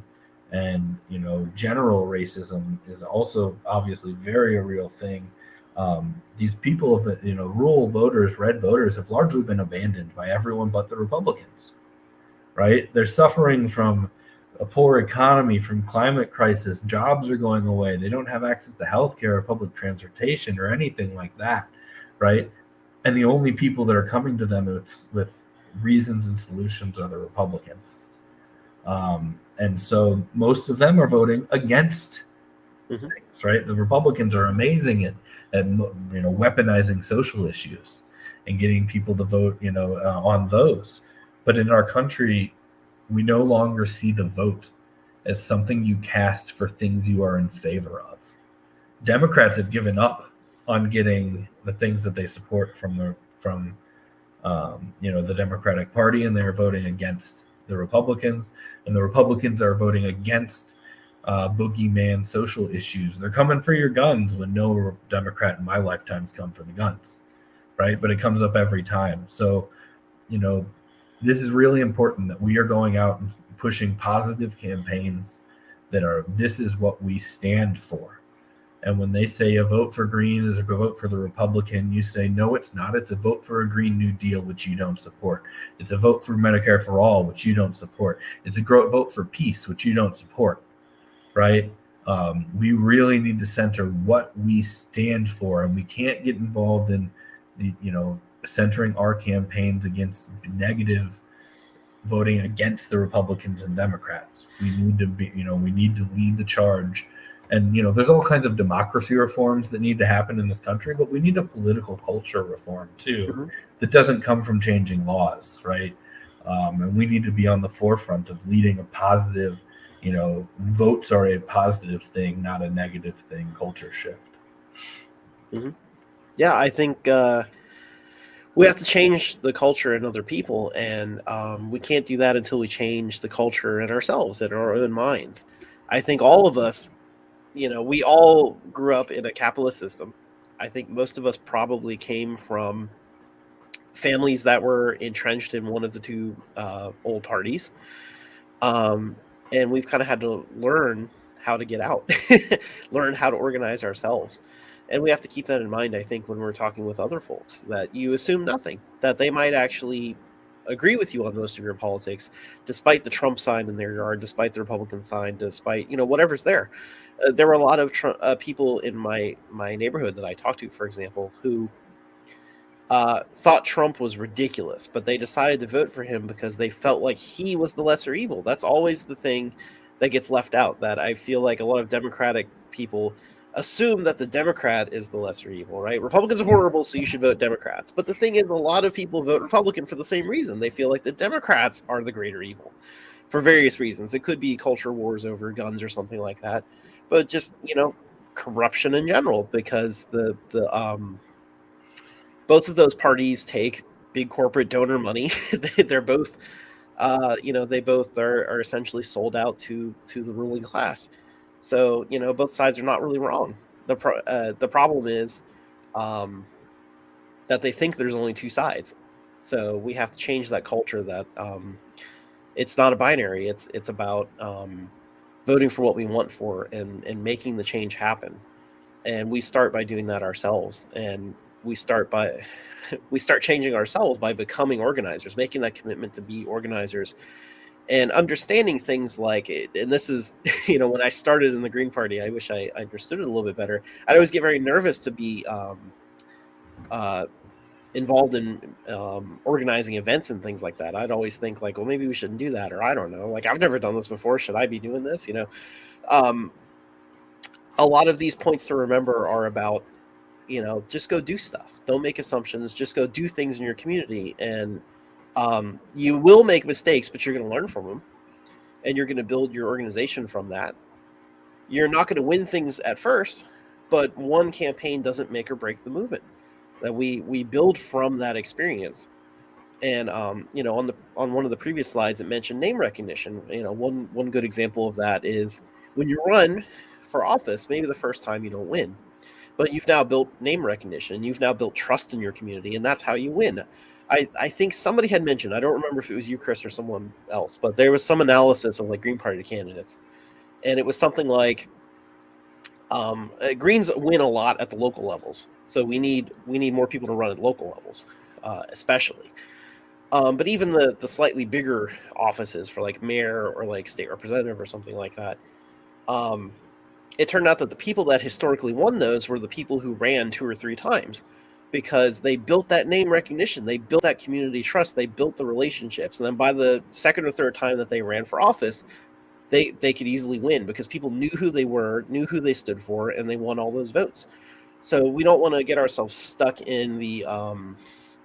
and, general racism is also obviously a real thing, these people, rural voters, red voters, have largely been abandoned by everyone but the Republicans, right? They're suffering from a poor economy, from climate crisis. Jobs are going away. They don't have access to healthcare or public transportation or anything like that, right? And the only people that are coming to them with reasons and solutions are the Republicans. And so most of them are voting against things, right? The Republicans are amazing at weaponizing social issues and getting people to vote, on those. But in our country, we no longer see the vote as something you cast for things you are in favor of. Democrats have given up on getting the things that they support from the Democratic Party, and they're voting against the Republicans, and the Republicans are voting against boogeyman social issues. They're coming for your guns when no Democrat in my lifetime's come for the guns, right? But it comes up every time. So, this is really important that we are going out and pushing positive campaigns that are, this is what we stand for. And when they say a vote for Green is a vote for the Republican, you say, no, it's not. It's a vote for a Green New Deal, which you don't support. It's a vote for Medicare for All, which you don't support. It's a vote for peace, which you don't support, right? We really need to center what we stand for, and we can't get involved in the, centering our campaigns against negative voting against the Republicans and Democrats. We need to be, we need to lead the charge. And, there's all kinds of democracy reforms that need to happen in this country, but we need a political culture reform too, that doesn't come from changing laws, right? And we need to be on the forefront of leading a positive, votes are a positive thing, not a negative thing, culture shift. Yeah, I think we have to change the culture in other people, and we can't do that until we change the culture in ourselves, in our own minds. I think all of us, we all grew up in a capitalist system. I think most of us probably came from families that were entrenched in one of the two old parties. And we've kind of had to learn how to get out, learn how to organize ourselves. And we have to keep that in mind, I think, when we're talking with other folks, that you assume nothing, that they might actually agree with you on most of your politics, despite the Trump sign in their yard, despite the Republican sign, despite, whatever's there. There were a lot of people in my neighborhood that I talked to, for example, who thought Trump was ridiculous, but they decided to vote for him because they felt like he was the lesser evil. That's always the thing that gets left out, that I feel like a lot of Democratic people assume that the Democrat is the lesser evil, right? Republicans are horrible, so you should vote Democrats. But the thing is, a lot of people vote Republican for the same reason. They feel like the Democrats are the greater evil for various reasons. It could be culture wars over guns or something like that, but just, corruption in general, because the both of those parties take big corporate donor money. They're both they both are essentially sold out to the ruling class. So both sides are not really wrong. The problem is that they think there's only two sides. So we have to change that culture that it's not a binary. It's about voting for what we want for and making the change happen. And we start by doing that ourselves. And we start changing ourselves by becoming organizers, making that commitment to be organizers, and understanding things like it. And this is, when I started in the Green Party, I wish I understood it a little bit better. I'd always get very nervous to be involved in organizing events and things like that. I'd always think like, well, maybe we shouldn't do that, or I don't know, like I've never done this before. Should I be doing this? A lot of these points to remember are about, just go do stuff. Don't make assumptions. Just go do things in your community, and you will make mistakes, but you're going to learn from them, and you're going to build your organization from that. You're not going to win things at first, but one campaign doesn't make or break the movement. That we build from that experience. And on one of the previous slides, it mentioned name recognition. One good example of that is when you run for office, maybe the first time you don't win, but you've now built name recognition, you've now built trust in your community, and that's how you win. I think somebody had mentioned, I don't remember if it was you, Chris, or someone else, but there was some analysis of like Green Party candidates, and it was something like Greens win a lot at the local levels, so we need more people to run at local levels, especially. But even the slightly bigger offices for like mayor or like state representative or something like that, it turned out that the people that historically won those were the people who ran 2 or 3 times, because they built that name recognition, they built that community trust, they built the relationships, and then by the second or third time that they ran for office, they could easily win because people knew who they were, knew who they stood for, and they won all those votes. So we don't want to get ourselves stuck in the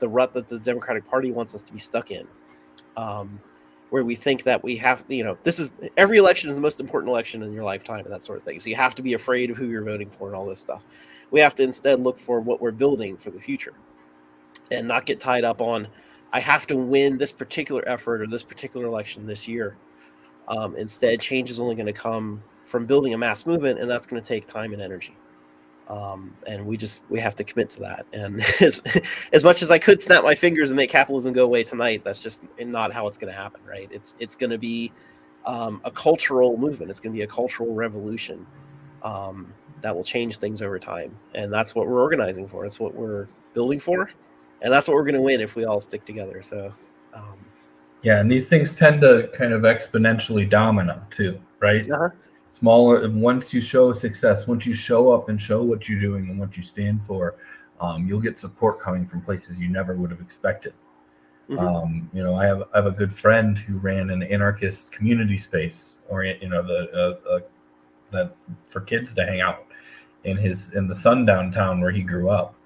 rut that the Democratic Party wants us to be stuck in, where we think that we have, this is, every election is the most important election in your lifetime and that sort of thing. So you have to be afraid of who you're voting for and all this stuff. We have to instead look for what we're building for the future and not get tied up on, I have to win this particular effort or this particular election this year. Instead, change is only going to come from building a mass movement, and that's going to take time and energy. And we have to commit to that. And as much as I could snap my fingers and make capitalism go away tonight, that's just not how it's going to happen, right? It's going to be a cultural movement. It's going to be a cultural revolution that will change things over time. And that's what we're organizing for. It's what we're building for. And that's what we're going to win if we all stick together. So, yeah, and these things tend to kind of exponentially domino too, right? Uh-huh. Smaller, once you show success, once you show up and show what you're doing and what you stand for, you'll get support coming from places you never would have expected. Mm-hmm. I have a good friend who ran an anarchist community space, or that for kids to hang out in the sundown town where he grew up.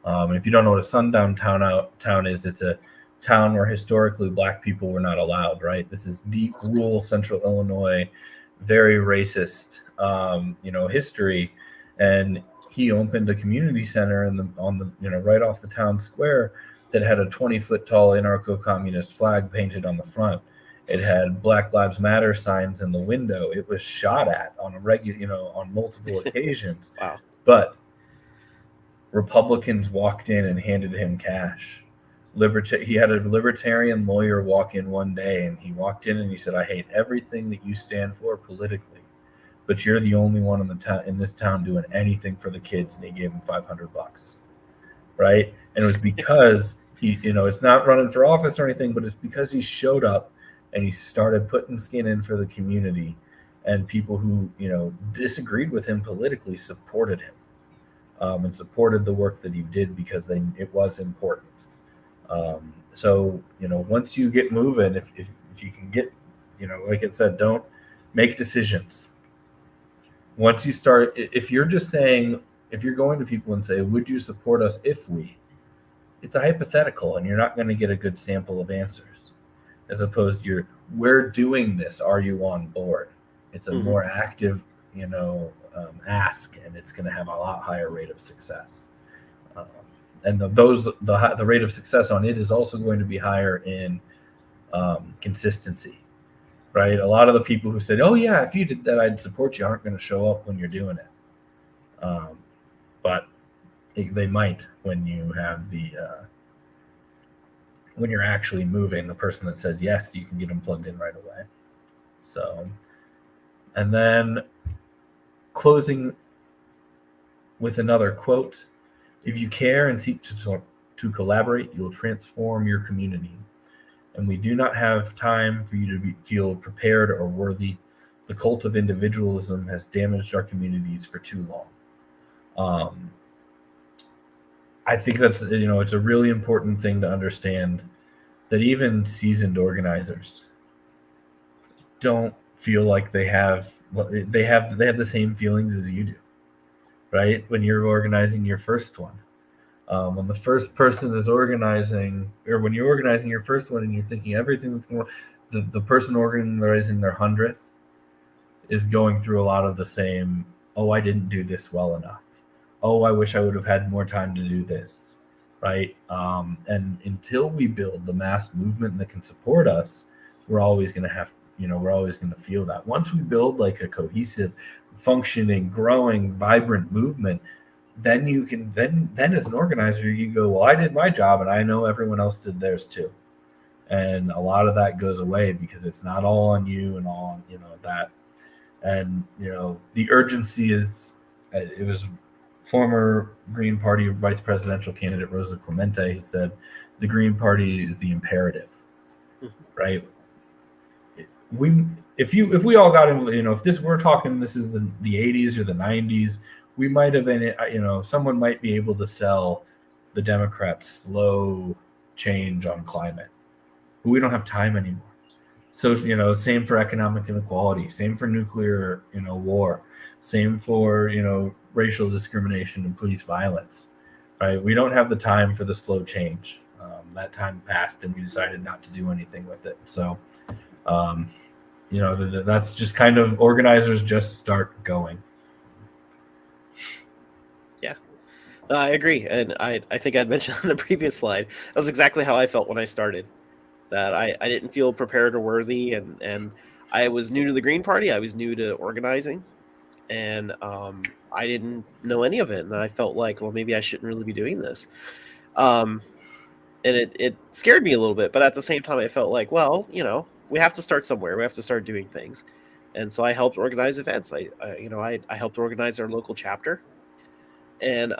And if you don't know what a sundown town is, it's a town where historically Black people were not allowed. Right, this is deep rural central Illinois. Very racist, history, and he opened a community center right off the town square that had a 20-foot tall anarcho-communist flag painted on the front. It had Black Lives Matter signs in the window. It was shot at on on multiple occasions. Wow! But Republicans walked in and handed him cash. He had a libertarian lawyer walk in one day, and he walked in and he said, I hate everything that you stand for politically, but you're the only one in this town doing anything for the kids. And he gave him $500, right? And it was because he, it's not running for office or anything, but it's because he showed up and he started putting skin in for the community, and people who, disagreed with him politically supported him, and supported the work that he did because it was important. So, once you get moving, if you can get, like it said, don't make decisions. Once you start, if you're going to people and say, would you support us if it's a hypothetical, and you're not going to get a good sample of answers, as opposed to we're doing this. Are you on board? It's a more active, ask, and it's going to have a lot higher rate of success. And the rate of success on it is also going to be higher in consistency, right? A lot of the people who said, "Oh yeah, if you did that, I'd support you," aren't going to show up when you're doing it. But they might when you have when you're actually moving. The person that says yes, you can get them plugged in right away. So, and then closing with another quote: "If you care and seek to collaborate, you'll transform your community. And we do not have time for you to feel prepared or worthy. The cult of individualism has damaged our communities for too long." I think that's, it's a really important thing to understand, that even seasoned organizers don't feel like they have the same feelings as you do, right? When you're organizing your first one, when the first person is organizing, or when you're organizing your first one and you're thinking everything that's going on, the person organizing their 100th is going through a lot of the same, "Oh, I didn't do this well enough. Oh, I wish I would have had more time to do this," right? And until we build the mass movement that can support us, we're always going to we're always going to feel that. Once we build like a cohesive, functioning, growing, vibrant movement, then you can then as an organizer, you go, "Well, I did my job and I know everyone else did theirs too." And a lot of that goes away because it's not all on you and all on, that. And, the urgency is, it was former Green Party vice presidential candidate Rosa Clemente who said, the Green Party is the imperative, right? If we all got in, if we're talking, this is the 80s or the 90s, we might have been, someone might be able to sell the Democrats slow change on climate, but we don't have time anymore. So, same for economic inequality, same for nuclear, war, same for, racial discrimination and police violence, right? We don't have the time for the slow change. That time passed and we decided not to do anything with it. So, that's just kind of, organizers just start going. Yeah, I agree. And I think I'd mentioned on the previous slide, that was exactly how I felt when I started, that I didn't feel prepared or worthy. And I was new to the Green Party. I was new to organizing, and I didn't know any of it. And I felt like, well, maybe I shouldn't really be doing this. And it scared me a little bit. But at the same time, I felt like, well, we have to start somewhere. We have to start doing things. And so I helped organize events. I helped organize our local chapter. And,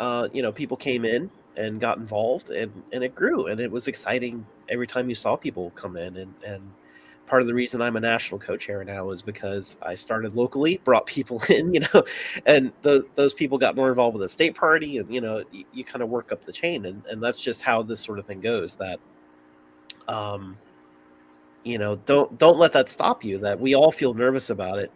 people came in and got involved, and it grew. And it was exciting every time you saw people come in. And part of the reason I'm a national co-chair now is because I started locally, brought people in, and those people got more involved with the state party. And, you kind of work up the chain. And that's just how this sort of thing goes, that, don't let that stop you, that we all feel nervous about it.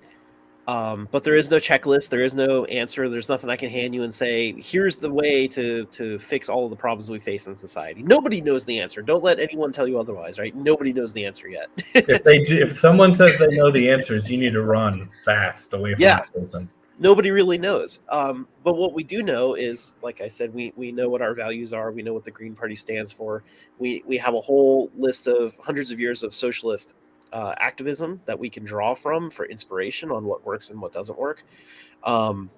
But there is no checklist. There is no answer. There's nothing I can hand you and say, here's the way to fix all of the problems we face in society. Nobody knows the answer. Don't let anyone tell you otherwise, right? Nobody knows the answer yet. If someone says they know the answers, you need to run fast away from that person. Nobody really knows. But what we do know is, like I said, we know what our values are. We know what the Green Party stands for. We have a whole list of hundreds of years of socialist activism that we can draw from for inspiration on what works and what doesn't work. And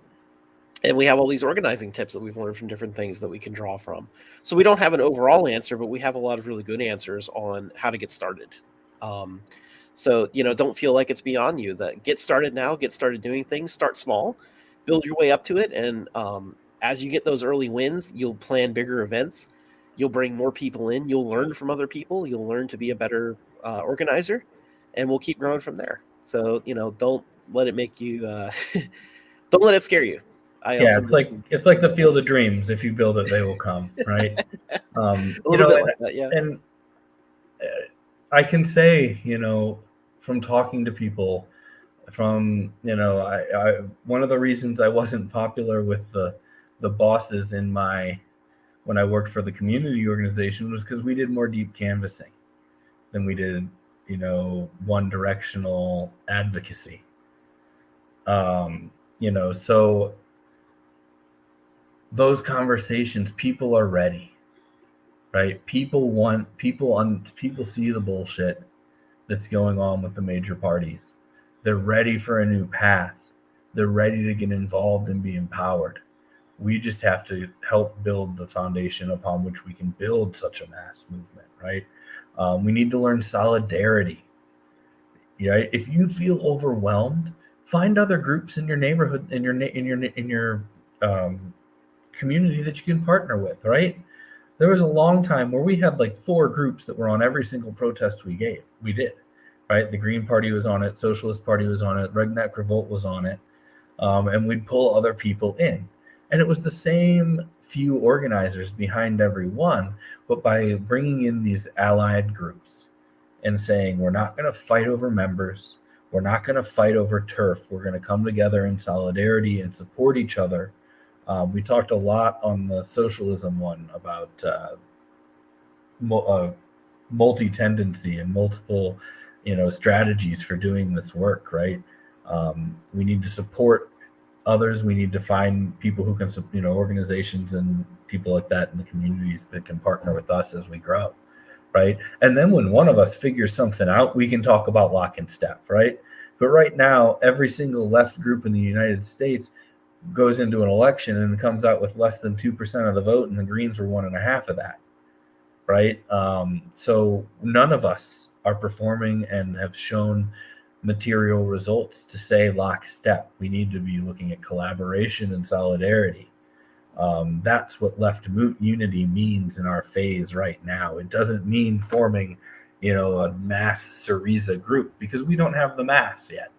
we have all these organizing tips that we've learned from different things that we can draw from. So we don't have an overall answer, but we have a lot of really good answers on how to get started. So, don't feel like it's beyond you. That get started now, get started doing things, start small, build your way up to it. And as you get those early wins, you'll plan bigger events. You'll bring more people in. You'll learn from other people. You'll learn to be a better organizer. And we'll keep growing from there. So, don't let it make you, don't let it scare you. It's like the Field of Dreams. If you build it, they will come, right? A little bit like that, yeah. And I can say, from talking to people, from, I one of the reasons I wasn't popular with the bosses when I worked for the community organization was because we did more deep canvassing than we did, one directional advocacy. So those conversations, people are ready, right? People see the bullshit that's going on with the major parties. They're ready for a new path. They're ready to get involved and be empowered. We just have to help build the foundation upon which we can build such a mass movement, right? We need to learn solidarity. Right? If you feel overwhelmed, find other groups in your neighborhood, in your community that you can partner with. Right? There was a long time where we had like 4 groups that were on every single protest we did. Right? The Green Party was on it, Socialist Party was on it, Redneck Revolt was on it, and we'd pull other people in. And it was the same few organizers behind every one, but by bringing in these allied groups and saying, we're not going to fight over members, we're not going to fight over turf, we're going to come together in solidarity and support each other. We talked a lot on the socialism one about multi-tendency and multiple, strategies for doing this work, right? We need to support others. We need to find people who can, organizations and people like that in the communities that can partner with us as we grow, right? And then when one of us figures something out, we can talk about lock and step, right? But right now, every single left group in the United States goes into an election and comes out with less than 2% of the vote, and the Greens were 1.5% of that, right? So none of us are performing and have shown material results to say lockstep. We need to be looking at collaboration and solidarity. That's what left unity means in our phase right now. It doesn't mean forming, a mass Syriza group, because we don't have the mass yet,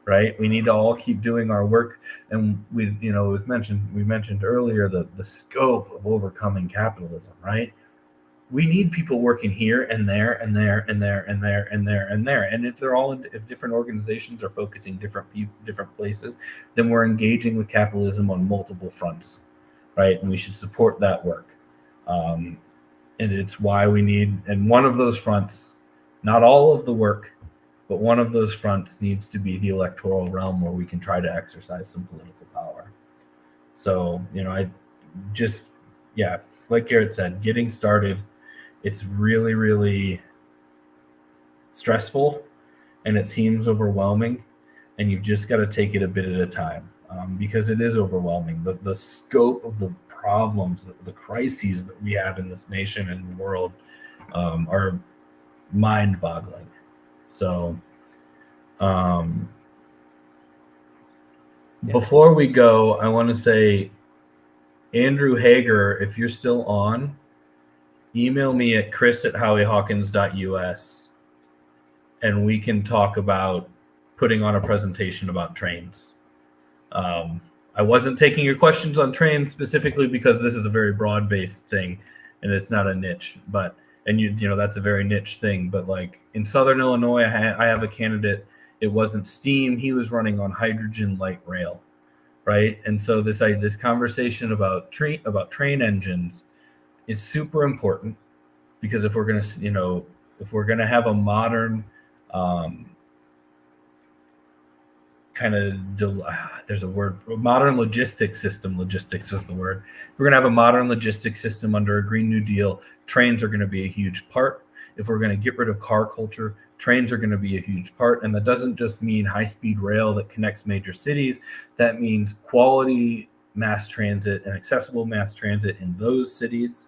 right? We need to all keep doing our work. And we mentioned earlier the scope of overcoming capitalism, right? We need people working here and there and there and there and there and there and there. And if if different organizations are focusing different places, then we're engaging with capitalism on multiple fronts, right? And we should support that work. And it's why we need, and one of those fronts, not all of the work, but one of those fronts needs to be the electoral realm, where we can try to exercise some political power. So, like Garrett said, getting started, it's really, really stressful, and it seems overwhelming, and you've just got to take it a bit at a time, because it is overwhelming. The scope of the problems, the crises that we have in this nation and the world are mind-boggling. So before we go, I want to say, Andrew Hager, if you're still on, email me at chris@howiehawkins.us, and we can talk about putting on a presentation about trains. I wasn't taking your questions on trains specifically because this is a very broad-based thing, and it's not a niche. But that's a very niche thing. But like in Southern Illinois, I have a candidate. It wasn't steam; he was running on hydrogen light rail, right? And so this conversation about train engines is super important, because if we're gonna have a modern there's a word, modern logistics system. Logistics is the word. If we're gonna have a modern logistics system under a Green New Deal, trains are going to be a huge part. If we're going to get rid of car culture, trains are going to be a huge part. And that doesn't just mean high-speed rail that connects major cities. That means quality mass transit and accessible mass transit in those cities,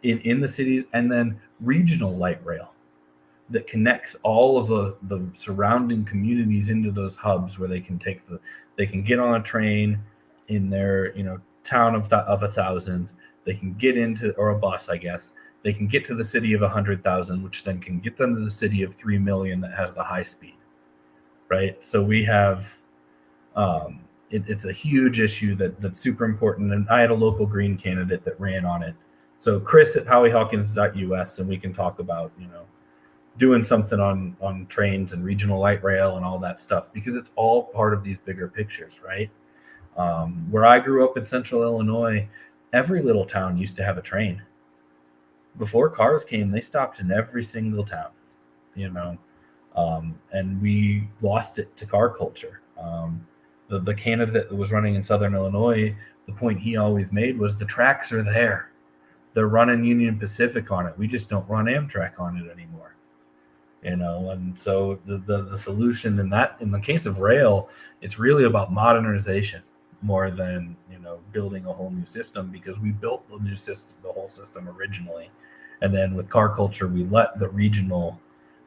in the cities, and then regional light rail that connects all of the surrounding communities into those hubs, where they can get on a train in their town of 1,000. They can get into, or a bus, I guess. They can get to the city of 100,000, which then can get them to the city of 3 million that has the high speed, right? So we have it's a huge issue that's super important. And I had a local Green candidate that ran on it. So chris@howiehawkins.us, and we can talk about doing something on trains and regional light rail and all that stuff, because it's all part of these bigger pictures, right? Where I grew up in Central Illinois, every little town used to have a train. Before cars came, they stopped in every single town, and we lost it to car culture. The candidate that was running in Southern Illinois, the point he always made was the tracks are there. They're running Union Pacific on it. We just don't run Amtrak on it anymore. And so the solution in the case of rail, it's really about modernization more than building a whole new system, because we built the whole system originally, and then with car culture we let the regional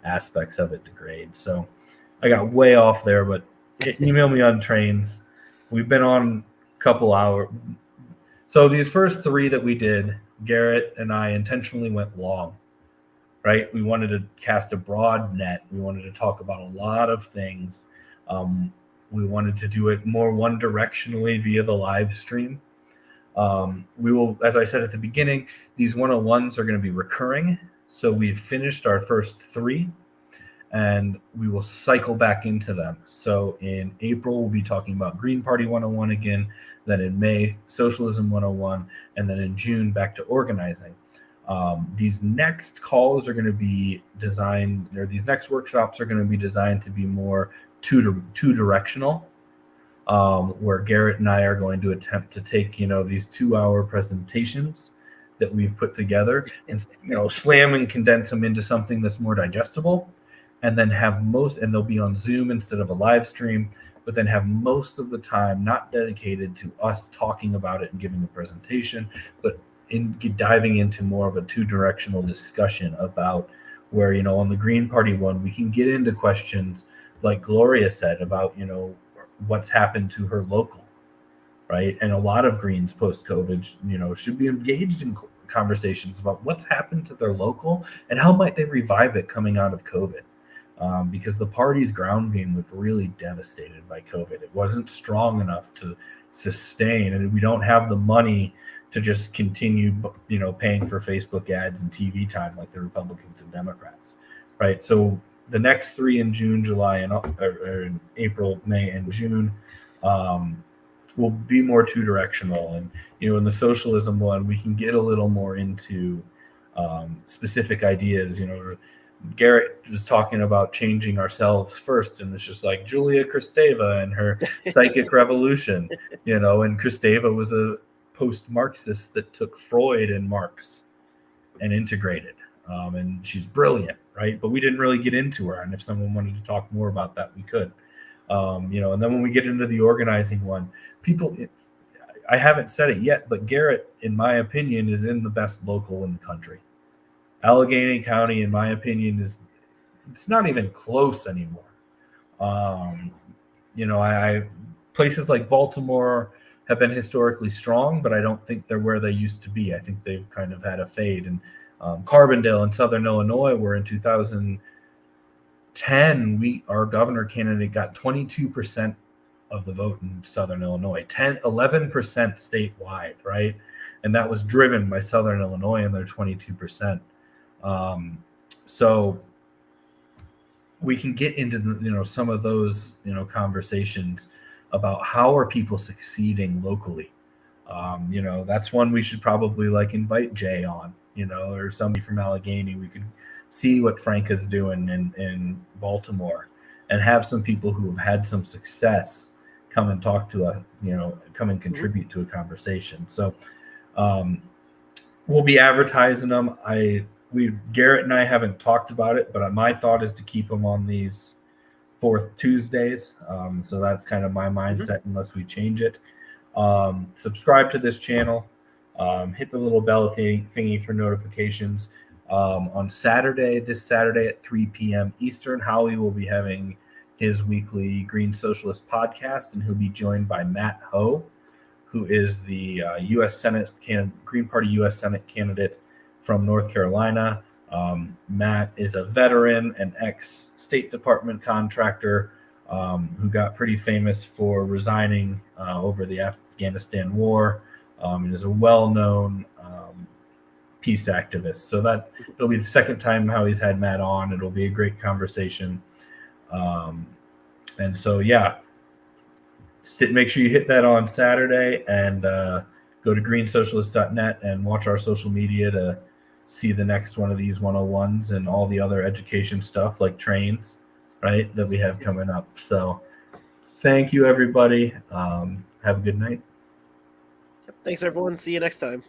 aspects of it degrade. So I got way off there, but email me on trains. We've been on a couple hours. So these first 3 that we did, Garrett and I intentionally went long, right? We wanted to cast a broad net. We wanted to talk about a lot of things. We wanted to do it more one directionally via the live stream. We will, as I said at the beginning, these 101s are going to be recurring. So we've finished our first 3, and we will cycle back into them. So in April, we'll be talking about Green Party 101 again. Then in May, Socialism 101. And then in June, back to organizing. These next calls are going to be designed, or these next workshops are going to be designed to be more two-directional, where Garrett and I are going to attempt to take, these 2-hour presentations that we've put together and, slam and condense them into something that's more digestible, and then and they'll be on Zoom instead of a live stream, but then have most of the time not dedicated to us talking about it and giving a presentation, but diving into more of a two-directional discussion about where, on the Green Party one, we can get into questions like Gloria said about, what's happened to her local, right? And a lot of Greens post-COVID, should be engaged in conversations about what's happened to their local and how might they revive it coming out of COVID. Because the party's ground game was really devastated by COVID. It wasn't strong enough to sustain, and we don't have the money to just continue, paying for Facebook ads and TV time like the Republicans and Democrats, right? So the next 3 in June, July, and or in April, May, and June will be more two-directional. And in the socialism one, we can get a little more into specific ideas. Garrett was talking about changing ourselves first, and it's just like Julia Kristeva and her psychic revolution, and Kristeva was a post-Marxist that took Freud and Marx and integrated, and she's brilliant, right? But we didn't really get into her, and if someone wanted to talk more about that, we could. And then when we get into the organizing one, I haven't said it yet, but Garrett, in my opinion, is in the best local in the country. Allegheny County, in my opinion, it's not even close anymore. Places like Baltimore have been historically strong, but I don't think they're where they used to be. I think they've kind of had a fade. And Carbondale in Southern Illinois, where in 2010, our governor candidate got 22% of the vote in Southern Illinois, 11% statewide, right? And that was driven by Southern Illinois and their 22%. So we can get into some of those conversations about how are people succeeding locally. That's one we should probably invite Jay on, or somebody from Allegheny. We could see what Franca's doing in Baltimore, and have some people who have had some success come and talk to come and contribute to a conversation. So we'll be advertising them. Garrett and I haven't talked about it, but my thought is to keep them on these 4th Tuesdays. So that's kind of my mindset, unless we change it. Subscribe to this channel. Hit the little bell thingy for notifications. On this Saturday at 3 p.m. Eastern, Howie will be having his weekly Green Socialist podcast, and he'll be joined by Matt Ho, who is the U.S. Senate Green Party U.S. Senate candidate from North Carolina. Matt is a veteran and ex-State Department contractor who got pretty famous for resigning over the Afghanistan war, and is a well-known peace activist. So it'll be the second time how he's had Matt on. It'll be a great conversation. And so, make sure you hit that on Saturday, and go to greensocialist.net and watch our social media to see the next one of these 101s and all the other education stuff like trains, right, that we have coming up. So thank you, everybody. Have a good night. Thanks, everyone. See you next time.